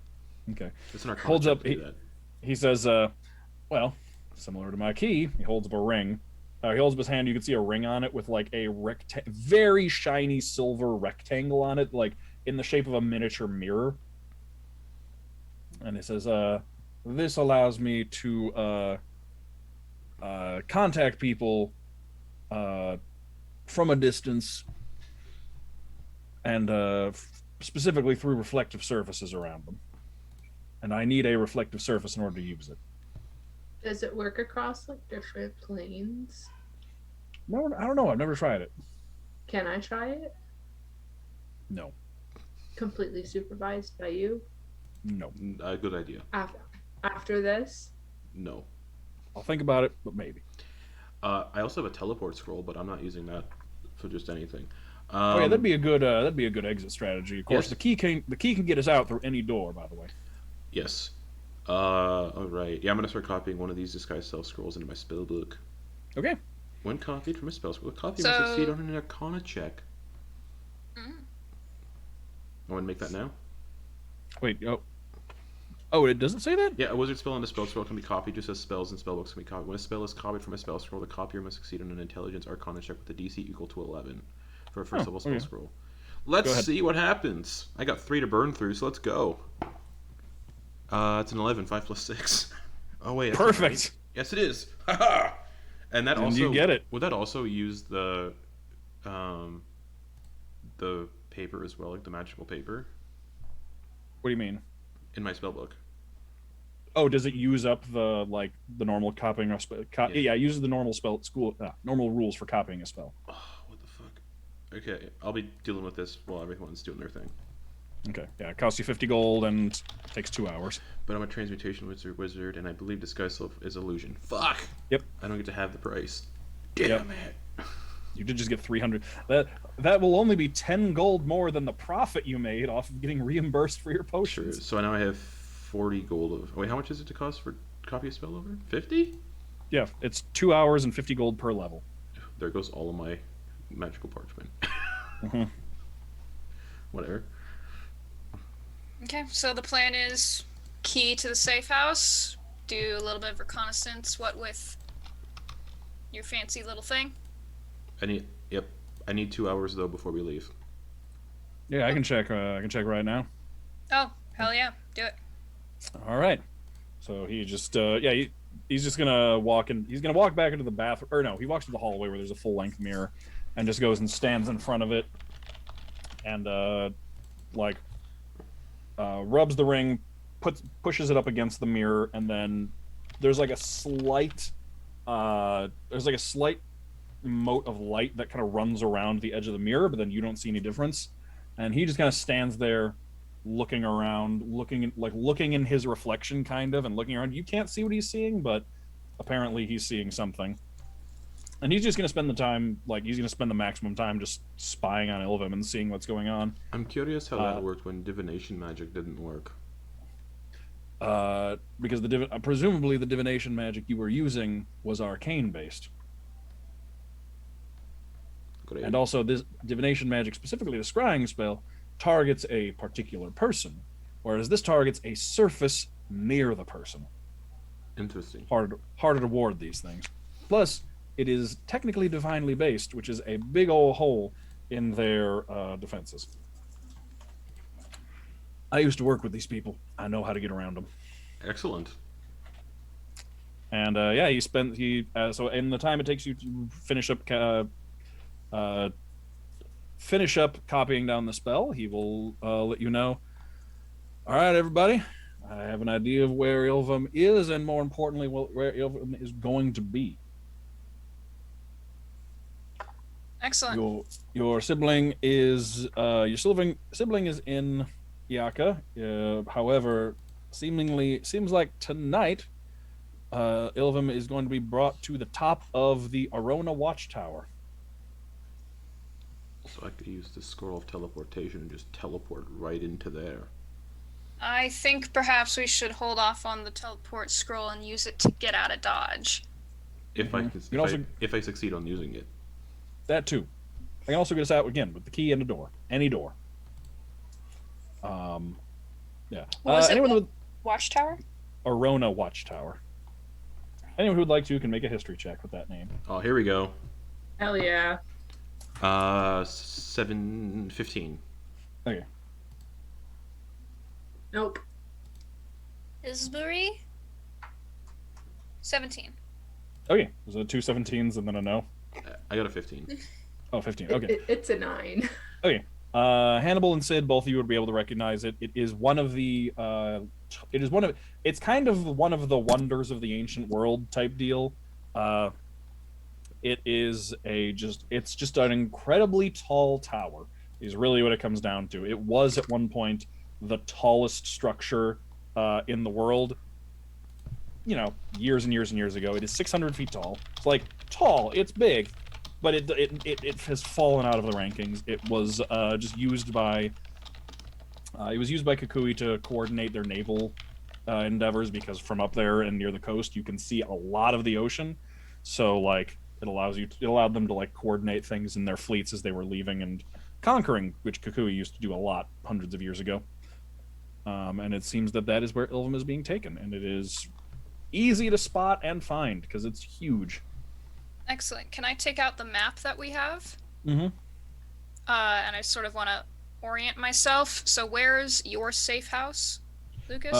Okay. It's an arcana Holds check up. to do that. He says, well, similar to my key, he holds up a ring. He holds up his hand. You can see a ring on it with like a very shiny silver rectangle on it, like in the shape of a miniature mirror. And it says, this allows me to contact people uh, from a distance and specifically through reflective surfaces around them. And I need a reflective surface in order to use it. Does it work across like different planes? No, I don't know. I've never tried it. Can I try it? No, Completely supervised by you? no. Good idea. After this? No. I'll think about it, but maybe. I also have a teleport scroll, but I'm not using that for just anything. Oh yeah, that'd be a good exit strategy. Of course, Yes. the key can get us out through any door. By the way. Yes. All right. Yeah, I'm gonna start copying one of these disguise self scrolls into my spell book. Okay. When copied from a spell scroll, the copy So- must succeed on an arcana check. Mm. I want to make that now. Wait. Oh, it doesn't say that. Yeah, a wizard spell and a spell scroll can be copied just as spells and spellbooks can be copied. When a spell is copied from a spell scroll, the copier must succeed on an intelligence arcana check with a DC equal to 11 for a first level spell okay. scroll. Let's Go ahead. see what happens. I got 3 to burn through, so let's go. It's an 11, 5 plus 6. Oh wait, that's not Perfect. right. Yes, it is. Haha. And that And also you get it. Would that also use the paper as well, like the magical paper What do you mean? in my spell book? Oh, does it use up the normal copying of spell? Yeah, it uses the normal normal rules for copying a spell. Oh, what the fuck? Okay, I'll be dealing with this while everyone's doing their thing. Okay. Yeah, it costs you 50 gold and takes 2 hours. But I'm a transmutation wizard, and I believe disguise self is illusion. Fuck. Yep. I don't get to have the price. Damn Yep. it. You did just get 300. That will only be 10 gold more than the profit you made off of getting reimbursed for your Sure. potions. So now I have 40 gold of. Wait, how much is it to cost for copy a spell over? 50? Yeah, it's 2 hours and 50 gold per level. There goes all of my magical parchment. Mhm. Whatever. Okay, so the plan is key to the safe house, do a little bit of reconnaissance, what with your fancy little thing. Yep. I need 2 hours though before we leave. Yeah, I can check. I can check right now. Oh, hell yeah, do it. All right. So he just he's just gonna walk in. He's gonna walk back into the bathroom, or no, he walks to the hallway where there's a full length mirror, and just goes and stands in front of it, and rubs the ring, pushes it up against the mirror, and then there's like a slight mote of light that kind of runs around the edge of the mirror, but then you don't see any difference, and he just kind of stands there looking around, looking in his reflection kind of, and looking around. You can't see what he's seeing, but apparently he's seeing something, and he's just going to spend the maximum time just spying on Ilvem and seeing what's going on. I'm curious how that worked when divination magic didn't work. Because presumably the divination magic you were using was arcane based. Great. And also, this divination magic, specifically the scrying spell, targets a particular person, whereas this targets a surface near the person. Interesting. Harder to ward these things. Plus, it is technically divinely based, which is a big old hole in their defenses. I used to work with these people. I know how to get around them. Excellent. And so in the time it takes you to finish up copying down the spell, he will let you know. All right, everybody, I have an idea of where Ilvem is, and more importantly, where Ilvem is going to be. Excellent. Your sibling is in Iaka. However, seems like tonight Ilvem is going to be brought to the top of the Arona Watchtower. So I could use the scroll of teleportation and just teleport right into there. I think perhaps we should hold off on the teleport scroll and use it to get out of Dodge. If I Mhm. can, You can also if I succeed on using it. that too. I can also get us out again with the key and a door, any door. Yeah. What was it? Anyone with Watchtower? Arona Watchtower. Anyone who would like to can make a history check with that name. Oh, here we go. Hell yeah. 715. Okay. Nope. Isbury? 17. Okay. Was it two 17s and then a no? I got a 15. Oh, 15. Okay. It's a 9. Okay. Hannibal and Sid, both of you would be able to recognize it. It is one of the. It's kind of one of the wonders of the ancient world type deal. It is it's just an incredibly tall tower. Is really what it comes down to. It was at one point the tallest structure in the world. You know, years and years and years ago. It is 600 feet tall. It's like tall. It's big. But it has fallen out of the rankings. It was just used by Kukui to coordinate their naval endeavors, because from up there and near the coast you can see a lot of the ocean. So like it allowed them to like coordinate things in their fleets as they were leaving and conquering, which Kukui used to do a lot hundreds of years ago. And it seems that is where Ilvem is being taken, and it is easy to spot and find because it's huge. Excellent. Can I take out the map that we have? Mm-hmm. And I sort of want to orient myself. So where's your safe house, Lucas?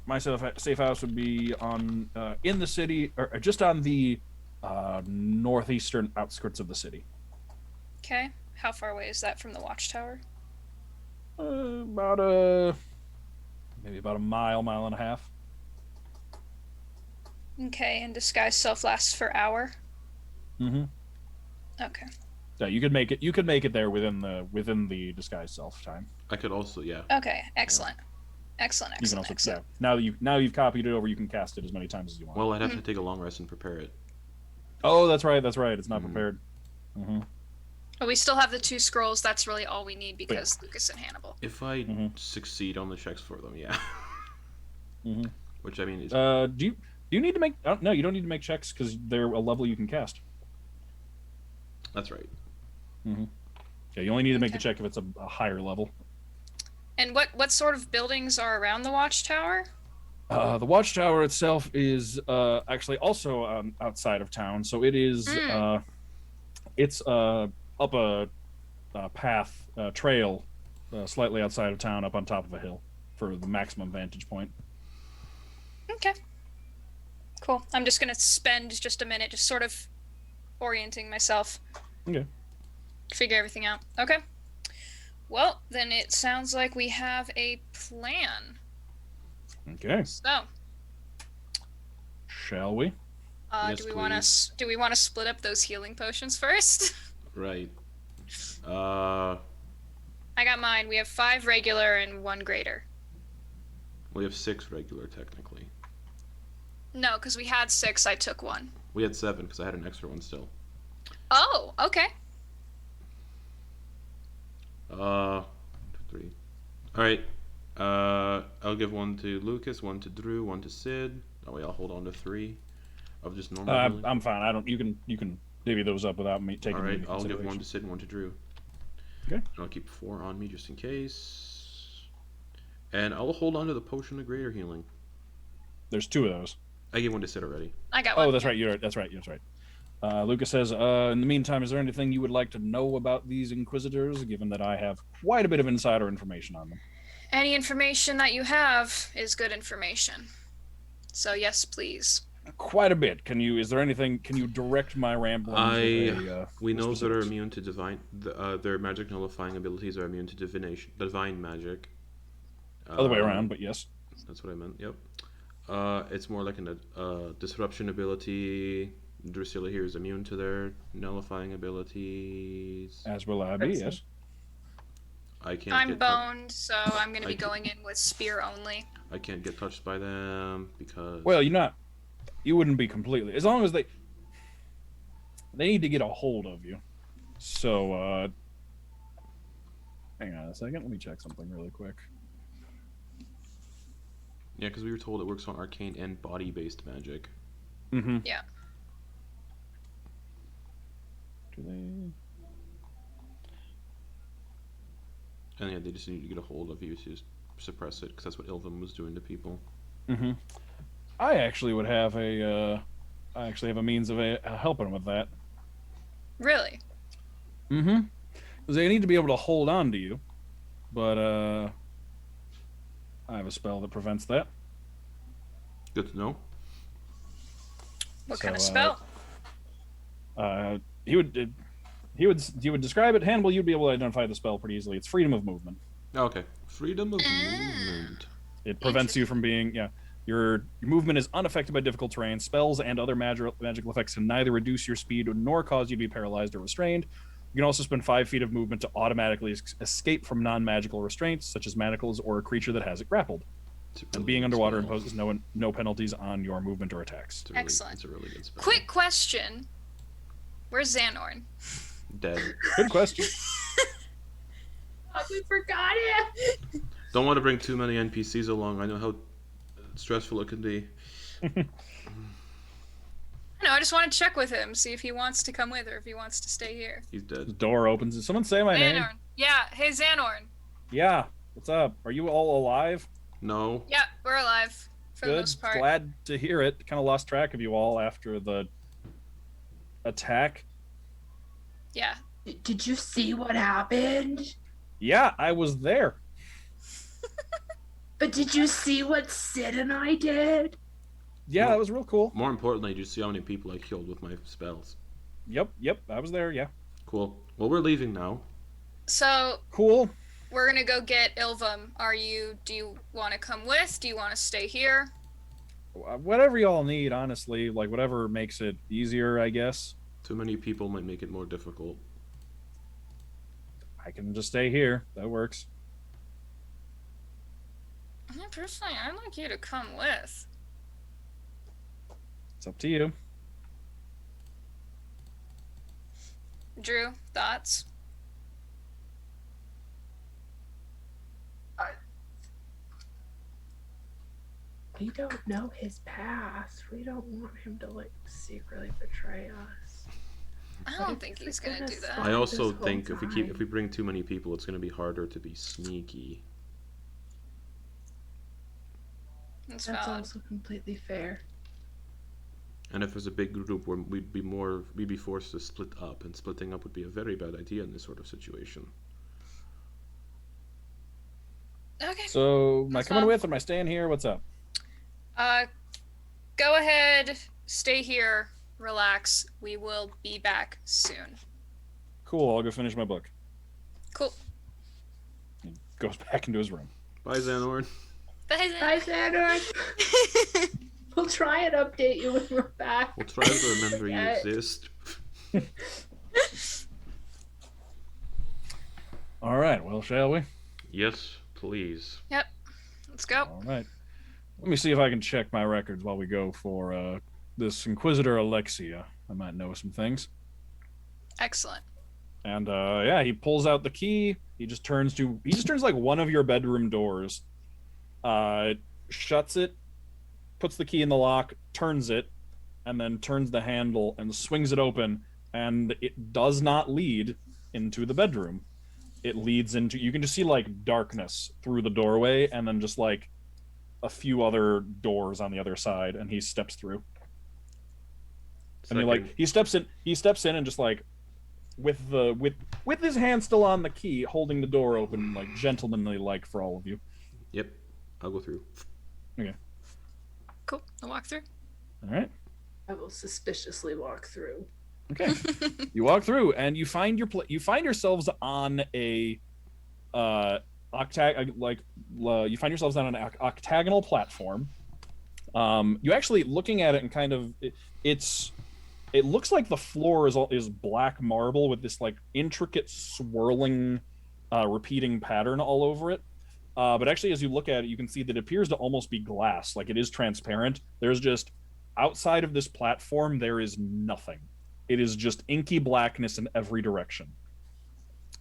My safe house would be on in the city, or just on the northeastern outskirts of the city. Okay. How far away is that from the watchtower? Maybe about a mile and a half. Okay, and disguise self lasts for hour. Mm-hmm. Okay. Yeah, you could make it there within the disguise self time. I could also, yeah. Okay, excellent. Excellent, You can excellent, also, excellent. yeah. Now you've copied it over, you can cast it as many times as you want. Well, I'd have to take a long rest and prepare it. Oh, that's right. It's not prepared. Mm-hmm. But we still have the 2 scrolls. That's really all we need because Lucas and Hannibal. If I succeed on the checks for them, yeah. Mm-hmm. Which I mean is. Do you need to make? Oh, no, you don't need to make checks because they're a level you can cast. That's right. Mm-hmm. Yeah, you only need to make the check if it's a higher level. And what sort of buildings are around the watchtower? The watchtower itself is actually also outside of town, so it is it's up a path trail slightly outside of town, up on top of a hill for the maximum vantage point. Okay. Cool. I'm just gonna spend just a minute just sort of orienting myself. Okay. Figure everything out. Okay. Well, then it sounds like we have a plan. Okay. So, shall we? Yes, do we want to split up those healing potions first? Right. I got mine. We have 5 regular and 1 greater. We have 6 regular, technically. No, because we had 6. I took 1. We had 7 because I had an extra one still. Oh, okay. 1, 2, 3. All right. I'll give 1 to Lucas, 1 to Drew, 1 to Sid. That way I'll hold on to 3 of just normal healing. I'm fine. I don't. You can divvy those up without me taking. All right. I'll give 1 to Sid, 1 to Drew. Okay. And I'll keep 4 on me just in case. And I'll hold on to the potion of greater healing. There's 2 of those. I gave 1 to Sid already. I got 1. Oh, that's right. That's right. Lucas says, in the meantime, is there anything you would like to know about these Inquisitors, given that I have quite a bit of insider information on them? Any information that you have is good information. So yes, please. Quite a bit. Can you direct my ramblings? We know that are immune to divine. Their magic nullifying abilities are immune to divine magic. Other way around, but yes. That's what I meant. Yep. It's more like a disruption ability. Drusilla here is immune to their nullifying abilities. As will I be, yes. I'm boned, so I'm going to be going in with spear only. I can't get touched by them because... Well, you're not... you wouldn't be completely, as long as they need to get a hold of you. So hang on a second, let me check something really quick. Yeah, because we were told it works on arcane and body-based magic. Mm-hmm. Yeah. Do they? And yeah, they just need to get a hold of you to suppress it, because that's what Ilvem was doing to people. Mm-hmm. I actually would have a means of helping them with that. Really? Mm-hmm. Because they need to be able to hold on to you, but I have a spell that prevents that. Good to know. What kind of spell? He would describe it. Hannibal, you'd be able to identify the spell pretty easily. It's freedom of movement. Okay, freedom of movement. It prevents you from being your movement is unaffected by difficult terrain. Spells and other magical effects can neither reduce your speed nor cause you to be paralyzed or restrained. You can also spend 5 feet of movement to automatically escape from non-magical restraints, such as manacles or a creature that has it grappled. And being underwater imposes no penalties on your movement or attacks. Excellent. It's a really good spell. Quick question. Where's Xanorn? Dead. Good question. Oh, we forgot it. Don't want to bring too many NPCs along. I know how stressful it can be. No, I just want to check with him, see if he wants to come with or if he wants to stay here. He's dead. The door opens. Did someone say my name? Xanorn. Yeah. Hey, Xanorn. Yeah. What's up? Are you all alive? No. Yeah, we're alive for the Good. most part. Glad to hear it. Kind of lost track of you all after the attack. Yeah. Did you see what happened? Yeah, I was there. But did you see what Sid and I did? Yeah, that was real cool. More importantly, did you see how many people I killed with my spells? Yep, I was there, yeah. Cool. Well, we're leaving now. So Cool. we're gonna go get Ilvem. Do you want to come with? Do you want to stay here? Whatever y'all need, honestly. Like, whatever makes it easier, I guess. Too many people might make it more difficult. I can just stay here. That works. Personally, I'd like you to come with. It's up to you. Drew, thoughts? We don't know his past. We don't want him to secretly betray us. I don't think he's gonna do that. I also This whole think if time. we bring too many people, it's going to be harder to be sneaky. That's That's valid. also completely fair. And if there's a big group, we'd be forced to split up, and splitting up would be a very bad idea in this sort of situation. Okay. So, am I That's coming fine. with? Am I staying here? What's up? Go ahead, stay here, relax. We will be back soon. Cool, I'll go finish my book. Cool. He goes back into his room. Bye, Xanorn. Bye. Bye, Sandra. We'll try and update you when we're back. We'll try to remember you Yeah. exist. All right, well, shall we? Yes, please. Let's go. All right. Let me see if I can check my records while we go for this Inquisitor Alexia. I might know some things. Excellent. And yeah, he pulls out the key. He just turns like one of your bedroom doors, shuts it, puts the key in the lock, turns it, and then turns the handle and swings it open. And it does not lead into the bedroom. It leads into, you can just see like darkness through the doorway, and then just like a few other doors on the other side, and he steps through. And he steps in and just like with his hand still on the key, holding the door open, like gentlemanly like for all of you. Yep, I'll go through. Okay. Cool. I'll walk through. All right. I will suspiciously walk through. Okay. You walk through and you find yourselves on a you find yourselves on an octagonal platform. You actually, looking at it and kind of it looks like the floor is black marble with this like intricate swirling repeating pattern all over it. But actually, as you look at it, you can see that it appears to almost be glass, like it is transparent. There's just outside of this platform, there is nothing. It is just inky blackness in every direction.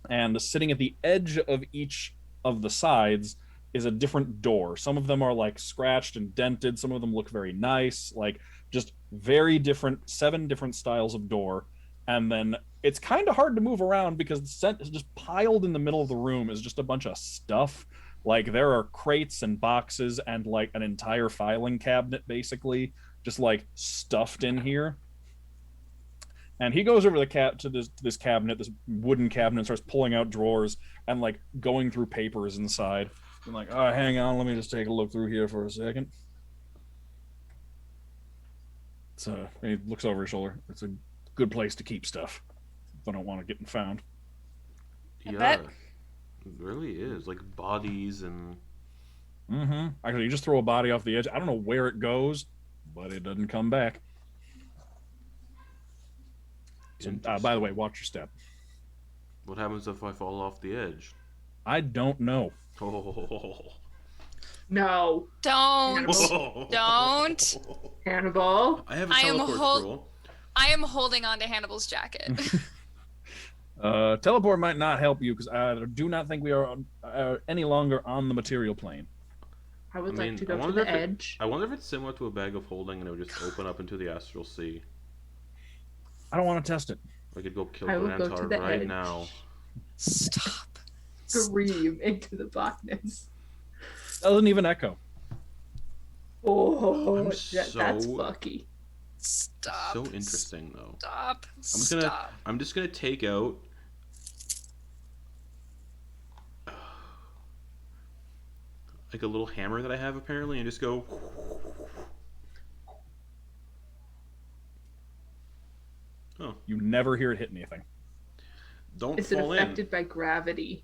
And sitting at the edge of each of the sides is a different door. Some of them are like scratched and dented. Some of them look very nice, like just very different, 7 different styles of door. And then it's kind of hard to move around because the set is just piled in the middle of the room is just a bunch of stuff. Like there are crates and boxes and like an entire filing cabinet basically just like stuffed in here. And he goes over to this cabinet, this wooden cabinet, and starts pulling out drawers and like going through papers inside. I'm like, oh, hang on, let me just take a look through here for a second. So he looks over his shoulder. It's a good place to keep stuff. I don't want to get found. I Yeah, bet. it really is. Like bodies and. Mm-hmm. Actually, you just throw a body off the edge. I don't know where it goes, but it doesn't come back. So, by the way, watch your step. What happens if I fall off the edge? I don't know. Oh. No. Don't. Oh. Don't. Hannibal. I have a I am teleport scroll. I am holding on to Hannibal's jacket. Teleport might not help you because I do not think we are any longer on the material plane. I would I mean, like to go I to wonder the if it- edge. I wonder if it's similar to a bag of holding and it would just open up into the astral sea. I don't want to test it. I could go kill I will go to Grantar the right edge. now. Stop. Scream into the blackness. Doesn't even echo. Oh, I'm that's so- fucky. Stop. So interesting though. Stop. Stop. I'm just gonna take out. Like a little hammer that I have apparently, and just go. Oh, You never hear it hit anything. don't Is it fall affected by gravity?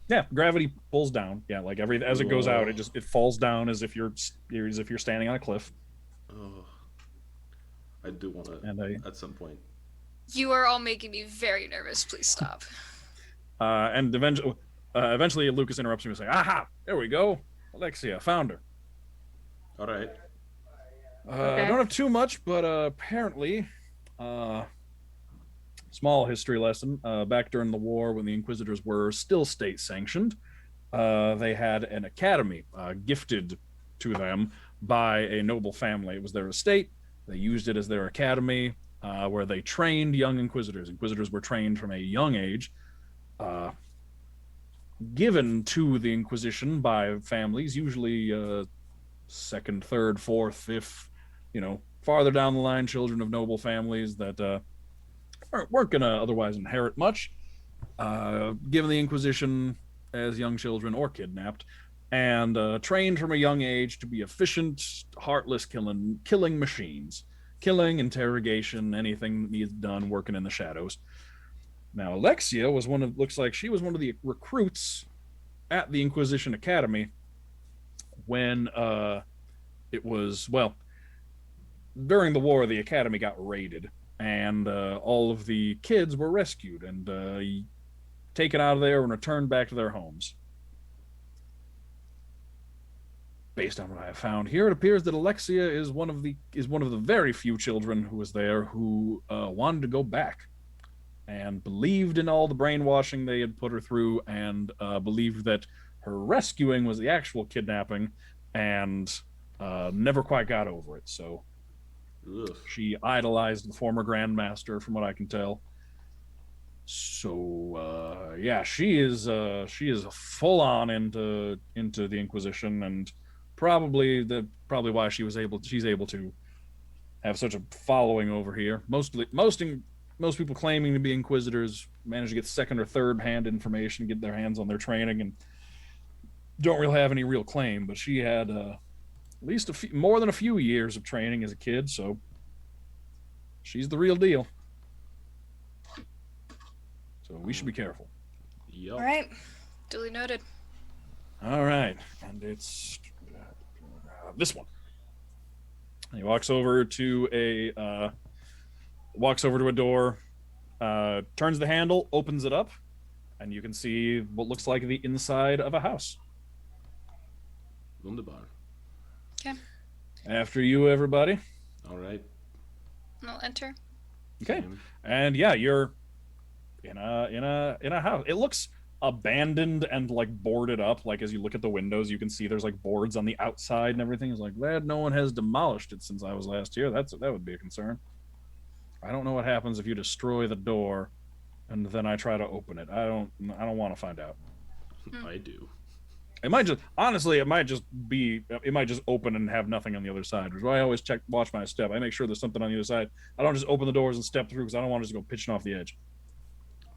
Yeah, gravity pulls down. Yeah, like as it goes out, it falls down as if you're standing on a cliff. in. Oh, I do want to And at some point. You are all making me very nervous. Please stop. and eventually Lucas interrupts me and says, "Aha! There we go. Alexia, found her." All right. Okay. I don't have too much, but apparently, small history lesson. Back during the war, when the Inquisitors were still state-sanctioned, they had an academy gifted to them by a noble family. It was their estate. They used it as their academy, where they trained young Inquisitors. Inquisitors were trained from a young age, given to the Inquisition by families, usually second, third, fourth, fifth, farther down the line, children of noble families that weren't going to otherwise inherit much, given the Inquisition as young children or kidnapped, and trained from a young age to be efficient, heartless killing machines. Killing, interrogation, anything that needs done, working in the shadows. Now, Alexia looks like she was one of the recruits at the Inquisition Academy when it was, during the war, the Academy got raided, and all of the kids were rescued and taken out of there and returned back to their homes. Based on what I have found here, it appears that Alexia is one of the very few children who was there who wanted to go back and believed in all the brainwashing they had put her through, and believed that her rescuing was the actual kidnapping, and never quite got over it. So Ugh. she idolized the former Grandmaster, from what I can tell. So yeah, she is full on into the Inquisition, and probably why she's able to have such a following over here. Most people claiming to be Inquisitors manage to get second or third hand information, get their hands on their training, and don't really have any real claim. But she had at least more than a few years of training as a kid, so she's the real deal. So we should be careful. Yup. All right. Duly noted. All right, and it's this one. He walks over to a door, turns the handle, opens it up, and you can see what looks like the inside of a house. Wunderbar. Okay. After you, everybody. All right. I'll enter. Okay. Same. And yeah, you're in a house. It looks abandoned and like boarded up. Like as you look at the windows, you can see there's like boards on the outside and everything. It's like, glad no one has demolished it since I was last here. That would be a concern. I don't know what happens if you destroy the door and then I try to open it. I don't want to find out. I do. It might just honestly, it might just open and have nothing on the other side. Which is why I always watch my step. I make sure there's something on the other side. I don't just open the doors and step through because I don't want to just go pitching off the edge.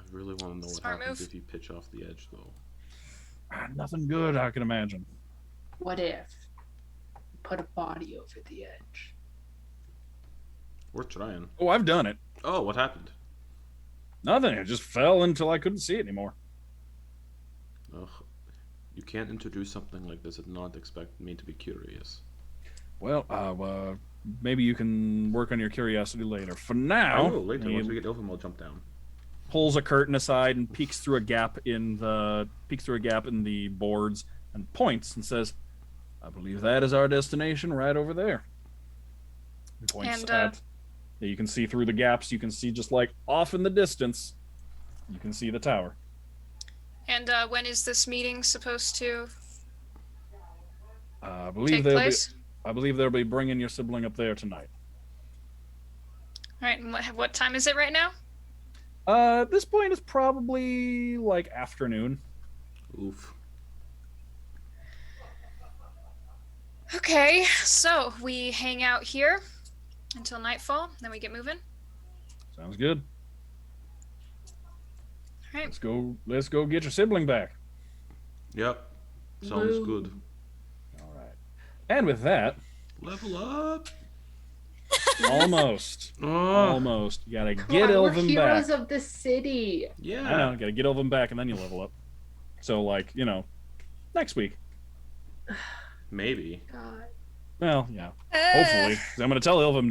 I really want to know what Smart happens move. if you pitch off the edge, though. Nothing good, I can imagine. What if you put a body over the edge? We're trying. Oh, I've done it. Oh, what happened? Nothing. It just fell until I couldn't see it anymore. Ugh. You can't introduce something like this and not expect me to be curious. Well, maybe you can work on your curiosity later. For I now, will later. he Once we get Ilvem, I'll jump down. pulls a curtain aside and peeks through a gap in the boards and points and says, "I believe that is our destination right over there." He points And, at. You can see through the gaps. You can see just like off in the distance. You can see the tower. And when is this meeting supposed to I believe take place? I believe they'll be bringing your sibling up there tonight. All right. And what time is it right now? At this point, it's probably like afternoon. Oof. Okay. So we hang out here until nightfall. Then we get moving. Sounds good. All right. Let's go get your sibling back. Yep. Sounds Woo. good. All right. And with that, Level up. almost. Oh, Almost. You gotta get Come on, we're Ilvem heroes back. of the city. yeah. I know, you gotta get Ilvem back and then you level up. So like, next week. Maybe. God. Well, yeah. Hopefully. 'Cause I'm gonna tell I'm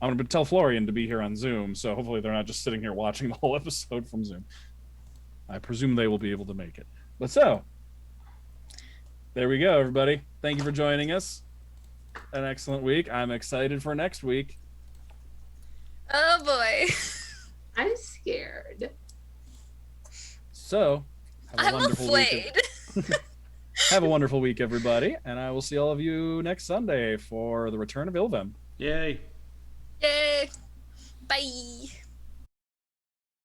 gonna tell Florian to be here on Zoom, so hopefully they're not just sitting here watching the whole episode from Zoom. I presume they will be able to make it. But so, there we go, everybody. Thank you for joining us. An excellent week. I'm excited for next week. Oh boy. I'm scared. So, have a I'm wonderful afraid. week. Have a wonderful week, everybody, and I will see all of you next Sunday for the return of Ilvem. Yay. Yay. Bye.